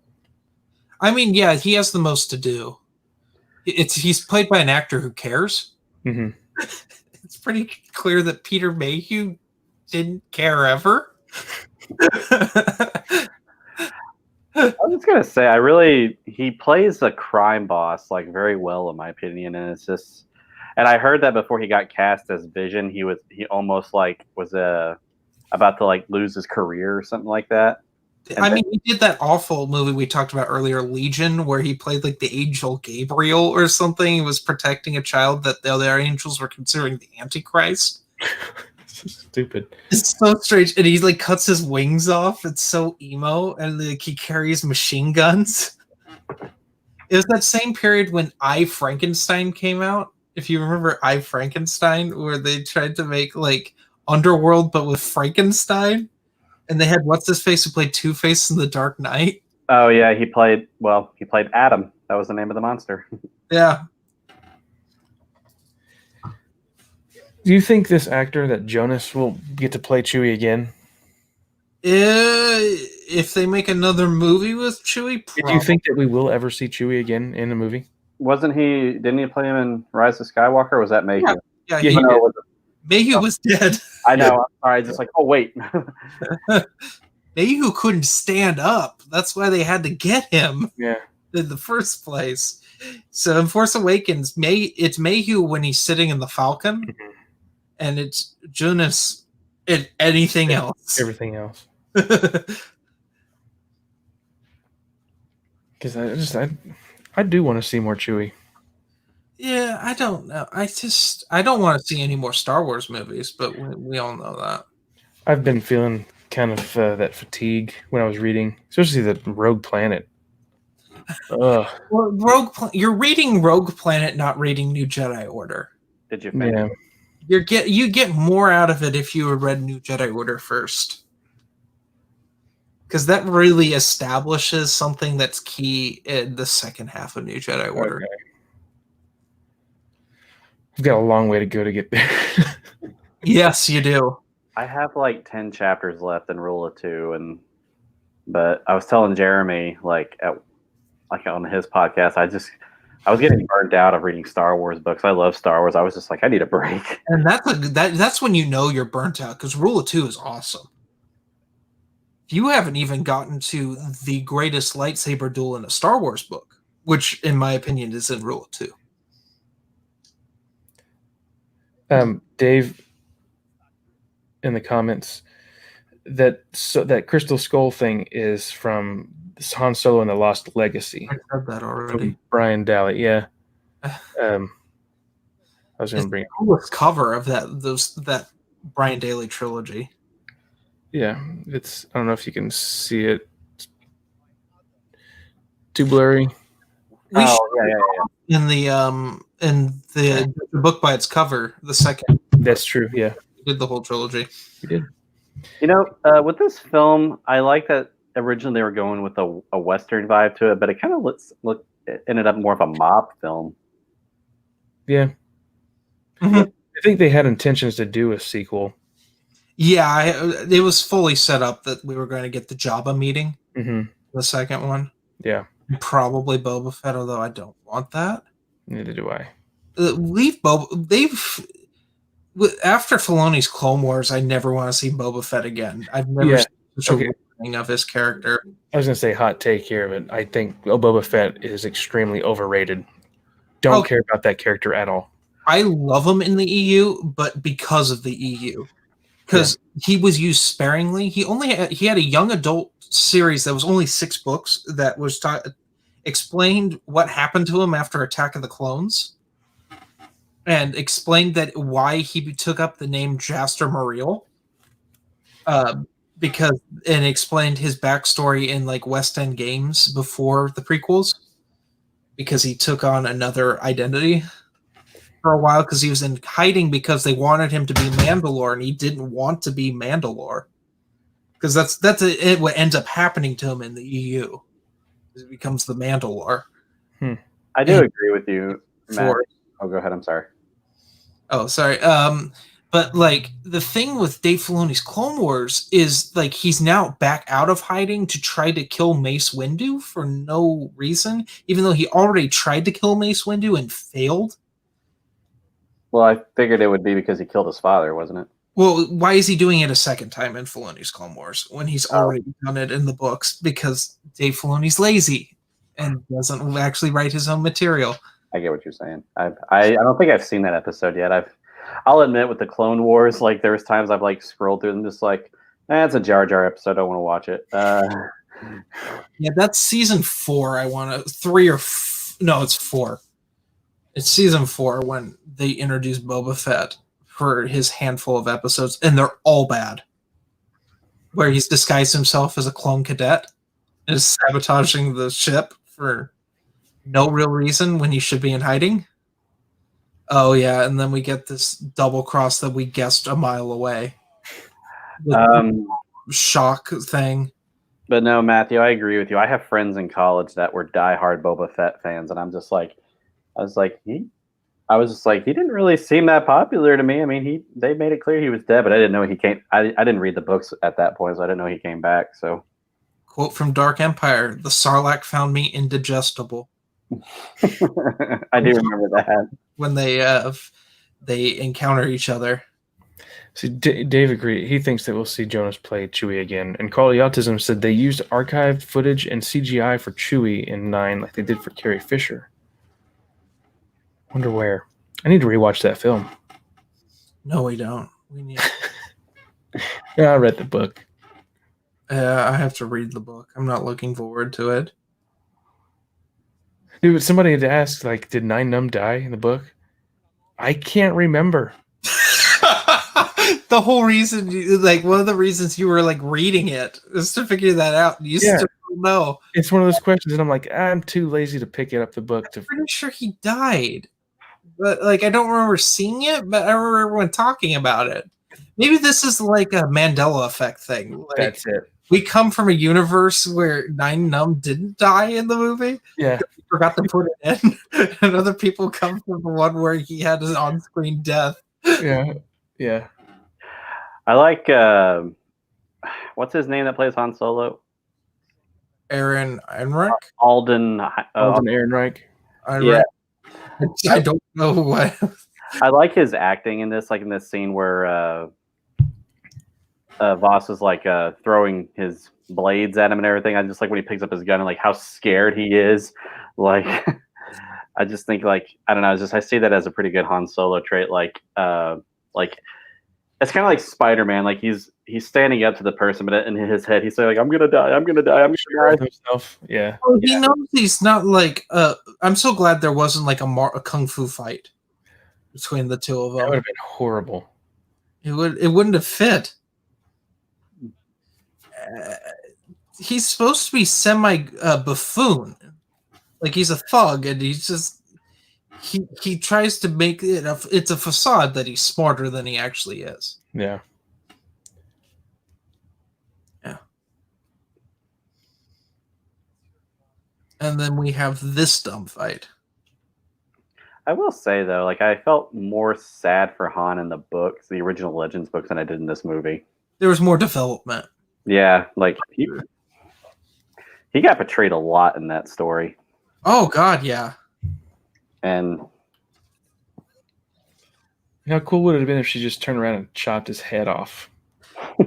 I mean, yeah, he has the most to do. He's played by an actor who cares. Mm-hmm. It's pretty clear that Peter Mayhew didn't care ever. I was just gonna say, he plays a crime boss like very well, in my opinion, and it's just, and I heard that before he got cast as Vision, he almost like was about to like lose his career or something like that. I mean, he did that awful movie we talked about earlier, Legion, where he played like the angel Gabriel or something. He was protecting a child that the other angels were considering the Antichrist. Stupid. It's so strange, and he like cuts his wings off. It's so emo, and like he carries machine guns. It was that same period when I, Frankenstein came out. If you remember I, Frankenstein, where they tried to make like Underworld but with Frankenstein, and they had what's his face who played Two-Face in The Dark Knight. Oh yeah, he played Adam. That was the name of the monster. Yeah. Do you think this actor, that Jonas, will get to play Chewie again? If they make another movie with Chewie, do you think that we will ever see Chewie again in a movie? Didn't he play him in Rise of Skywalker, or was that Mayhew? Yeah, he did. Mayhew was dead. I know. I'm sorry. Just like, oh, wait. Mayhew couldn't stand up. That's why they had to get him. Yeah. In the first place. So in Force Awakens, it's Mayhew when he's sitting in the Falcon, mm-hmm. and it's Jonas in anything else. Everything else. Because I do want to see more Chewie. Yeah, I don't know. I don't want to see any more Star Wars movies, but we all know that. I've been feeling kind of that fatigue when I was reading, especially the Rogue Planet. Well, you're reading Rogue Planet, not reading New Jedi Order. Did you finish? Yeah. You get more out of it if you had read New Jedi Order first. Because that really establishes something that's key in the second half of New Jedi Order. Okay. We've got a long way to go to get there. Yes, you do. I have like 10 chapters left in Rule of Two, but I was telling Jeremy like on his podcast, I was getting burnt out of reading Star Wars books. I love Star Wars. I was just like, I need a break. And that's when you know you're burnt out, because Rule of Two is awesome. You haven't even gotten to the greatest lightsaber duel in a Star Wars book, which, in my opinion, is in Rule of Two. Dave, in the comments, that Crystal Skull thing is from Han Solo and the Lost Legacy. I said that already. From Brian Daly, yeah. I was going to bring the coolest cover of that Brian Daly trilogy. Yeah, I don't know if you can see it. It's too blurry. Yeah. In the book by its cover, the second. That's true. Yeah, We did the whole trilogy. we did. You know, with this film, I like that originally they were going with a Western vibe to it, but it kind of it ended up more of a mob film. Yeah, Mm-hmm. I think they had intentions to do a sequel. Yeah, it was fully set up that we were going to get the Jabba meeting, Mm-hmm. the second one. Yeah, Probably Boba Fett, although I don't want that. neither do I. Leave Boba. After Filoni's Clone Wars, I never want to see Boba Fett again. I've never seen such a warning of his character. I was going to say hot take here, but I think Boba Fett is extremely overrated. Don't care about that character at all. I love him in the EU, but because of the EU. Because he was used sparingly. He had a young adult series that was only 6 books that was explained what happened to him after Attack of the Clones, and explained that why he took up the name Jaster Muriel, and explained his backstory in like West End Games before the prequels, because he took on another identity for a while, because he was in hiding because they wanted him to be Mandalore, and he didn't want to be Mandalore, because that's what ends up happening to him in the EU. He becomes the Mandalore. I do agree with you, Matt. Oh, go ahead. I'm sorry. Oh, sorry. But like the thing with Dave Filoni's Clone Wars is like he's now back out of hiding to try to kill Mace Windu for no reason, even though he already tried to kill Mace Windu and failed. Well, I figured it would be because he killed his father, wasn't it? Well, why is he doing it a second time in Filoni's Clone Wars when he's already done it in the books? Because Dave Filoni's lazy and doesn't actually write his own material. I get what you're saying. I don't think I've seen that episode yet. I'll admit, with the Clone Wars, like there's times I've like scrolled through them, just like, it's a Jar Jar episode. I don't want to watch it. Yeah, that's season 4. I want to no, it's 4. It's season 4 when they introduce Boba Fett for his handful of episodes, and they're all bad. Where he's disguised himself as a clone cadet and is sabotaging the ship for no real reason when he should be in hiding. Oh yeah, and then we get this double cross that we guessed a mile away. Shock thing. But no, Matthew, I agree with you. I have friends in college that were diehard Boba Fett fans, and I was just like, he didn't really seem that popular to me. I mean, they made it clear he was dead, but I didn't know he came. I didn't read the books at that point, so I didn't know he came back. So, quote from Dark Empire: "The Sarlacc found me indigestible." I do remember that when they encounter each other. See, Dave agreed. He thinks that we'll see Jonas play Chewie again. And Carly Autism said they used archived footage and CGI for Chewie in 9 like they did for Carrie Fisher. Wonder where. I need to rewatch that film. No, we don't. We need. Yeah, I read the book. I have to read the book. I'm not looking forward to it. Dude, somebody had asked, like, did Nine Numb die in the book? I can't remember. The whole reason, one of the reasons you were like reading it is to figure that out. You still don't know. It's one of those questions, and I'm like, I'm too lazy to pick it up the book. I'm pretty sure he died. but like I don't remember seeing it, but I remember everyone talking about it. Maybe this is like a Mandela effect thing. Like, That's it. we come from a universe where Nine Numb didn't die in the movie. Yeah. We forgot to put it in, and other people come from the one where he had his on-screen death. Yeah. Yeah. I like what's his name that plays Han Solo? Aaron Einrich. Alden. Alden Ehrenreich. Yeah. I don't know what. I like his acting in this, like in this scene where Voss is like throwing his blades at him and everything. I just like when he picks up his gun and like how scared he is. Like, I just think like I don't know. I see that as a pretty good Han Solo trait. Like it's kind of like Spider-Man. Like he's standing up to the person, but in his head he's saying like I'm gonna die, I'm gonna die, I'm gonna die. Himself. Yeah. Well, he knows he's not like. I'm so glad there wasn't like a kung fu fight between the two of them. That would have been horrible. It wouldn't have fit. He's supposed to be semi buffoon, like he's a thug, and he's just he tries to make it it's a facade that he's smarter than he actually is. Yeah. Yeah. And then we have this dumb fight. I will say though, like I felt more sad for Han in the books, the original Legends books, than I did in this movie. There was more development. Yeah, like he got betrayed a lot in that story. Oh God, yeah. And How cool would it have been if she just turned around and chopped his head off?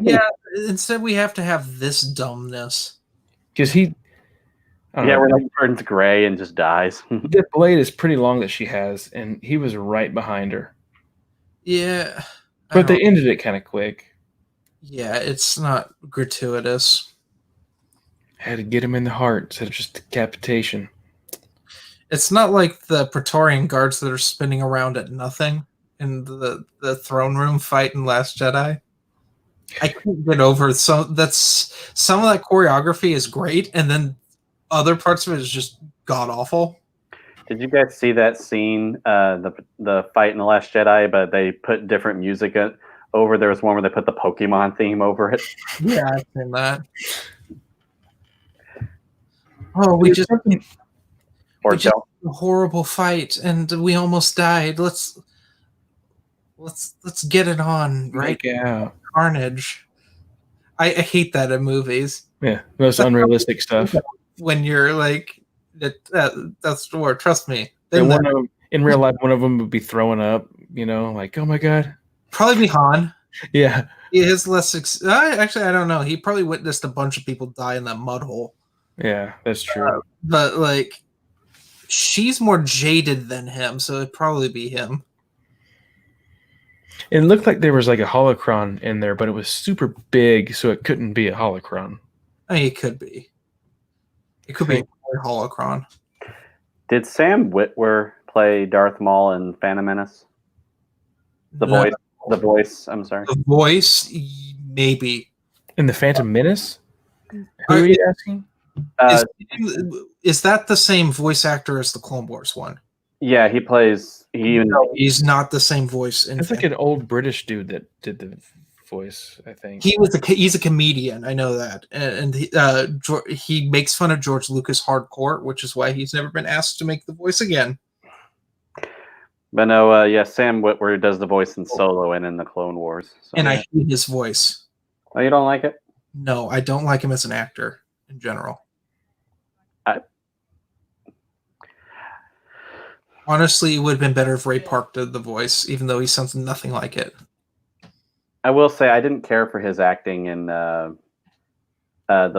Yeah, instead we have to have this dumbness. Because he, I don't yeah, know, where like turns gray and just dies. the blade is pretty long that she has, and he was right behind her. Yeah. But they ended it kind of quick. Yeah, it's not gratuitous. Had to get him in the heart instead of just decapitation. It's not like the Praetorian guards that are spinning around at nothing in the throne room fight in Last Jedi. I can't get over some of that choreography is great, and then other parts of it is just god awful. Did you guys see that scene, the fight in The Last Jedi, but they put different music over? There was one where they put the Pokemon theme over it. Yeah, I've seen that. Oh, we just Or had a horrible fight, and we almost died. Let's get it on, right? Yeah. Carnage. I hate that in movies. Yeah. Most unrealistic stuff. When you're like, that's the word. Trust me. And in real life, one of them would be throwing up, like, oh my God. Probably be Han. Yeah. He is less. Actually, I don't know. He probably witnessed a bunch of people die in that mud hole. Yeah, that's true. But like, she's more jaded than him, so it'd probably be him. It looked like there was like a holocron in there, but it was super big, so it couldn't be a holocron. I mean, it could be. It could be a holocron. Did Sam Witwer play Darth Maul in Phantom Menace? The voice. I'm sorry. The voice, maybe. In the Phantom Menace? Who are you asking? Is that the same voice actor as the Clone Wars one? Yeah, he plays. No, he's not the same voice. It's like an old British dude that did the voice, I think. He's a comedian. I know that, and he makes fun of George Lucas hardcore, which is why he's never been asked to make the voice again. But no, yeah, Sam Witwer does the voice in Solo and in the Clone Wars. So, and I hate his voice. Oh, you don't like it? No, I don't like him as an actor in general. Honestly, it would have been better if Ray Park did the voice, even though he sounds nothing like it. I will say I didn't care for his acting in the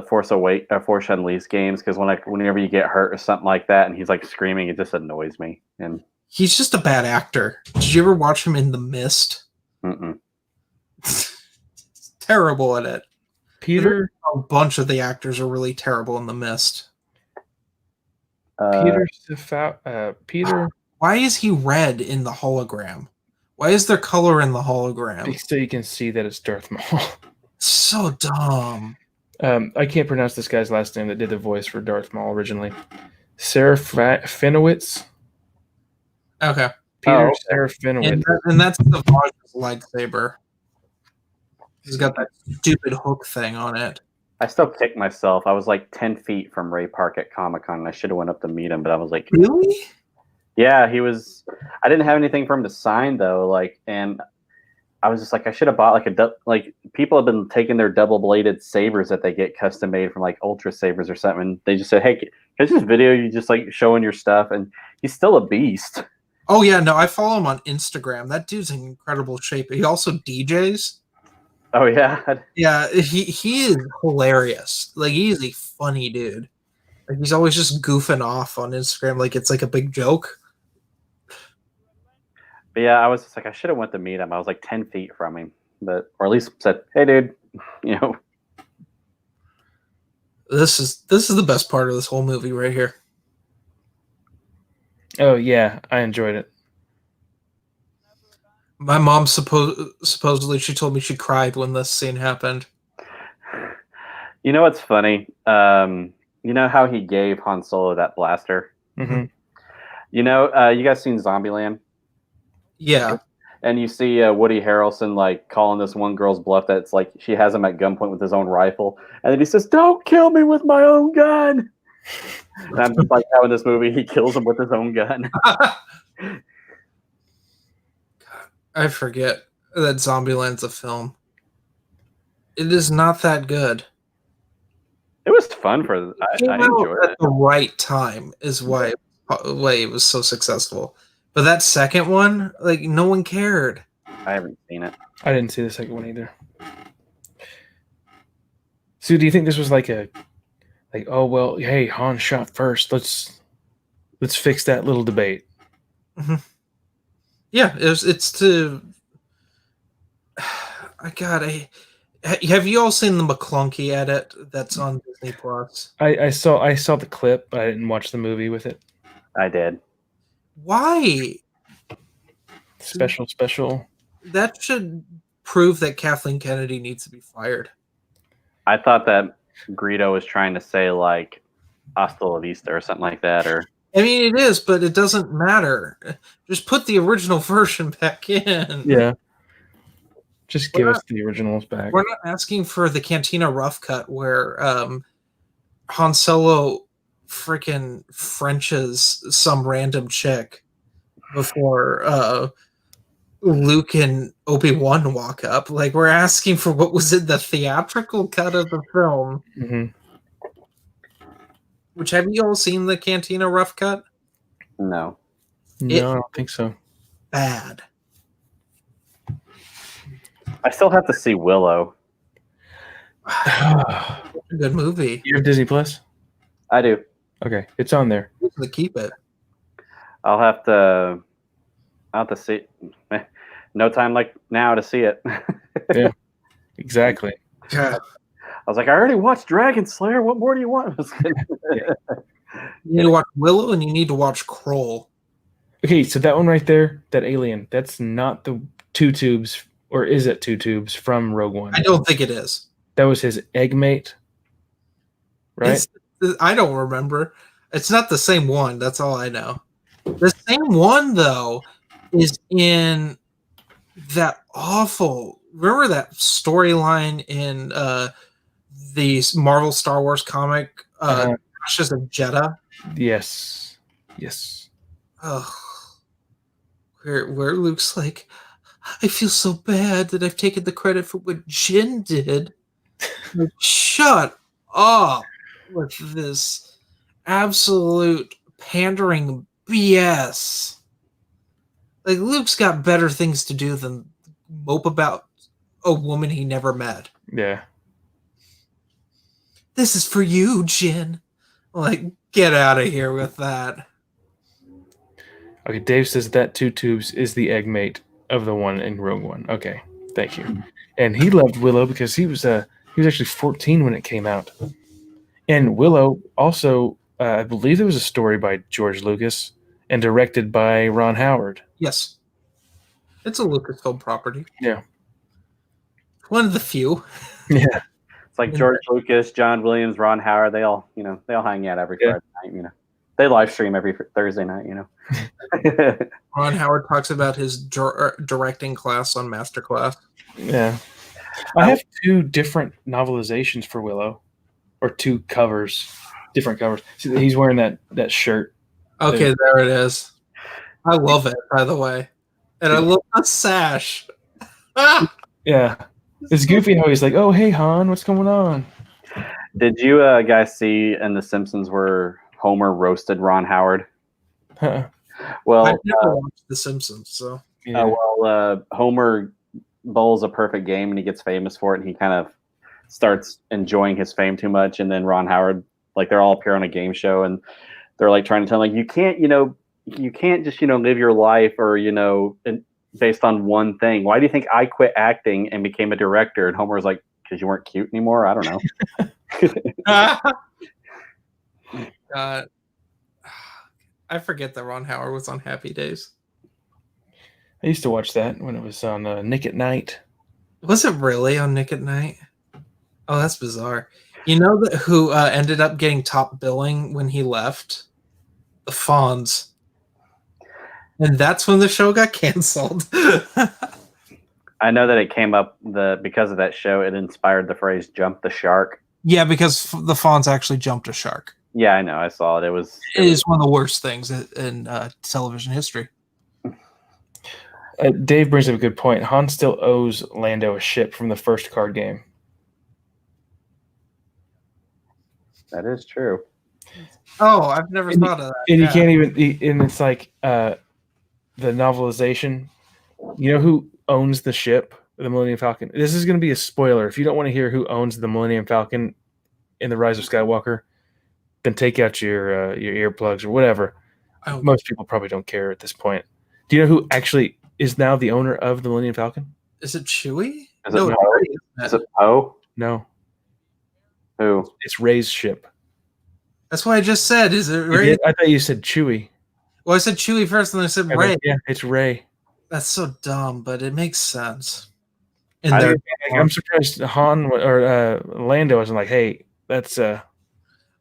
Force Unleashed games, because whenever you get hurt or something like that and he's like screaming, it just annoys me. And he's just a bad actor. Did you ever watch him in The Mist? Mm-mm. Terrible at it. Peter? A bunch of the actors are really terrible in The Mist. Peter? Why is he red in the hologram? Why is there color in the hologram? So you can see that it's Darth Maul. So dumb. I can't pronounce this guy's last name that did the voice for Darth Maul originally. Sarah Finowitz. Okay. Peter Oh, okay. Serafinowicz. And that's Savage's lightsaber. He's got that stupid hook thing on it. I still kick myself. I was like 10 feet from Ray Park at Comic-Con, and I should have went up to meet him, but I was like, Really? yeah, he was. I didn't have anything for him to sign though, like, and I was just like, I should have bought like people have been taking their double-bladed sabers that they get custom made from like Ultra Sabers or something. And they just said, hey, can I just video you just like showing your stuff? And he's still a beast. Oh yeah, no, I follow him on Instagram. That dude's in incredible shape. He also DJs. Oh yeah, Yeah, he is hilarious. Like he's a funny dude. Like he's always just goofing off on Instagram like it's like a big joke. but yeah, I was just like, I should have went to meet him. I was like 10 feet from him, or at least said, hey, dude, you know. This is the best part of this whole movie right here. Oh yeah, I enjoyed it. My mom supposedly she told me she cried when this scene happened. You know what's funny? You know how he gave Han Solo that blaster? Mm-hmm. You know, you guys seen Zombieland? Yeah. And you see Woody Harrelson like calling this one girl's bluff that's like she has him at gunpoint with his own rifle, and then he says, "Don't kill me with my own gun." And I'm just like how in this movie he kills him with his own gun. I forget that Zombieland's a film. It is not that good. It was fun for I enjoyed at it. the right time is why it was so successful. But that second one, like no one cared. I haven't seen it. I didn't see the second one either. Sue, do you think this was like oh well, hey, Han shot first. Let's fix that little debate. Mm-hmm. Yeah, it's to. Have you all seen the McClunky edit that's on Disney Plus? I saw the clip, but I didn't watch the movie with it. I did. Why? Special. That should prove that Kathleen Kennedy needs to be fired. I thought that Greedo was trying to say like "Hasta la vista" or something like that, or I mean, it is, but it doesn't matter. Just put the original version back in. Yeah. Just give us the originals back. We're not asking for the Cantina rough cut where Han Solo freaking Frenches some random chick before Luke and Obi-Wan walk up. Like, we're asking for what was in the theatrical cut of the film. Mm-hmm. Which, have you all seen the Cantina rough cut? no. No, I don't think so. Bad. I still have to see Willow. Good movie. You have Disney Plus? I do. Okay, it's on there. To keep it. I'll have to see. No time like now to see it. Yeah, exactly. God. I was like, I already watched Dragon Slayer. What more do you want? You need to watch Willow and you need to watch Kroll. Okay, so that one right there, that alien, that's not the two tubes, or is it two tubes from Rogue One? I don't think it is. That was his egg mate, right? I don't remember. It's not the same one. That's all I know. The same one, though, is in that awful. Remember that storyline in the Marvel Star Wars comic, Ashes of Jeddah? Yes. Ugh. Where Luke's like, I feel so bad that I've taken the credit for what Jin did. Like, shut up with this absolute pandering BS. Like, Luke's got better things to do than mope about a woman he never met. Yeah. This is for you, Jin. Like, get out of here with that. Okay, Dave says that two tubes is the egg mate of the one in Rogue One. Okay, thank you. And he loved Willow because he was actually 14 when it came out. And Willow also, I believe there was a story by George Lucas and directed by Ron Howard. Yes. It's a Lucasfilm property. Yeah. One of the few. Yeah. It's like George Lucas, John Williams, Ron Howard. They all hang out every Friday night. They live stream every Thursday night, you know. Ron Howard talks about his directing class on Masterclass. Yeah. I have 2 different novelizations for Willow, or 2 covers, different covers. See, he's wearing that shirt. Okay, there it is. I love it, by the way. And I love the sash. Ah! Yeah. It's goofy how he's like, oh, hey, Han, what's going on? Did you guys see in The Simpsons where Homer roasted Ron Howard? Well, I've never watched The Simpsons, so. Yeah. Homer bowls a perfect game and he gets famous for it, and he kind of starts enjoying his fame too much. And then Ron Howard, like, they're all appear on a game show, and they're like trying to tell him, like, you can't just live your life or based on one thing. Why do you think I quit acting and became a director? And Homer's like, because you weren't cute anymore. I don't know. I forget that Ron Howard was on Happy Days. I used to watch that when it was on Nick at Night. Was it really on Nick at Night? Oh, that's bizarre. You know who ended up getting top billing when he left? The Fonz. And that's when the show got canceled. I know that it came up because of that show. It inspired the phrase "jump the shark." Yeah, because the Fonz actually jumped a shark. Yeah, I know. I saw it. It is one of the worst things in television history. Dave brings up a good point. Han still owes Lando a ship from the first card game. That is true. Oh, I've never thought of that. And you can't even. And it's like the novelization. You know who owns the ship, the Millennium Falcon? This is going to be a spoiler. If you don't want to hear who owns the Millennium Falcon in The Rise of Skywalker, then take out your earplugs or whatever. Oh. Most people probably don't care at this point. Do you know who actually is now the owner of the Millennium Falcon? Is it Chewie? Is it Poe? No. Who? It's Rey's ship. That's what I just said. Is it Rey? I thought you said Chewie. Well, I said Chewie first, and then I said Rey. Yeah, it's Rey. That's so dumb, but it makes sense. I'm surprised Han or Lando wasn't like, hey, that's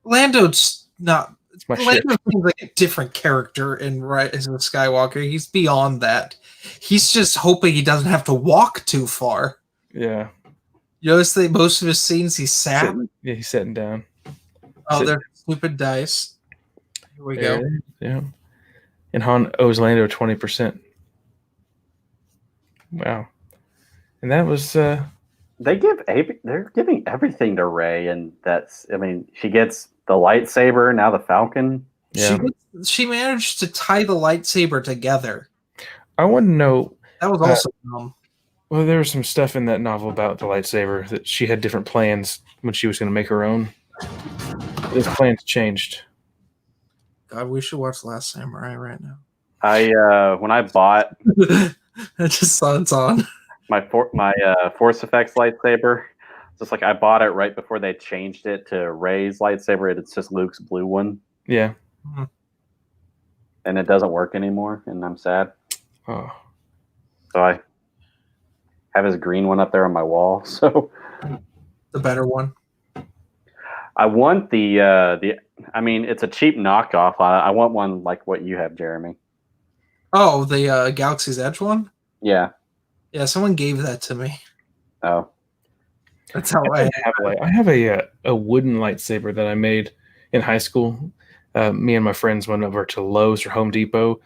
Lando's not. it's my ship. Lando seems like a different character in Rise of Skywalker. He's beyond that. He's just hoping he doesn't have to walk too far. Yeah. You notice that most of his scenes he's sat. Yeah, he's sitting down. Oh, they're stupid dice. Here we go. Yeah. And Han owes Lando 20%. Wow. And that was they're giving everything to Rey, and she gets the lightsaber, now the Falcon. Yeah. She managed to tie the lightsaber together. I want to know. That was also dumb. Well, there was some stuff in that novel about the lightsaber that she had different plans when she was going to make her own. Those plans changed. God, we should watch Last Samurai right now. When I bought, I just saw it's on. my Force Effects lightsaber, just like I bought it right before they changed it to Rey's lightsaber. It's just Luke's blue one. Yeah. Mm-hmm. And it doesn't work anymore, and I'm sad. Oh. So I have his green one up there on my wall. So the better one. I want it's a cheap knockoff. I want one like what you have, Jeremy. Oh, the Galaxy's Edge one? Yeah. Yeah, someone gave that to me. Oh. That's how I have a wooden lightsaber that I made in high school. Me and my friends went over to Lowe's or Home Depot,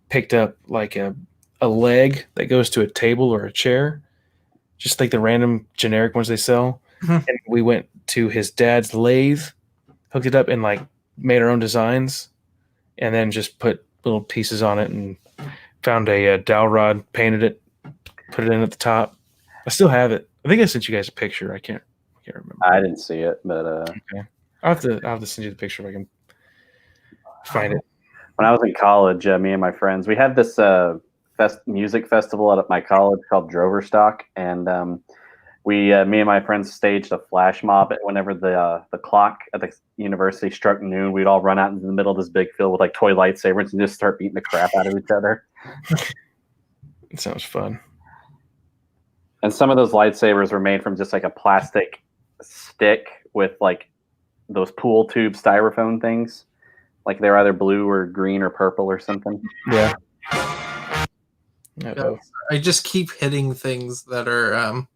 picked up like a leg that goes to a table or a chair, just like the random generic ones they sell. Mm-hmm. And we went to his dad's lathe, hooked it up, and like made our own designs, and then just put little pieces on it and found a dowel rod, painted it, put it in at the top. I still have it. I think I sent you guys a picture. I can't remember. I didn't see it, but okay. I'll have to send you the picture if I can find it. When I was in college, me and my friends, we had this music festival at my college called Droverstock, and me and my friends staged a flash mob. Whenever the clock at the university struck noon, we'd all run out into the middle of this big field with like toy lightsabers and just start beating the crap out of each other. It sounds fun. And some of those lightsabers were made from just like a plastic stick with like those pool tube styrofoam things. Like they're either blue or green or purple or something. Yeah. I just keep hitting things that are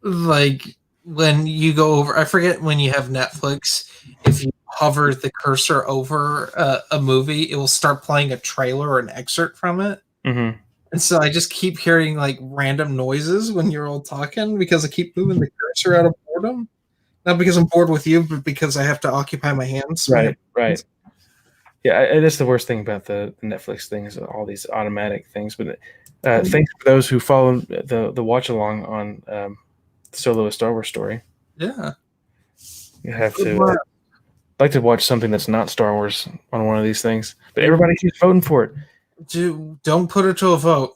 like when you go over, I forget when you have Netflix, if you hover the cursor over a movie, it will start playing a trailer or an excerpt from it. Mm-hmm. And so I just keep hearing like random noises when you're all talking because I keep moving the cursor out of boredom. Not because I'm bored with you, but because I have to occupy my hands. Right. Yeah, that's the worst thing about the Netflix thing is all these automatic things. But thanks for those who follow the watch along on Solo: A Star Wars Story. Yeah. You have to like to watch something that's not Star Wars on one of these things. But everybody keeps voting for it. Don't put it to a vote.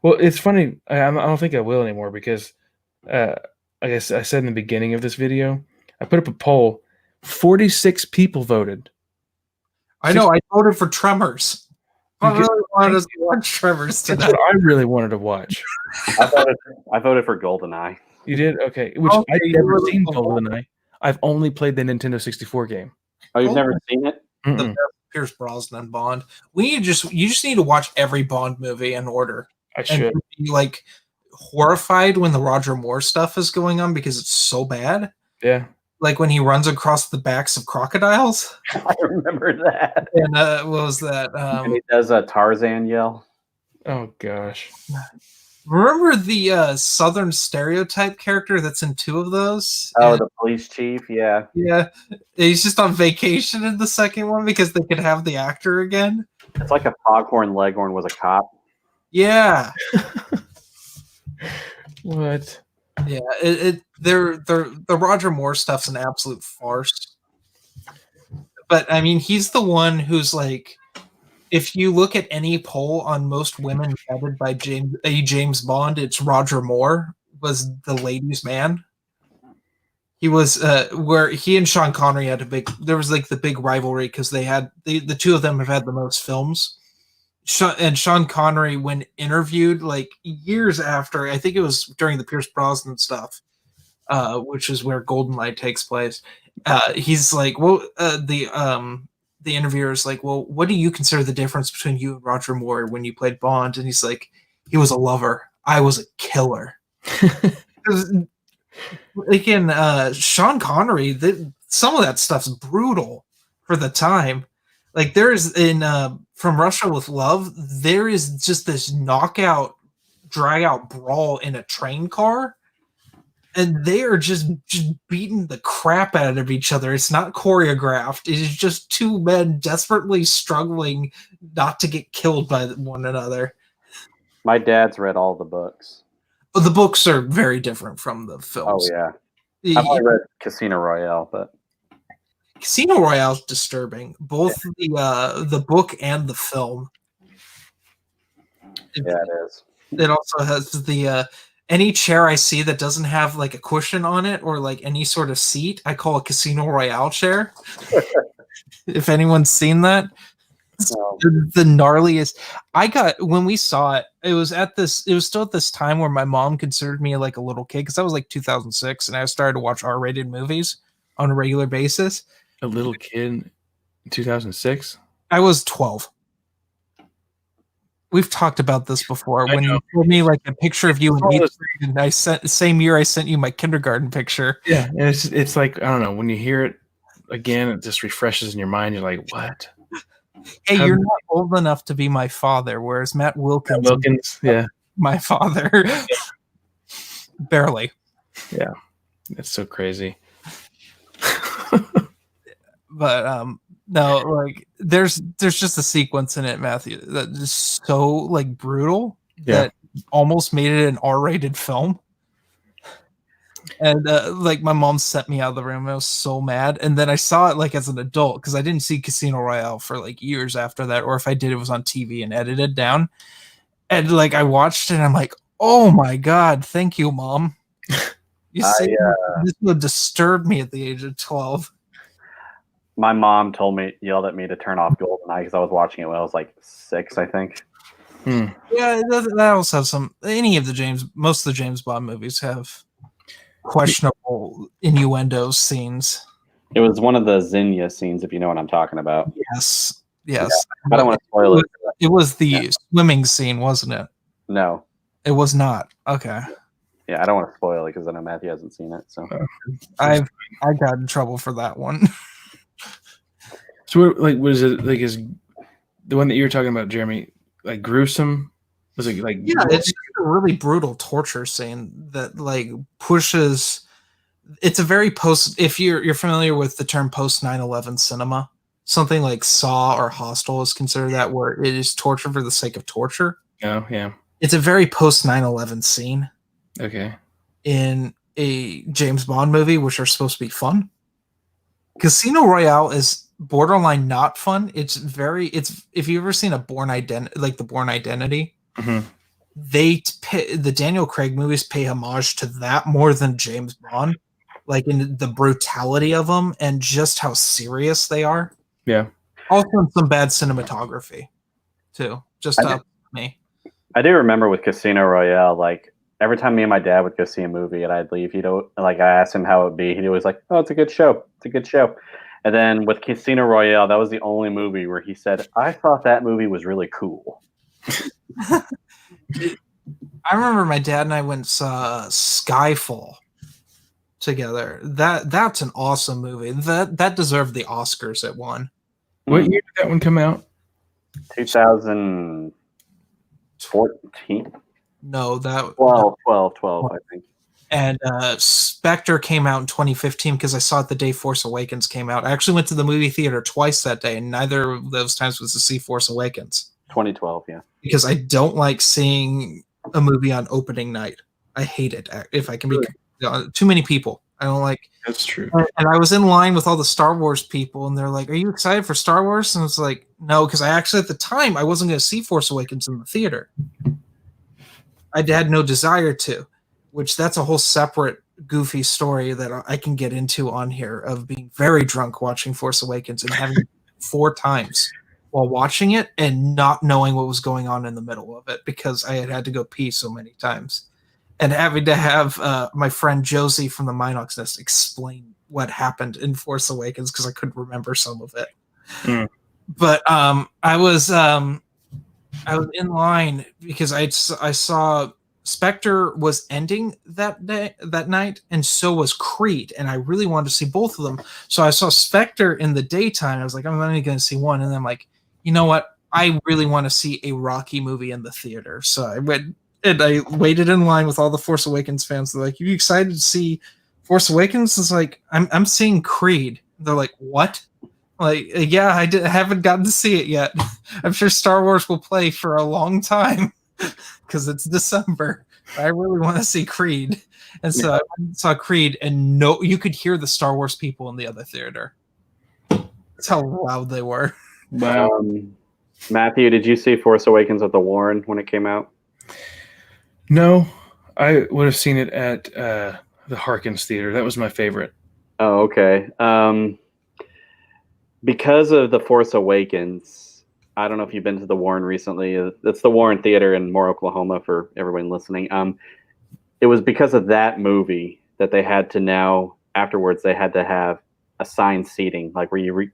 Well, it's funny. I don't think I will anymore because I guess I said in the beginning of this video, I put up a poll. 46 people voted. I know. I voted for Tremors. I really wanted to watch Tremors today. That's what I really wanted to watch. I voted for GoldenEye. You did? Okay. Which I've never seen GoldenEye. I've only played the Nintendo 64 game. Oh, you've never seen it? The Pierce Brosnan Bond. You just need to watch every Bond movie in order. I should. And be like horrified when the Roger Moore stuff is going on because it's so bad. Yeah. Like when he runs across the backs of crocodiles. I remember that. And what was that? And he does a Tarzan yell. Oh gosh. Remember the Southern stereotype character that's in two of those? Oh, the police chief, yeah. Yeah. He's just on vacation in the second one because they could have the actor again. It's like if Foghorn Leghorn was a cop. Yeah. What? Yeah, the Roger Moore stuff's an absolute farce. But I mean, he's the one who's like, if you look at any poll on most women vetted by James Bond, it's Roger Moore was the ladies' man. He was where he and Sean Connery had there was like the big rivalry because they had the two of them have had the most films. And Sean Connery, when interviewed like years after, I think it was during the Pierce Brosnan stuff, which is where GoldenEye takes place. He's like, well, the interviewer is like, well, what do you consider the difference between you and Roger Moore when you played Bond? And he's like, he was a lover. I was a killer. Again, Sean Connery, some of that stuff's brutal for the time. Like there is in From Russia with Love, there is just this knockout, drag out brawl in a train car. And they are just beating the crap out of each other. It's not choreographed. It is just two men desperately struggling not to get killed by one another. My dad's read all the books. But the books are very different from the films. Oh, yeah. I've only read Casino Royale, but... Casino Royale is disturbing. Both the book and the film. Yeah, it is. It also has the... any chair I see that doesn't have like a cushion on it or like any sort of seat, I call a Casino Royale chair. If anyone's seen that, the gnarliest. I got when we saw it. It was still at this time where my mom considered me like a little kid because that was like 2006, and I started to watch R-rated movies on a regular basis. A little kid in 2006. I was 12. We've talked about this before. When you told me like a picture of you in 8th grade, and same year I sent you my kindergarten picture. Yeah, and it's like I don't know. When you hear it again, it just refreshes in your mind. You're like, what? Hey, you're not old enough to be my father, whereas Matt Wilkins, yeah, my father, barely. Yeah, it's so crazy. But no, like there's just a sequence in it, Matthew, that is so like brutal that almost made it an R-rated film. And like my mom sent me out of the room. I was so mad. And then I saw it like as an adult because I didn't see Casino Royale for like years after that, or if I did, it was on TV and edited down. And like I watched it, and I'm like, oh my god, thank you, Mom. You see, this would disturb me at the age of 12. My mom yelled at me to turn off GoldenEye because I was watching it when I was like 6, I think. Hmm. Yeah, that also has most of the James Bond movies have questionable innuendo scenes. It was one of the Zinnia scenes, if you know what I'm talking about. Yes. Yes. I don't want to spoil it. It was the swimming scene, wasn't it? No. It was not. Okay. Yeah, I don't want to spoil it because I know Matthew hasn't seen it. So I got in trouble for that one. So, what, was it like? Is the one that you were talking about, Jeremy, like gruesome? Was it like? Yeah, it's just a really brutal torture scene that like pushes. It's a very post. If you're familiar with the term post 9/11 cinema, something like Saw or Hostel is considered that, where it is torture for the sake of torture. Oh, yeah. It's a very post 9/11 scene Okay. in a James Bond movie, which are supposed to be fun. Casino Royale is borderline not fun. It's if you've ever seen a Bourne Identity, like the Bourne Identity, Mm-hmm. the Daniel Craig movies pay homage to that more than James Bond, like in the brutality of them and just how serious they are. Yeah. Also, some bad cinematography too. Just me. I do remember with Casino Royale, like every time me and my dad would go see a movie and I'd leave, like I asked him how it would be. He'd always like, "Oh, it's a good show. It's a good show." And then with Casino Royale, that was the only movie where he said, "I thought that movie was really cool." I remember my dad and I went saw Skyfall together. That's an awesome movie. That deserved the Oscars it won. What year did that one come out? 2014? No, that 12, I think. And Spectre came out in 2015 because I saw it the day Force Awakens came out. I actually went to the movie theater twice that day, and neither of those times was to see Force Awakens. 2012, yeah. Because I don't like seeing a movie on opening night. I hate it. If I can be too many people, I don't like. That's true. And I was in line with all the Star Wars people, and they're like, "Are you excited for Star Wars?" And I was like, "No," because I actually at the time I wasn't going to see Force Awakens in the theater. I had no desire to, which that's a whole separate goofy story that I can get into on here of being very drunk watching Force Awakens and having 4 times while watching it and not knowing what was going on in the middle of it because I had to go pee so many times. And having to have my friend Josie from the Minox Nest explain what happened in Force Awakens because I couldn't remember some of it. Mm. But I was in line because I saw Spectre was ending that night, and so was Creed, and I really wanted to see both of them. So I saw Spectre in the daytime. I was like, I'm only going to see one, and then I'm like, you know what? I really want to see a Rocky movie in the theater. So I went and I waited in line with all the Force Awakens fans. They're like, "You excited to see Force Awakens?" It's like, I'm seeing Creed. They're like, "What?" Like, yeah, I haven't gotten to see it yet. I'm sure Star Wars will play for a long time because it's December. I really want to see Creed. And so I saw Creed, and you could hear the Star Wars people in the other theater. That's how loud they were. Wow. Matthew, did you see Force Awakens at the Warren when it came out? No, I would have seen it at the Harkins Theater. That was my favorite. Oh, okay. Because of the Force Awakens, I don't know if you've been to the Warren recently. It's the Warren Theater in Moore, Oklahoma, for everyone listening. It was because of that movie that they had to now, afterwards, they had to have assigned seating, like where you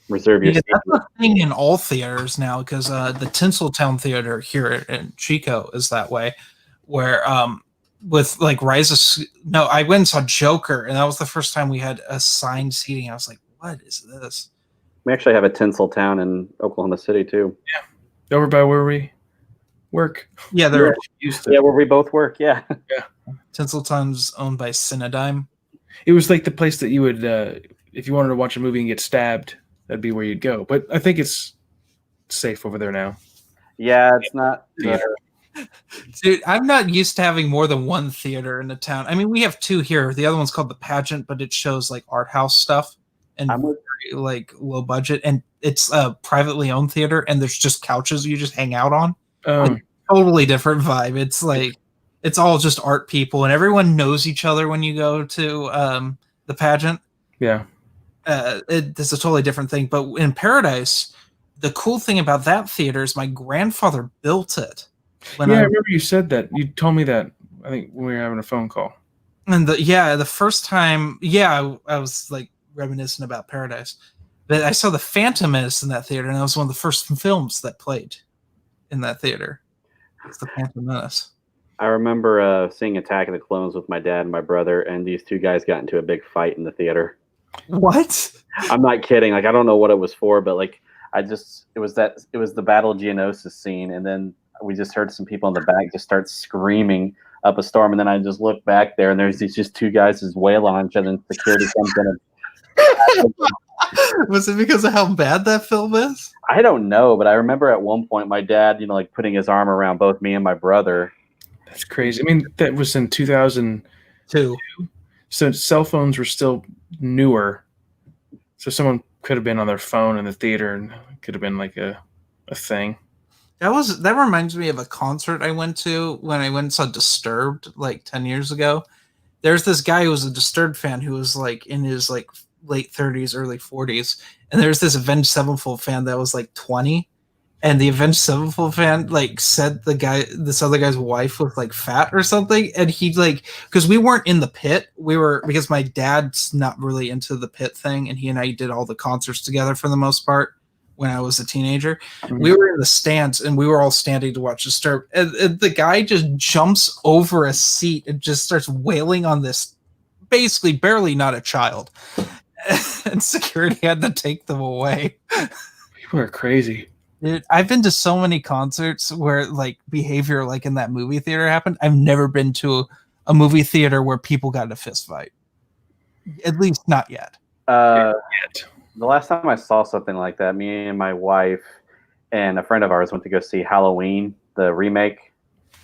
reserve your seat. That's a thing in all theaters now because the Tinseltown Theater here in Chico is that way, where with like I went and saw Joker, and that was the first time we had assigned seating. I was like, what is this? We actually have a Tinseltown in Oklahoma City too. Yeah, over by where we work. Yeah, they're used to. Yeah, where we both work. Yeah. Tinseltown's owned by Cinedigm. It was like the place that you would, if you wanted to watch a movie and get stabbed, that'd be where you'd go. But I think it's safe over there now. Yeah, it's not. Dude, I'm not used to having more than one theater in the town. I mean, we have 2 here. The other one's called The Pageant, but it shows like art house stuff and very, like low budget. And it's a privately owned theater, and there's just couches you just hang out on. Like, totally different vibe. It's like it's all just art people, and everyone knows each other when you go to The Pageant. Yeah. It's a totally different thing. But in Paradise, the cool thing about that theater is my grandfather built it. I remember you said that. You told me that, I think, when we were having a phone call. And the first time, I was like reminiscent about Paradise. But I saw The Phantom Menace in that theater, and that was one of the first films that played in that theater. It's The Phantom Menace. I remember seeing Attack of the Clones with my dad and my brother, and these two guys got into a big fight in the theater. What? I'm not kidding. Like, I don't know what it was for, but like, it was the Battle of Geonosis scene, and then we just heard some people in the back just start screaming up a storm, and then I just looked back there, and there's these just two guys just wailing on each other, and security comes in. And was it because of how bad that film is? I don't know, but I remember at one point my dad, like putting his arm around both me and my brother. That's crazy. I mean, that was in 2002. So cell phones were still newer. So someone could have been on their phone in the theater, and it could have been like a thing. That reminds me of a concert I went to when I went and saw Disturbed like 10 years ago. There's this guy who was a Disturbed fan who was like in his like late 30s, early 40s, and there's this Avenged Sevenfold fan that was like 20, and the Avenged Sevenfold fan like said this other guy's wife was like fat or something, and he like, because we weren't in the pit, because my dad's not really into the pit thing, and he and I did all the concerts together for the most part when I was a teenager. Mm-hmm. We were in the stands, and we were all standing to watch Disturbed, and the guy just jumps over a seat and just starts wailing on this basically barely not a child. And security had to take them away. People are crazy. Dude, I've been to so many concerts where like behavior like in that movie theater happened. I've never been to a movie theater where people got in a fist fight. At least not yet. The last time I saw something like that, me and my wife and a friend of ours went to go see Halloween, the remake.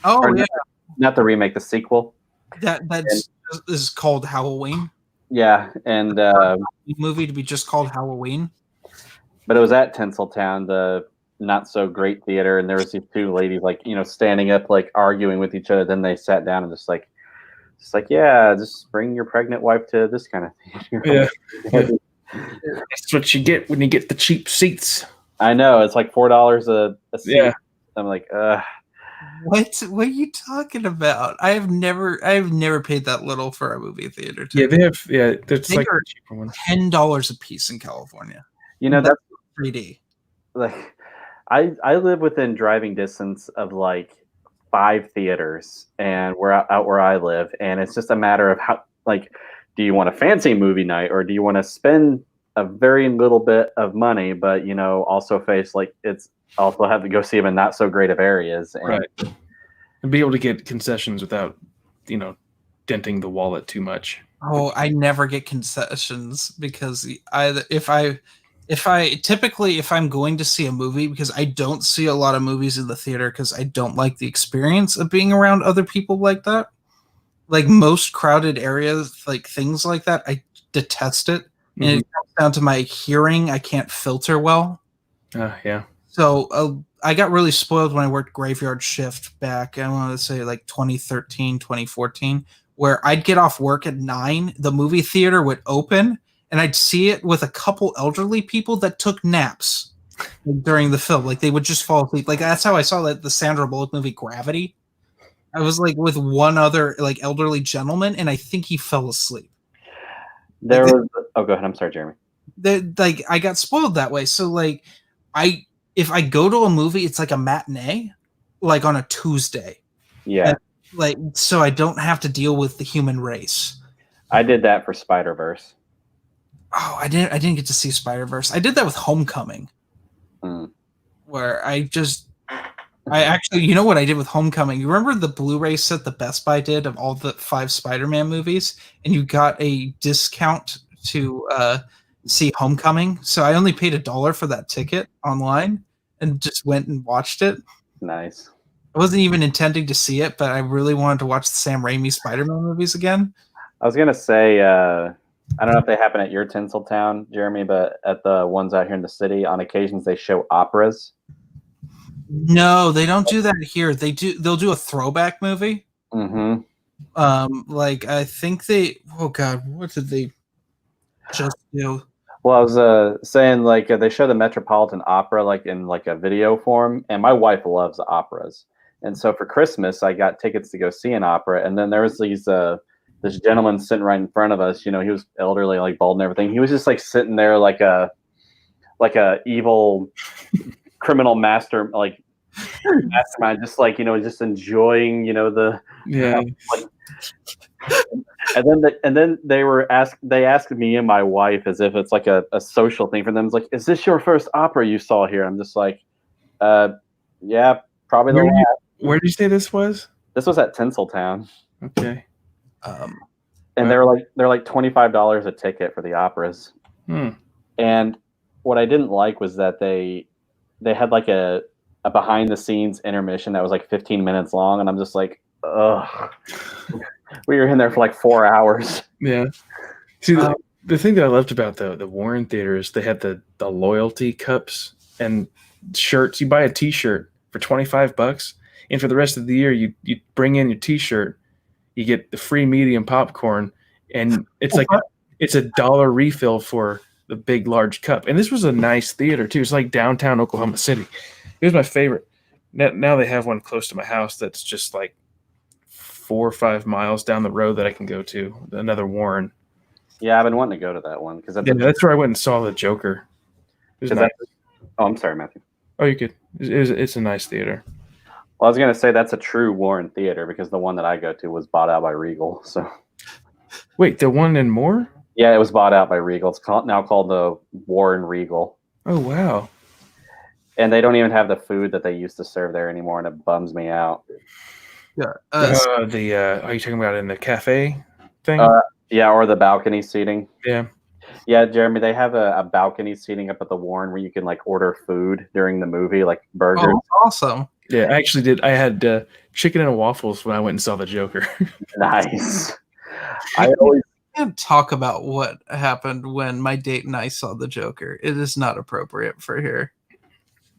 Oh, yeah. Not the remake, the sequel. That is called Halloween. Yeah, and the movie to be just called Halloween. But it was at Tinseltown, the not so great theater, and there was these two ladies like, standing up, like arguing with each other. Then they sat down and just like, yeah, just bring your pregnant wife to this kind of theater. Yeah. That's what you get when you get the cheap seats. I know, it's like $4 a seat. Yeah. I'm like, What are you talking about? I've never paid that little for a movie theater. Yeah, they have. Yeah, that's like cheaper ones. $10 a piece in California. That's 3D. Like, I live within driving distance of like 5 theaters, and we're out where I live, and it's just a matter of how, like, do you want a fancy movie night, or do you want to spend a very little bit of money, but also face like it's also have to go see them in not so great of areas, right? And be able to get concessions without, denting the wallet too much. Oh, I never get concessions because if I'm going to see a movie, because I don't see a lot of movies in the theater because I don't like the experience of being around other people like that. Like most crowded areas, like things like that, I detest it. And it comes down to my hearing. I can't filter well. Yeah. So I got really spoiled when I worked graveyard shift back, I want to say like 2013, 2014, where I'd get off work at 9, the movie theater would open, and I'd see it with a couple elderly people that took naps during the film. Like they would just fall asleep. Like that's how I saw the Sandra Bullock movie Gravity. I was like with one other like elderly gentleman, and I think he fell asleep. Go ahead. I'm sorry, Jeremy. Like I got spoiled that way. So like if I go to a movie, it's like a matinee, like on a Tuesday. Yeah. And, like, so I don't have to deal with the human race. I did that for Spider-Verse. Oh, I didn't get to see Spider-Verse. I did that with Homecoming. Where I actually, you know what I did with Homecoming? You remember the Blu-ray set that Best Buy did of all the 5 Spider-Man movies, and you got a discount to see Homecoming? So I only paid $1 for that ticket online and just went and watched it. Nice. I wasn't even intending to see it, but I really wanted to watch the Sam Raimi Spider-Man movies again. I was gonna say, I don't know if they happen at your Tinseltown, Jeremy, but at the ones out here in the city, on occasions they show operas. No, they don't do that here. They'll do a throwback movie. Mm-hmm. Like I think oh God, what did they just do? Well, I was saying like they show the Metropolitan Opera like in like a video form, and my wife loves operas, and so for Christmas I got tickets to go see an opera, and then there was this this gentleman sitting right in front of us. You know, he was elderly, like bald and everything. He was just like sitting there like a evil criminal mastermind, just like, you know, just enjoying, you know, the Yeah. like, and then they asked me and my wife as if it's like a social thing for them. It's like, is this your first opera you saw here? I'm just like, yeah, probably the last. Where did you say this was? This was at Tinseltown. Okay. And they're like $25 a ticket for the operas. And what I didn't like was that they had like a behind the scenes intermission that was like 15 minutes long, and I'm just like, ugh. We were in there for like 4 hours. Yeah. See, the thing that I loved about the Warren Theater is they had the loyalty cups and shirts. You buy a T-shirt for $25, and for the rest of the year, you bring in your T-shirt, you get the free medium popcorn, and it's like it's $1 refill for the big large cup. And this was a nice theater too. It's like downtown Oklahoma City. It was my favorite. Now they have one close to my house that's just like 4 or 5 miles down the road that I can go to. Another Warren. Yeah, I've been wanting to go to that one because that's where I went and saw the Joker. It was nice. Oh, I'm sorry, Matthew. Oh, you could. It's a nice theater. Well, I was gonna say that's a true Warren theater because the one that I go to was bought out by Regal. So, wait, the one in Moore? Yeah, it was bought out by Regal. It's now called the Warren Regal. Oh wow! And they don't even have the food that they used to serve there anymore, and it bums me out. Yeah. Are you talking about in the cafe thing? Yeah, or the balcony seating. Yeah. Yeah, Jeremy, they have a balcony seating up at the Warren where you can like order food during the movie, like burgers. Oh, awesome. Yeah, I actually did. I had chicken and waffles when I went and saw the Joker. Nice. I can't talk about what happened when my date and I saw the Joker. It is not appropriate for here.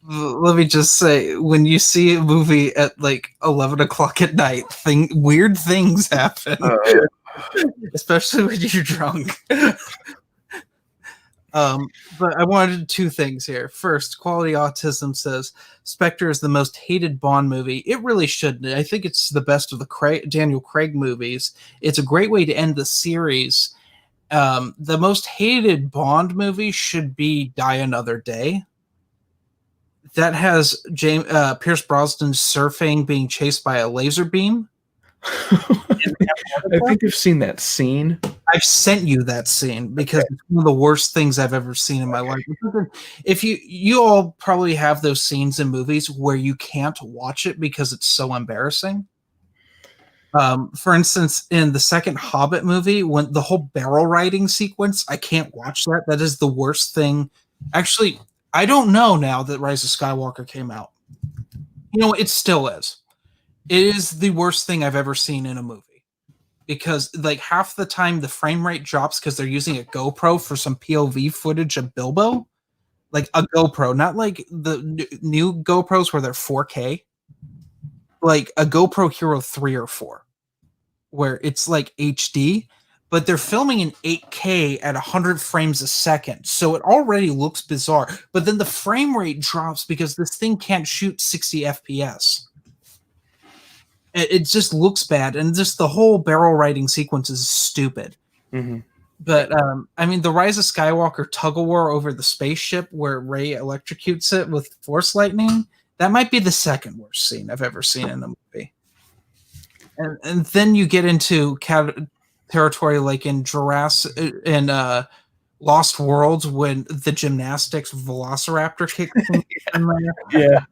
Let me just say, when you see a movie at like 11 o'clock at night, weird things happen. Especially when you're drunk. But I wanted 2 things here. First, Quality Autism says Spectre is the most hated Bond movie. It really shouldn't. I think it's the best of the Daniel Craig movies. It's a great way to end the series. The most hated Bond movie should be Die Another Day. That has Pierce Brosnan surfing, being chased by a laser beam. I think I've seen that scene. I've sent you that scene because it's one of the worst things I've ever seen in my life. If you all probably have those scenes in movies where you can't watch it because it's so embarrassing. For instance, in the second Hobbit movie, when the whole barrel riding sequence, I can't watch that. That is the worst thing. Actually, I don't know now that Rise of Skywalker came out. You know, it still is. It is the worst thing I've ever seen in a movie. Because like half the time the frame rate drops because they're using a GoPro for some POV footage of Bilbo. Like a GoPro, not like the new GoPros where they're 4K. Like a GoPro Hero 3 or 4. Where it's like HD, but they're filming in 8K at 100 frames a second. So it already looks bizarre. But then the frame rate drops because this thing can't shoot 60 FPS. It just looks bad, and just the whole barrel riding sequence is stupid. Mm-hmm. But I mean, the Rise of Skywalker tug-of-war over the spaceship where Rey electrocutes it with Force lightning, that might be the second worst scene I've ever seen in a movie. And then you get into territory like in Jurassic and Lost Worlds when the gymnastics Velociraptor kicks in there. Yeah.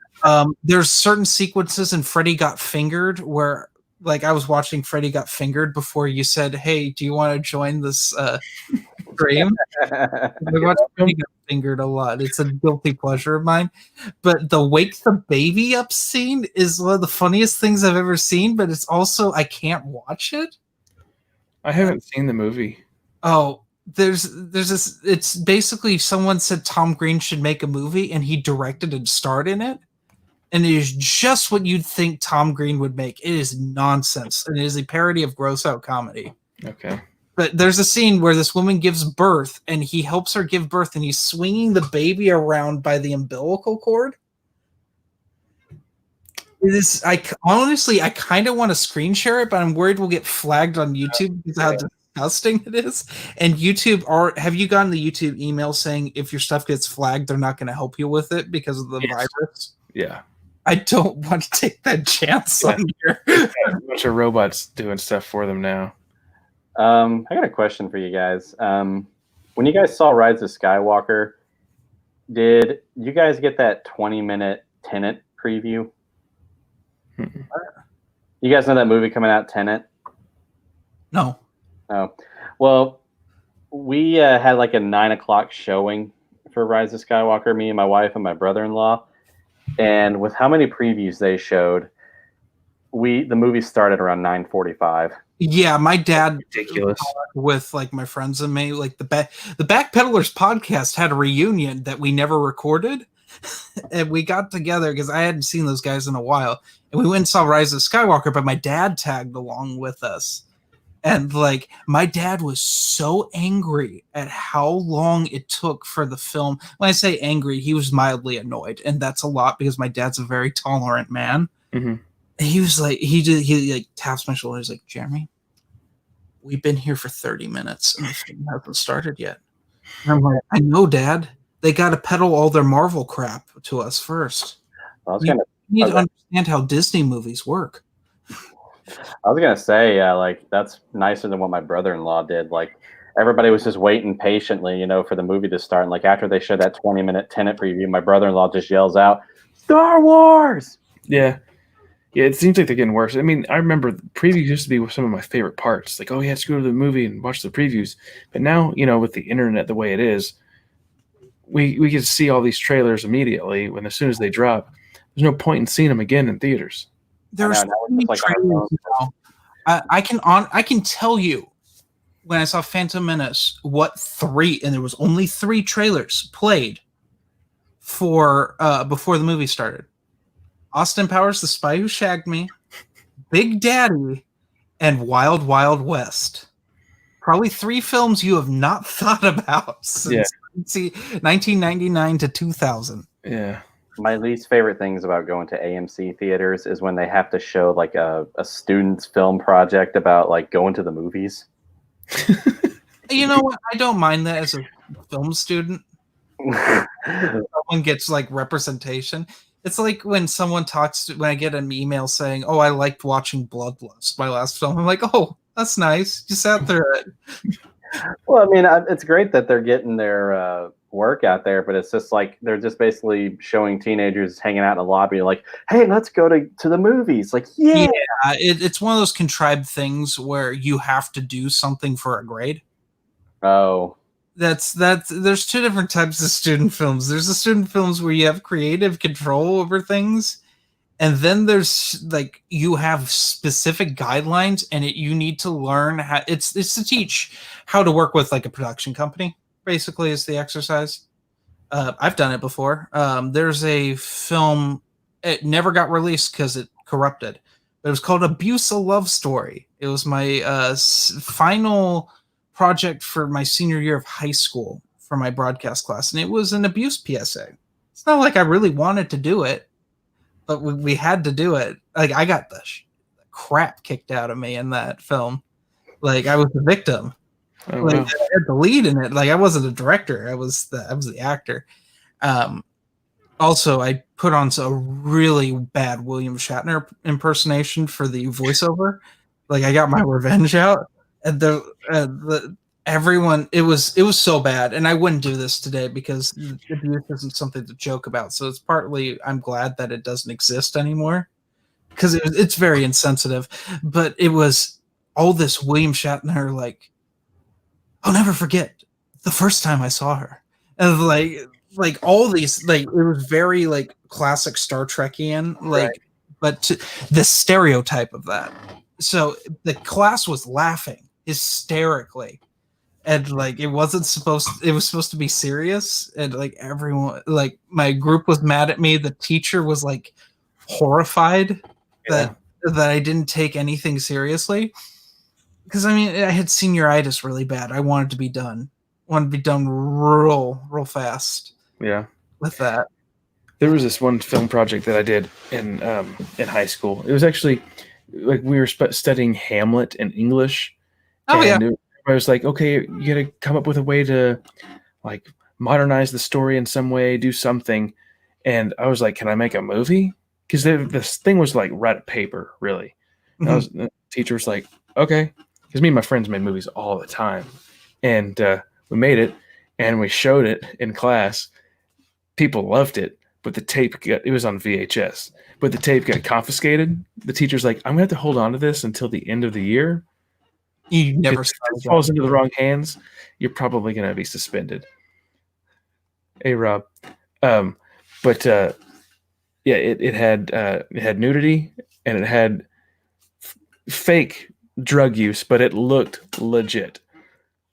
There's certain sequences in Freddy Got Fingered where, like, I was watching Freddy Got Fingered before you said, "Hey, do you want to join this stream?" I watch Freddy Got Fingered a lot. It's a guilty pleasure of mine. But the Wake the Baby Up scene is one of the funniest things I've ever seen. But it's also I can't watch it. I haven't seen the movie. Oh. There's this. It's basically someone said Tom Green should make a movie, and he directed and starred in it. And it is just what you'd think Tom Green would make. It is nonsense, and it is a parody of gross out comedy. Okay. But there's a scene where this woman gives birth, and he helps her give birth, and he's swinging the baby around by the umbilical cord. is. Honestly, I kind of want to screen share it, but I'm worried we'll get flagged on YouTube because how disgusting it is. And YouTube, have you gotten the YouTube email saying if your stuff gets flagged, they're not going to help you with it because of the virus? Yeah. I don't want to take that chance on here. A bunch of robots doing stuff for them now. I got a question for you guys. When you guys saw Rise of Skywalker, did you guys get that 20-minute Tenet preview? Mm-mm. You guys know that movie coming out, Tenet? No. Oh, well, we had like a 9 o'clock showing for Rise of Skywalker, me and my wife and my brother-in-law. And with how many previews they showed, the movie started around 9:45. Yeah, my dad Ridiculous. with like my friends and me, like the Backpedalers podcast had a reunion that we never recorded. And we got together because I hadn't seen those guys in a while. And we went and saw Rise of Skywalker, but my dad tagged along with us. And like my dad was so angry at how long it took for the film. When I say angry, he was mildly annoyed, and that's a lot because my dad's a very tolerant man. Mm-hmm. He was like, he like taps my shoulder. He's like, Jeremy, we've been here for 30 minutes and the film hasn't started yet. And I'm like, I know, Dad. They got to peddle all their Marvel crap to us first. You need to understand how Disney movies work. I was gonna say, like that's nicer than what my brother-in-law did. Like everybody was just waiting patiently, for the movie to start. And like after they showed that 20-minute Tenet preview, my brother-in-law just yells out, "Star Wars!" Yeah. Yeah, it seems like they're getting worse. I mean, I remember previews used to be some of my favorite parts. Like, oh yeah, let's go to the movie and watch the previews. But now, with the internet the way it is, we can see all these trailers immediately as soon as they drop. There's no point in seeing them again in theaters. There's so many trailers now. I can tell you when I saw Phantom Menace and there was only 3 trailers played for before the movie started. Austin Powers, The Spy Who Shagged Me, Big Daddy, and Wild Wild West. Probably 3 films you have not thought about since 1999 to 2000. Yeah. My least favorite things about going to AMC theaters is when they have to show like a student's film project about like going to the movies. You know what? I don't mind that as a film student. Someone gets like representation. It's like when someone when I get an email saying, "Oh, I liked watching Bloodlust, my last film." I'm like, "Oh, that's nice. You sat through it." Well, I mean, it's great that they're getting their work out there, but it's just like they're just basically showing teenagers hanging out in a lobby, like, "Hey, let's go to the movies." Like, yeah, it's one of those contrived things where you have to do something for a grade. Oh. There's 2 different types of student films. There's the student films where you have creative control over things, and then there's like you have specific guidelines, and you need to learn how. It's to teach how to work with like a production company. Basically, is the exercise. I've done it before. There's a film. It never got released because it corrupted. But it was called Abuse: A Love Story. It was my final project for my senior year of high school for my broadcast class, and it was an abuse PSA. It's not like I really wanted to do it, but we had to do it. Like I got the crap kicked out of me in that film. Like I was the victim. Oh, like wow. I had the lead in it. Like I wasn't a director. I was the actor. Also, I put on a really bad William Shatner impersonation for the voiceover. Like I got my revenge out. And everyone, it was so bad, and I wouldn't do this today because abuse isn't something to joke about. So it's partly I'm glad that it doesn't exist anymore because it's very insensitive. But it was all this William Shatner, like I'll never forget the first time I saw her, and like all these, like it was very like classic Star Trekian, like, right. But the stereotype of that. So the class was laughing hysterically, and like it was supposed to be serious, and like everyone, like my group was mad at me. The teacher was like horrified that I didn't take anything seriously, because I mean I had senioritis really bad. I wanted to be done real fast with that. There was this one film project that I did in high school. It was actually like we were studying Hamlet in English, Oh yeah. and I was like, okay, you got to come up with a way to like modernize the story in some way, do something. And I was like, can I make a movie? Because this thing was like red paper, really. And the teacher was like, okay, because me and my friends made movies all the time, and we made it, and we showed it in class. People loved it, but it was on VHS, but the tape got confiscated. The teacher's like, I'm gonna have to hold on to this until the end of the year. You never If it falls into the wrong hands, you're probably gonna be suspended. Hey Rob. But yeah, it had nudity, and it had fake drug use, but it looked legit.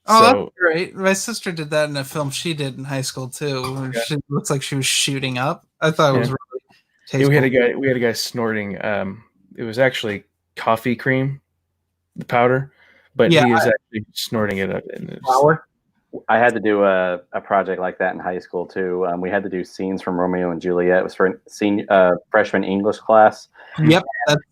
Oh, So that's great. My sister did that in a film she did in high school too. Where She looks like she was shooting up. I thought it was really tasteful. we had a guy snorting. It was actually coffee cream, the powder, but Yeah, he was actually snorting it up. And Flour? I had to do a project like that in high school too. We had to do scenes from Romeo and Juliet. It was for freshman English class. Yep,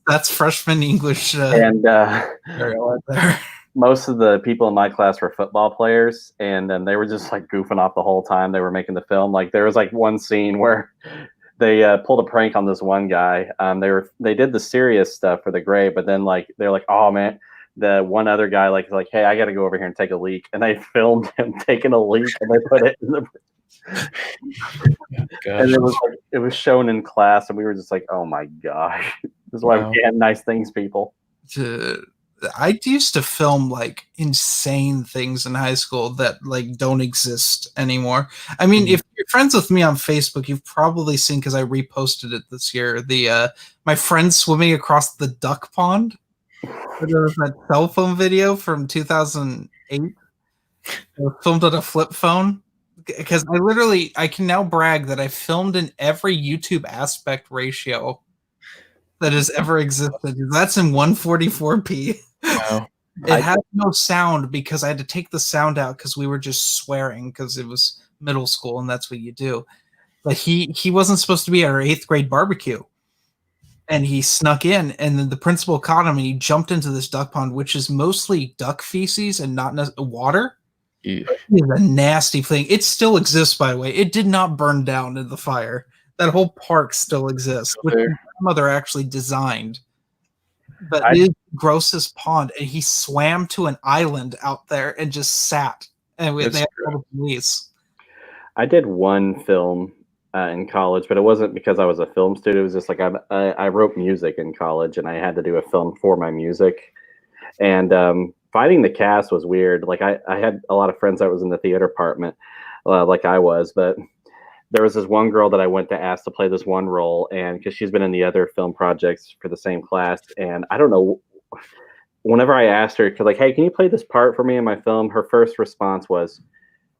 that's freshman English. And Right there. most of the people in my class were football players, and then they were just like goofing off the whole time they were making the film. Like there was like one scene where they pulled a prank on this one guy. They did the serious stuff for the grade, but then like they're like, oh man, the one other guy like hey, I got to go over here and take a leak, and they filmed him taking a leak and they put it in the. And it was shown in class, and we were just like, oh my gosh, this is why we can't nice things, people. I used to film like insane things in high school that like don't exist anymore. I mean, if you're friends with me on Facebook, you've probably seen, because I reposted it this year, the my friend swimming across the duck pond. There was that cell phone video from 2008. Filmed on a flip phone. Because I can now brag that I filmed in every YouTube aspect ratio that has ever existed. That's in 144p. Wow. It had no sound because I had to take the sound out because we were just swearing because it was middle school and that's what you do. But he wasn't supposed to be at our 8th grade barbecue. And he snuck in, and then the principal caught him, and he jumped into this duck pond, which is mostly duck feces and not water. Yeah. It's a nasty thing. It still exists, by the way. It did not burn down in the fire. That whole park still exists, which my grandmother actually designed. But it is the grossest pond, and he swam to an island out there and just sat. And they had all the police. I did one film in college, but it wasn't because I was a film student. It was just like I wrote music in college, and I had to do a film for my music. And finding the cast was weird. Like I had a lot of friends that was in the theater department, like I was, but there was this one girl that I went to ask to play this one role, and because she's been in the other film projects for the same class, and I don't know, whenever I asked her, like, hey, can you play this part for me in my film? Her first response was,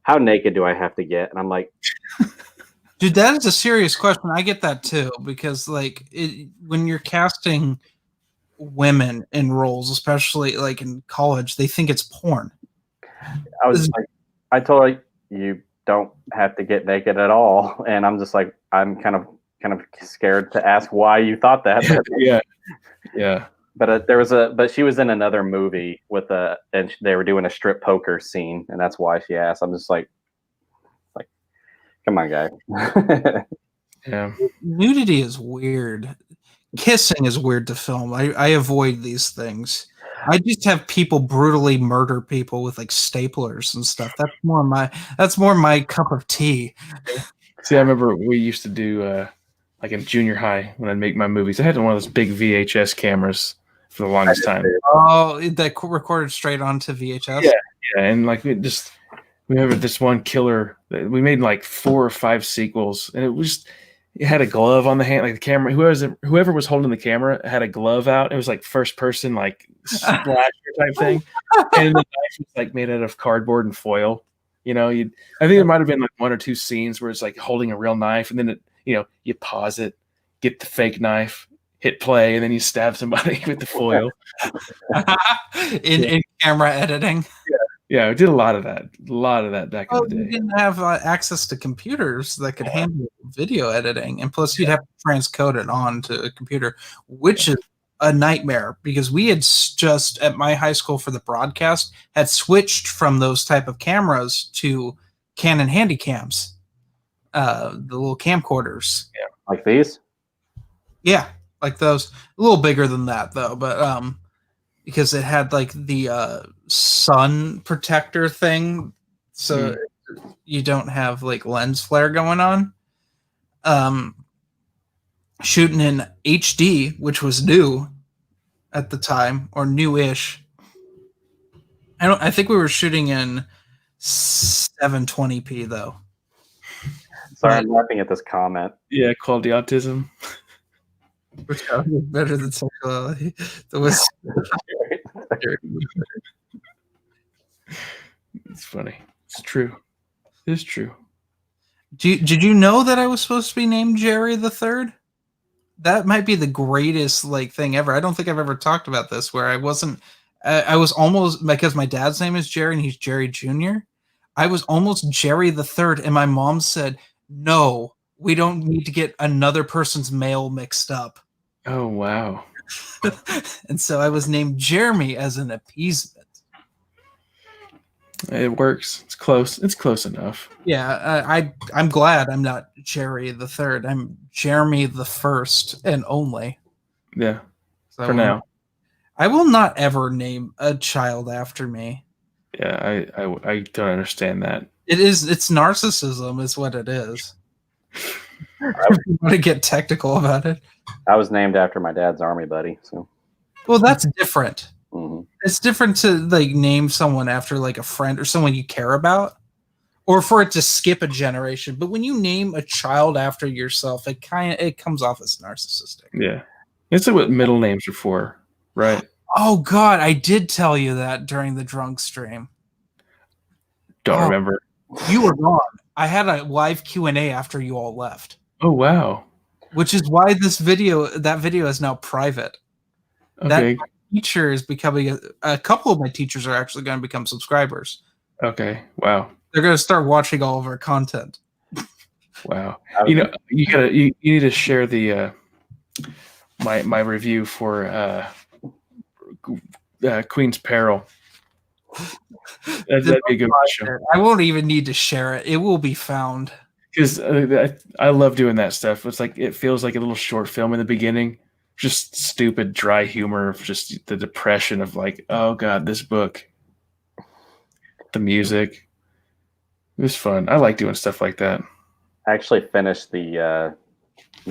how naked do I have to get? And I'm like, dude, that is a serious question. I get that too, because like when you're casting women in roles, especially like in college, they think it's porn. I was like, I told her, you don't have to get naked at all, and I'm just like, I'm kind of scared to ask why you thought that. yeah. But but she was in another movie and they were doing a strip poker scene, and that's why she asked. I'm just like, come on, guy. Yeah. Nudity is weird. Kissing is weird to film. I avoid these things. I just have people brutally murder people with like staplers and stuff. That's more my cup of tea. See, I remember we used to do like in junior high when I'd make my movies. I had one of those big VHS cameras for the longest time. Oh, that recorded straight onto VHS. Yeah, and like we remember this one killer. We made like 4 or 5 sequels, and it had a glove on the hand, like the camera. Whoever was holding the camera had a glove out. It was like first person, like slasher type thing, and the knife was like made out of cardboard and foil. You know, I think there might have been like 1 or 2 scenes where it's like holding a real knife, and then you pause it, get the fake knife, hit play, and then you stab somebody with the foil. in camera editing. Yeah, we did a lot of that. A lot of that back Oh, in the you day. didn't have access to computers that could handle video editing, and plus you'd have to transcode it onto a computer, which is a nightmare because we had just at my high school for the broadcast had switched from those type of cameras to Canon Handycams, the little camcorders. Like these? Yeah, like those. A little bigger than that though, but because it had like the sun protector thing, so you don't have like lens flare going on. Shooting in HD, which was new at the time, or newish. I think we were shooting in 720p though. Sorry, I'm laughing at this comment. Yeah, quality autism. Which was better than sexuality. That was It's funny. It's true. It's true. Did you know that I was supposed to be named Jerry the Third? That might be the greatest like thing ever. I don't think I've ever talked about this where I wasn't. I was almost because my dad's name is Jerry and he's Jerry Jr. I was almost Jerry the Third, and my mom said, "No, we don't need to get another person's mail mixed up." Oh wow. And so I was named Jeremy as an appeasement. It works. It's close. It's close enough. Yeah, I'm glad I'm not Jerry the Third. I'm Jeremy the First and only. Yeah. So For now. I will not ever name a child after me. Yeah, I don't understand that. It's narcissism is what it is. If you want to get technical about it. I was named after my dad's army buddy. So. Well, that's different. Mm-hmm. It's different to like name someone after like a friend or someone you care about, or for it to skip a generation. But when you name a child after yourself, it comes off as narcissistic. Yeah. It's what middle names are for, right? Oh God, I did tell you that during the drunk stream. Don't remember. You were gone. I had a live Q&A after you all left. Oh wow. Which is why that video is now private. Okay. That teacher is becoming a couple of my teachers are actually going to become subscribers. Okay. Wow. They're going to start watching all of our content. Wow. You need to share the my review for Queen's Peril. That'd be a good show. I won't even need to share it. It will be found. Because I love doing that stuff. It's like it feels like a little short film in the beginning. Just stupid, dry humor of just the depression of like, oh God, this book. The music. It was fun. I like doing stuff like that. I actually finished the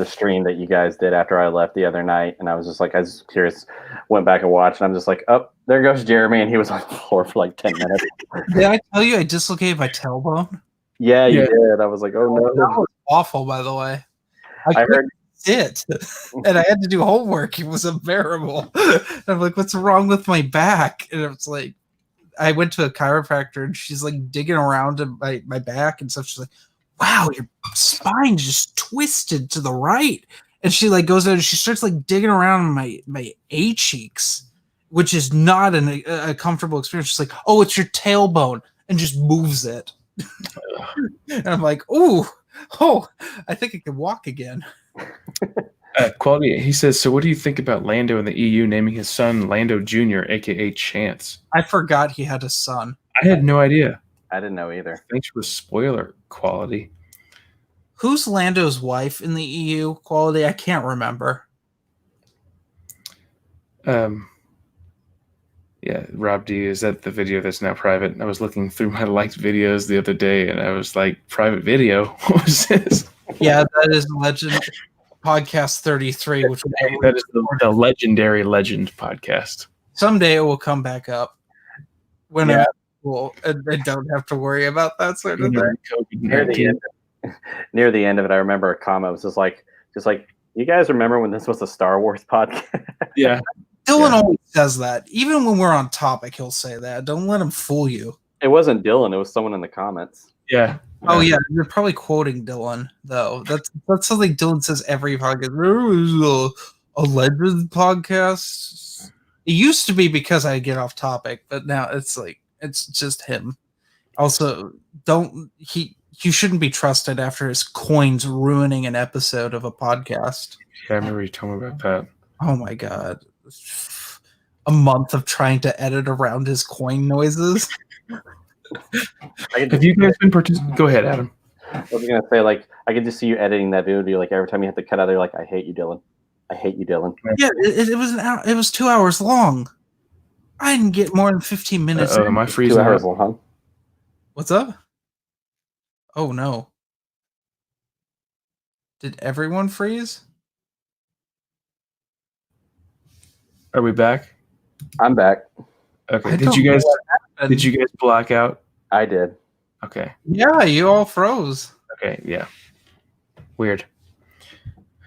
stream that you guys did after I left the other night, and I was just curious. Went back and watched, and I'm just like, oh, there goes Jeremy, and he was on the floor for like 10 minutes. Did I tell you I dislocated my tailbone? Yeah, you did. I was like, oh no, that was awful. By the way, I heard it, and I had to do homework. It was unbearable. And I'm like, what's wrong with my back? And it's like, I went to a chiropractor, and she's like digging around in my back and stuff. She's like, wow, your spine just twisted to the right. And she like goes out and she starts like digging around in my A cheeks, which is not a comfortable experience. She's like, oh, it's your tailbone, and just moves it. And I'm like, oh, I think I can walk again. Quality. He says, so what do you think about Lando in the EU naming his son Lando Jr., aka Chance? I forgot he had a son. I had no idea. I didn't know either. Thanks for the spoiler, Quality. Who's Lando's wife in the EU, Quality? I can't remember. Yeah, Rob D, is that the video that's now private? I was looking through my liked videos the other day, and I was like, private video? What was this? Yeah, that is Legend Podcast 33, which that is the legendary Legend podcast. Someday it will come back up when I'm cool and I don't have to worry about that sort of thing. Near the end of it, I remember a comment was just like, you guys remember when this was a Star Wars podcast? Yeah. Dylan always says that. Even when we're on topic, he'll say that. Don't let him fool you. It wasn't Dylan. It was someone in the comments. Yeah. Oh yeah, you're probably quoting Dylan though. That's something Dylan says every podcast. There was a Legend podcast. It used to be because I get off topic, but now it's like It's just him. Also, you shouldn't be trusted after his coins ruining an episode of a podcast. Yeah, I remember you told me about that. Oh my god. A month of trying to edit around his coin noises. Have you guys been participating? Go ahead, Adam. I was gonna say, like, I could just see you editing that video. Like every time you have to cut out, you're like, "I hate you, Dylan. I hate you, Dylan." Yeah, it was an hour. It was 2 hours long. I didn't get more than 15 minutes. Am I freezing? 2 hours long. What's up? Oh no! Did everyone freeze? Are we back? I'm back. Okay. I Did don't you know guys? what happened. Did you guys black out? I did. Okay. Yeah, you all froze. Okay. Yeah. Weird.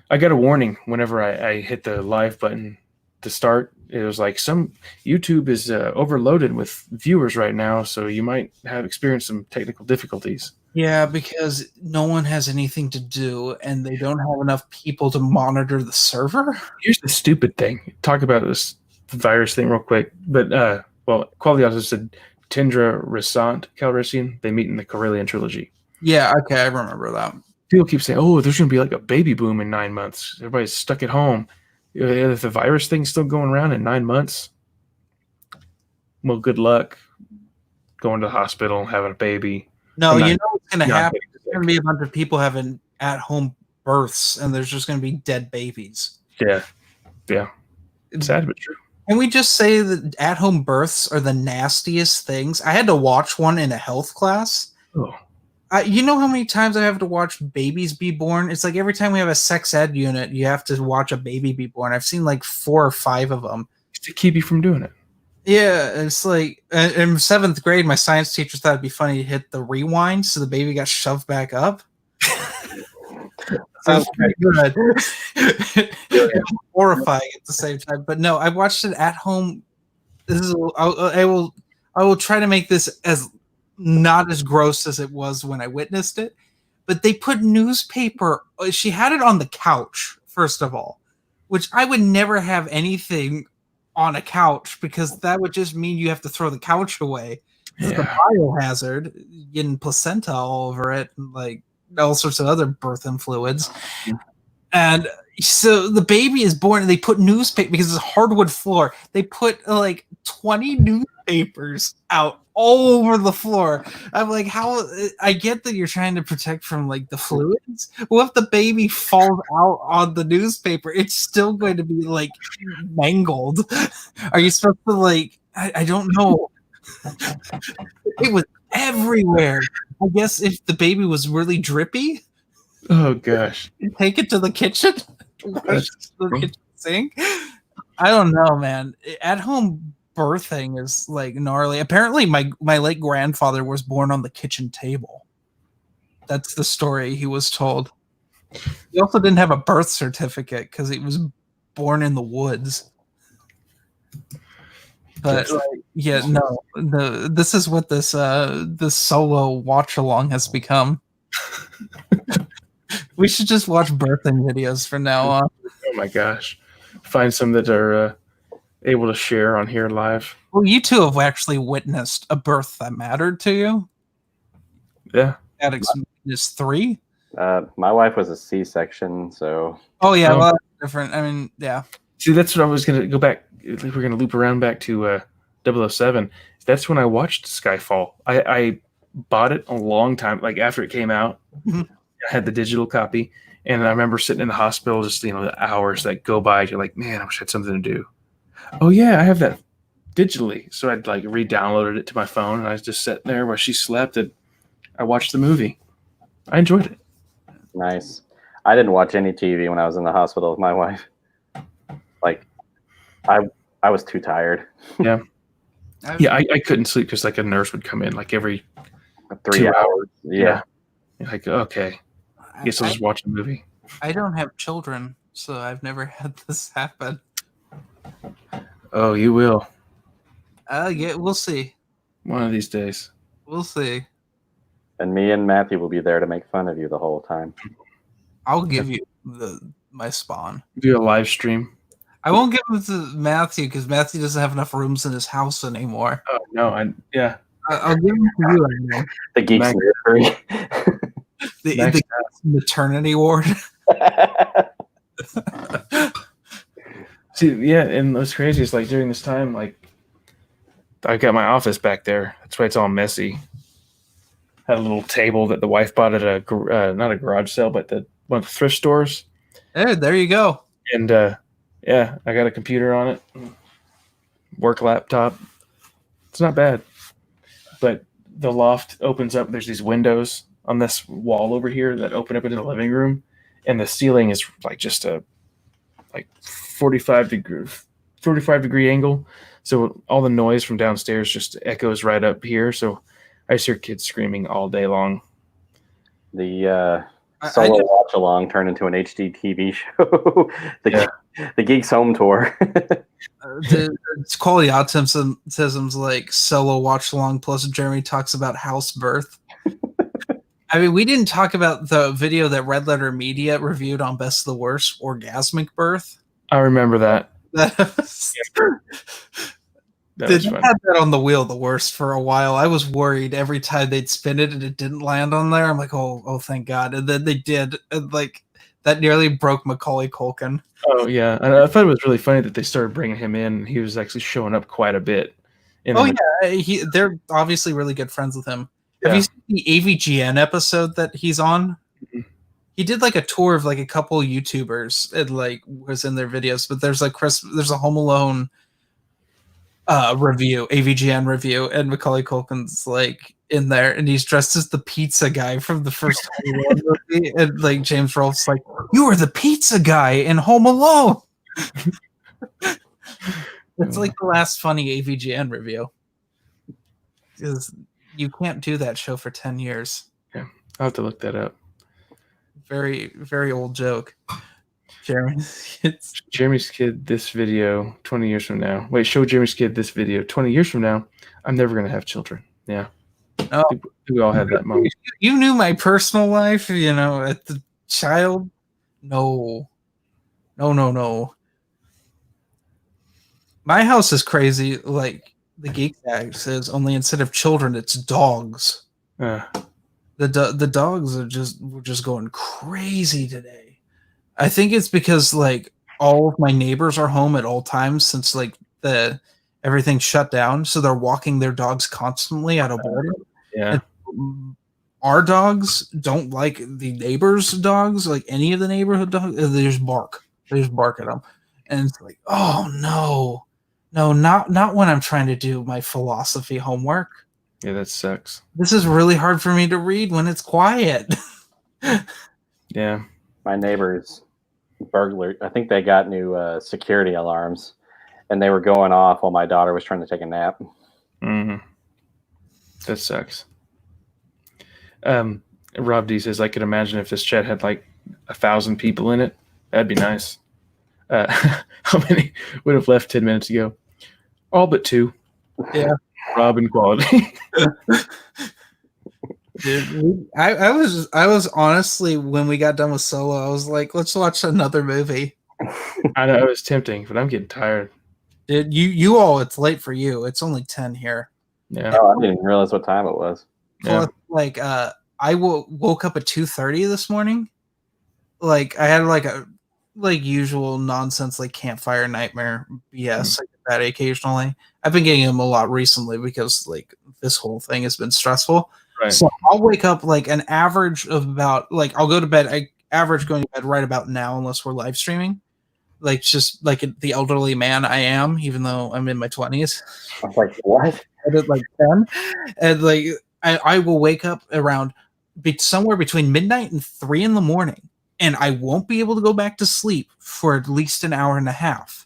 I got a warning whenever I hit the live button to start. It was like YouTube is overloaded with viewers right now, so you might have experienced some technical difficulties. Yeah, because no one has anything to do, and they don't have enough people to monitor the server. Here's the stupid thing. Talk about this virus thing real quick. But Quality also said Tindra, Resant, Calrissian, they meet in the Corellian trilogy. Yeah, okay, I remember that. People keep saying, "Oh, there's going to be like a baby boom in 9 months. Everybody's stuck at home." If the virus thing's still going around in 9 months, well, good luck going to the hospital, having a baby. No, you know what's going to not happen? There's going to be a bunch of people having at-home births, and there's just going to be dead babies. Yeah. It's sad but true. Can we just say that at-home births are the nastiest things? I had to watch one in a health class. Oh. You know how many times I have to watch babies be born? It's like every time we have a sex ed unit, you have to watch a baby be born. I've seen like 4 or 5 of them. To keep you from doing it. Yeah, it's like in 7th grade, my science teacher thought it'd be funny to hit the rewind, so the baby got shoved back up. Sounds pretty good. Horrifying at the same time, but no, I watched it at home. I will try to make this as not as gross as it was when I witnessed it. But they put newspaper. She had it on the couch, first of all, which I would never have anything on a couch because that would just mean you have to throw the couch away. Yeah. The biohazard, getting placenta all over it, and like all sorts of other birthing fluids. And so the baby is born, and they put newspaper because it's a hardwood floor. They put like 20 newspapers out all over the floor. I'm like, how? I get that you're trying to protect from like the fluids. What if the baby falls out on the newspaper? It's still going to be like mangled. Are you supposed to like? I don't know. It was everywhere. I guess if the baby was really drippy. Oh gosh! Take it to the kitchen. Wash the kitchen sink. I don't know, man. At home birthing is like gnarly. Apparently, my late grandfather was born on the kitchen table. That's the story he was told. He also didn't have a birth certificate because he was born in the woods. But yeah, no. This is what this solo watch along has become. We should just watch birthing videos from now on. Oh my gosh. Find some that are able to share on here live. Well, you two have actually witnessed a birth that mattered to you. Yeah. Addicts is 3. My wife was a C-section, so. Oh yeah, well, that's different. I mean, yeah. See, that's what I was going to go back. We're going to loop around back to 007. That's when I watched Skyfall. I bought it a long time, like after it came out. I had the digital copy, and I remember sitting in the hospital, just the hours that go by. You're like, man, I wish I had something to do. Oh yeah, I have that digitally, so I'd like re-downloaded it to my phone, and I was just sitting there while she slept, and I watched the movie. I enjoyed it. Nice. I didn't watch any TV when I was in the hospital with my wife. Like, I was too tired. Yeah. Yeah, I couldn't sleep because like a nurse would come in like every 3 hours. Yeah. Like, okay. Guess I'll just watch a movie. I don't have children, so I've never had this happen. Oh, you will. Yeah, we'll see. One of these days. We'll see. And me and Matthew will be there to make fun of you the whole time. I'll give you my spawn. Do a live stream. I won't give them to Matthew because Matthew doesn't have enough rooms in his house anymore. Oh no, yeah. I'll give them to you anyway. The geeks Max- nursery. The maternity ward. See, yeah, and what's crazy is like during this time, like I got my office back there. That's why it's all messy. Had a little table that the wife bought at a not a garage sale, but one of the thrift stores. Hey, there you go. And yeah, I got a computer on it, work laptop. It's not bad, but the loft opens up. There's these windows on this wall over here that open up into the living room, and the ceiling is like just a 45 degree angle. So all the noise from downstairs just echoes right up here. So I just hear kids screaming all day long. The solo watch along turned into an HD TV show. The Geeks Home Tour. It's quality autism's like solo watch along plus Jeremy talks about house birth. I mean, we didn't talk about the video that Red Letter Media reviewed on Best of the Worst, Orgasmic Birth. I remember that. That was was you fun. had that on the wheel the worst for a while. I was worried every time they'd spin it and it didn't land on there. I'm like, oh, thank God. And then they did. And like that nearly broke Macaulay Culkin. Oh yeah, and I thought it was really funny that they started bringing him in. And he was actually showing up quite a bit. They're obviously really good friends with him. Yeah. Have you seen the AVGN episode that he's on? Mm-hmm. He did like a tour of like a couple YouTubers and like was in their videos, but there's a Home Alone review, AVGN review, and Macaulay Culkin's like in there and he's dressed as the pizza guy from the first Home Alone movie, and like James Rolfe's like, "You were the pizza guy in Home Alone." It's like the last funny AVGN review. Because you can't do that show for 10 years. Yeah, I'll have to look that up. Very, very old joke. Jeremy's kid this video 20 years from now. Wait, show Jeremy's kid this video 20 years from now. I'm never going to have children. Yeah. Oh, we all had that moment. You knew my personal life, at the child. No. My house is crazy. Like the TheGeeksAttic says, only instead of children, it's dogs. The dogs are just going crazy today. I think it's because like all of my neighbors are home at all times since like everything shut down, so they're walking their dogs constantly out of boredom. Yeah. And our dogs don't like the neighbors' dogs, like any of the neighborhood dogs. They just bark. They just bark at them, and it's like, oh no, not when I'm trying to do my philosophy homework. Yeah, that sucks. This is really hard for me to read when it's quiet. Yeah. My neighbors burglar. I think they got new security alarms, and they were going off while my daughter was trying to take a nap. Mm-hmm. That sucks. Rob D says, I could imagine if this chat had like 1,000 people in it. That'd be nice. How many would have left 10 minutes ago? All but 2. Yeah. Rob and quality. Dude, I was honestly, when we got done with Solo, I was like, let's watch another movie. I know it was tempting, but I'm getting tired. Dude, you all, it's late for you. It's only 10 here. Yeah. Oh, I didn't realize what time it was. Yeah. Like I woke up at 2:30 this morning. Like I had like a usual nonsense like campfire nightmare BS. I get that occasionally. I've been getting them a lot recently because like this whole thing has been stressful. Right. So I'll wake up like an average of about like I'll go to bed. I average going to bed right about now unless we're live streaming. Like just like the elderly man I am, even though I'm in my 20s. I was like, what? I did like 10, and like I will wake up around somewhere between midnight and 3 in the morning, and I won't be able to go back to sleep for at least an hour and a half,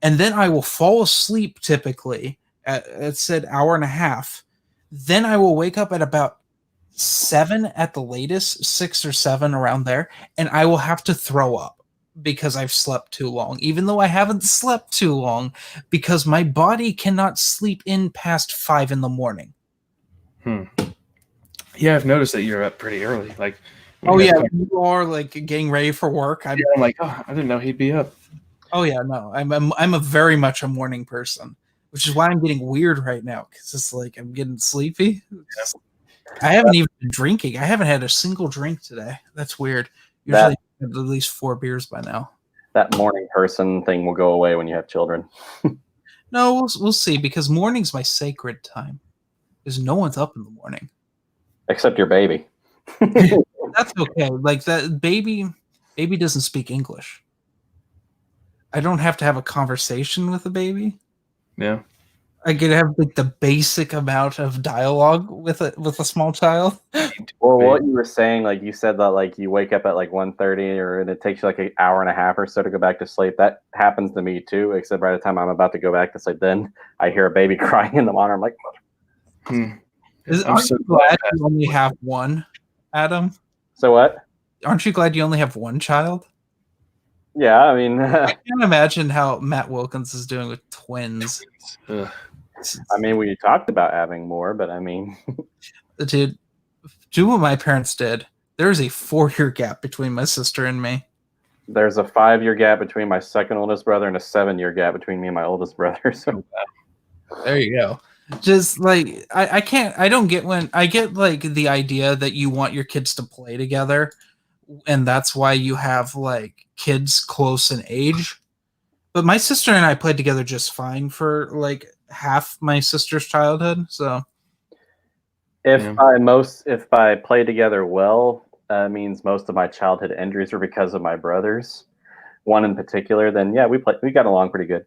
and then I will fall asleep typically at said hour and a half. Then I will wake up at about 7 at the latest, 6 or 7 around there, and I will have to throw up because I've slept too long, even though I haven't slept too long, because my body cannot sleep in past 5 in the morning. Yeah, I've noticed that you're up pretty early. Like, Oh yeah, you are like getting ready for work. I'm like, oh, I didn't know he'd be up. Oh yeah, no, I'm a very much a morning person, which is why I'm getting weird right now because it's like I'm getting sleepy. I haven't even been drinking. I haven't had a single drink today. That's weird. Usually, I have at least 4 beers by now. That morning person thing will go away when you have children. No, we'll see because morning's my sacred time. Because no one's up in the morning. Except your baby. That's okay. Like that baby doesn't speak English. I don't have to have a conversation with a baby. Yeah. I could have like the basic amount of dialogue with a small child. Well, what you were saying, like you said that like you wake up at like 1:30 or and it takes you like an hour and a half or so to go back to sleep. That happens to me too, except by the time I'm about to go back to sleep, then I hear a baby crying in the monitor. I'm like, Aren't you glad you only have one, Adam? So what? Aren't you glad you only have one child? Yeah, I mean, I can't imagine how Matt Wilkins is doing with twins. I mean, we talked about having more, but I mean, dude, do what my parents did. There's a 4-year gap between my sister and me. There's a 5-year gap between my second oldest brother and a 7-year gap between me and my oldest brother. So there you go. Just like I don't get when I get like the idea that you want your kids to play together, and that's why you have like kids close in age. But my sister and I played together just fine for like half my sister's childhood. So if I play together well, means most of my childhood injuries were because of my brothers. One in particular, then yeah, we got along pretty good.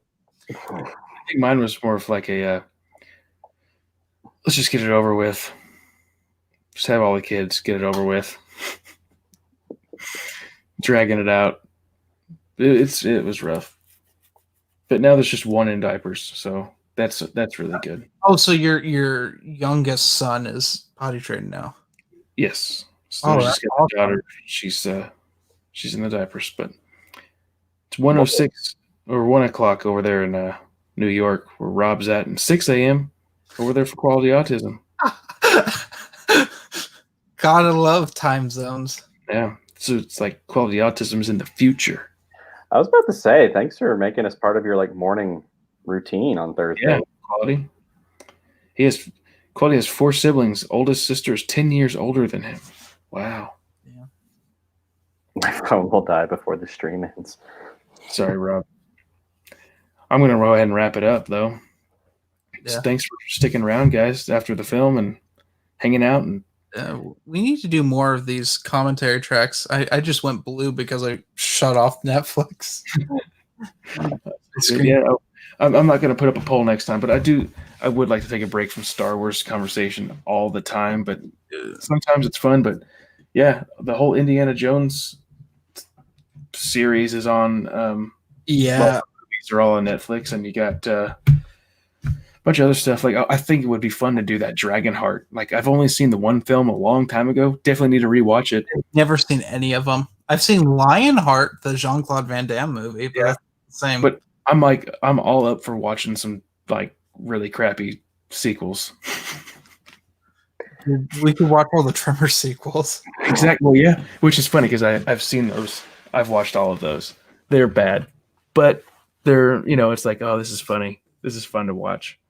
I think mine was more of like a let's just get it over with. Just have all the kids, get it over with. Dragging it out. It was rough. But now there's just one in diapers, so that's really good. Oh, so your youngest son is potty trained now? Yes. So just got a daughter. She's in the diapers, but it's 1:06 or 1:00 over there in New York, where Rob's at, and 6 a.m. over there for quality autism. Gotta love time zones. Yeah. So it's like quality autism is in the future. I was about to say, thanks for making us part of your like morning routine on Thursday. Yeah, Quality. Quality has 4 siblings. Oldest sister is 10 years older than him. Wow. Yeah. My phone will die before the stream ends. Sorry, Rob. I'm going to go ahead and wrap it up, though. Yeah. So thanks for sticking around, guys, after the film and hanging out. And we need to do more of these commentary tracks. I just went blue because I shut off Netflix. Yeah, I'm not going to put up a poll next time, but I would like to take a break from Star Wars conversation all the time, but sometimes it's fun. But yeah, the whole Indiana Jones series is on. Yeah, these are all on Netflix, and you got a bunch of other stuff. Like I think it would be fun to do that Dragonheart. Like I've only seen the one film a long time ago. Definitely need to rewatch it. Never seen any of them. I've seen Lionheart, the Jean-Claude Van Damme movie, but that's the same. But I'm all up for watching some like really crappy sequels. We could watch all the Tremor sequels. Exactly. Well, yeah, which is funny because I've seen those. I've watched all of those. They're bad, but they're it's like, oh, this is funny. This is fun to watch.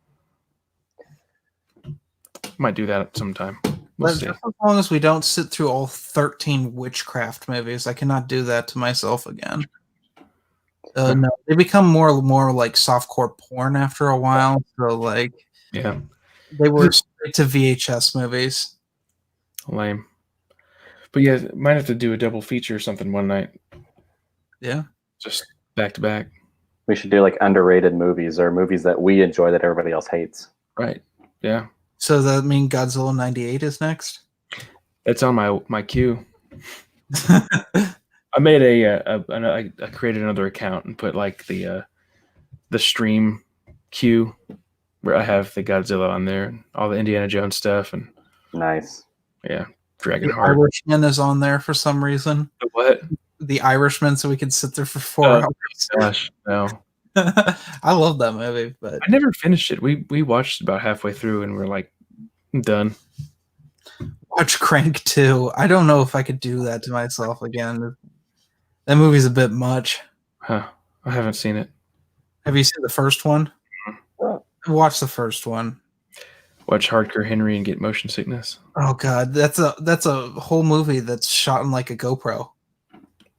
Might do that sometime. We'll see. As long as we don't sit through all 13 witchcraft movies, I cannot do that to myself again. No, they become more like softcore porn after a while. So like, yeah, they were straight to VHS movies. Lame. But yeah, might have to do a double feature or something one night. Yeah, just back to back. We should do like underrated movies or movies that we enjoy that everybody else hates. Right. Yeah. So does that mean Godzilla 98 is next? That's on my queue. I made I created another account and put like the stream queue where I have the Godzilla on there, and all the Indiana Jones stuff, and nice. Yeah, The Dragonheart. Irishman is on there for some reason. The what? The Irishman, so we could sit there for 4 hours. Gosh, no. I love that movie, but I never finished it. We watched about halfway through and we're like, I'm done. watch Crank 2. I don't know if I could do that to myself again. That movie's a bit much. Huh. I haven't seen it. Have you seen the first one? Watch the first one. Watch Hardcore Henry and get motion sickness. Oh god, that's a whole movie that's shot in like a GoPro.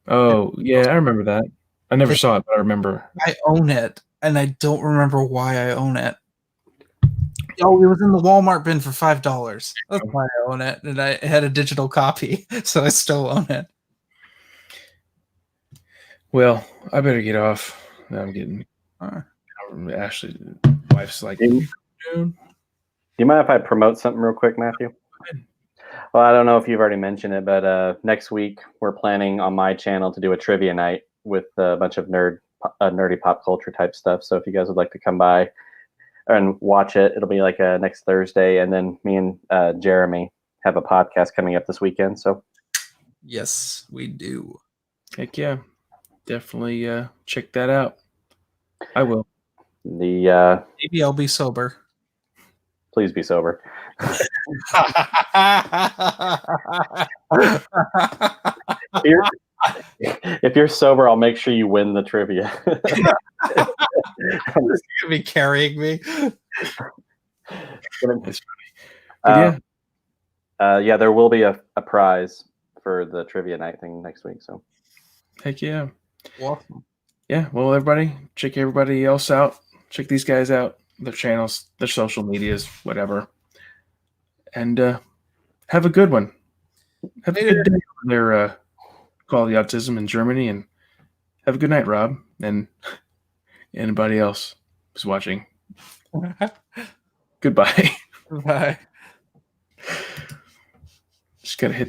Oh yeah, I remember that. I never saw it, but I remember. I own it, and I don't remember why I own it. Oh, it was in the Walmart bin for $5. That's why I own it, and I had a digital copy, so I still own it. Well, I better get off. I'm getting Ashley, wife's like, Do you mind if I promote something real quick, Matthew? Well, I don't know if you've already mentioned it, but next week we're planning on my channel to do a trivia night with a bunch of nerdy pop culture type stuff. So if you guys would like to come by and watch it, it'll be like next Thursday, and then me and Jeremy have a podcast coming up this weekend. So yes, we do. heck yeah, definitely check that out. I will. Maybe I'll be sober. Please be sober. If you're sober, I'll make sure you win the trivia. You're gonna be carrying me. It's funny. Yeah, there will be a prize for the trivia night thing next week. So heck yeah. Awesome. Yeah, well, everybody, check everybody else out. Check these guys out, their channels, their social medias, whatever. And have a good one. Have a good day on their Quality Autism in Germany. And have a good night, Rob, and anybody else who's watching. Goodbye. Bye. Just got to hit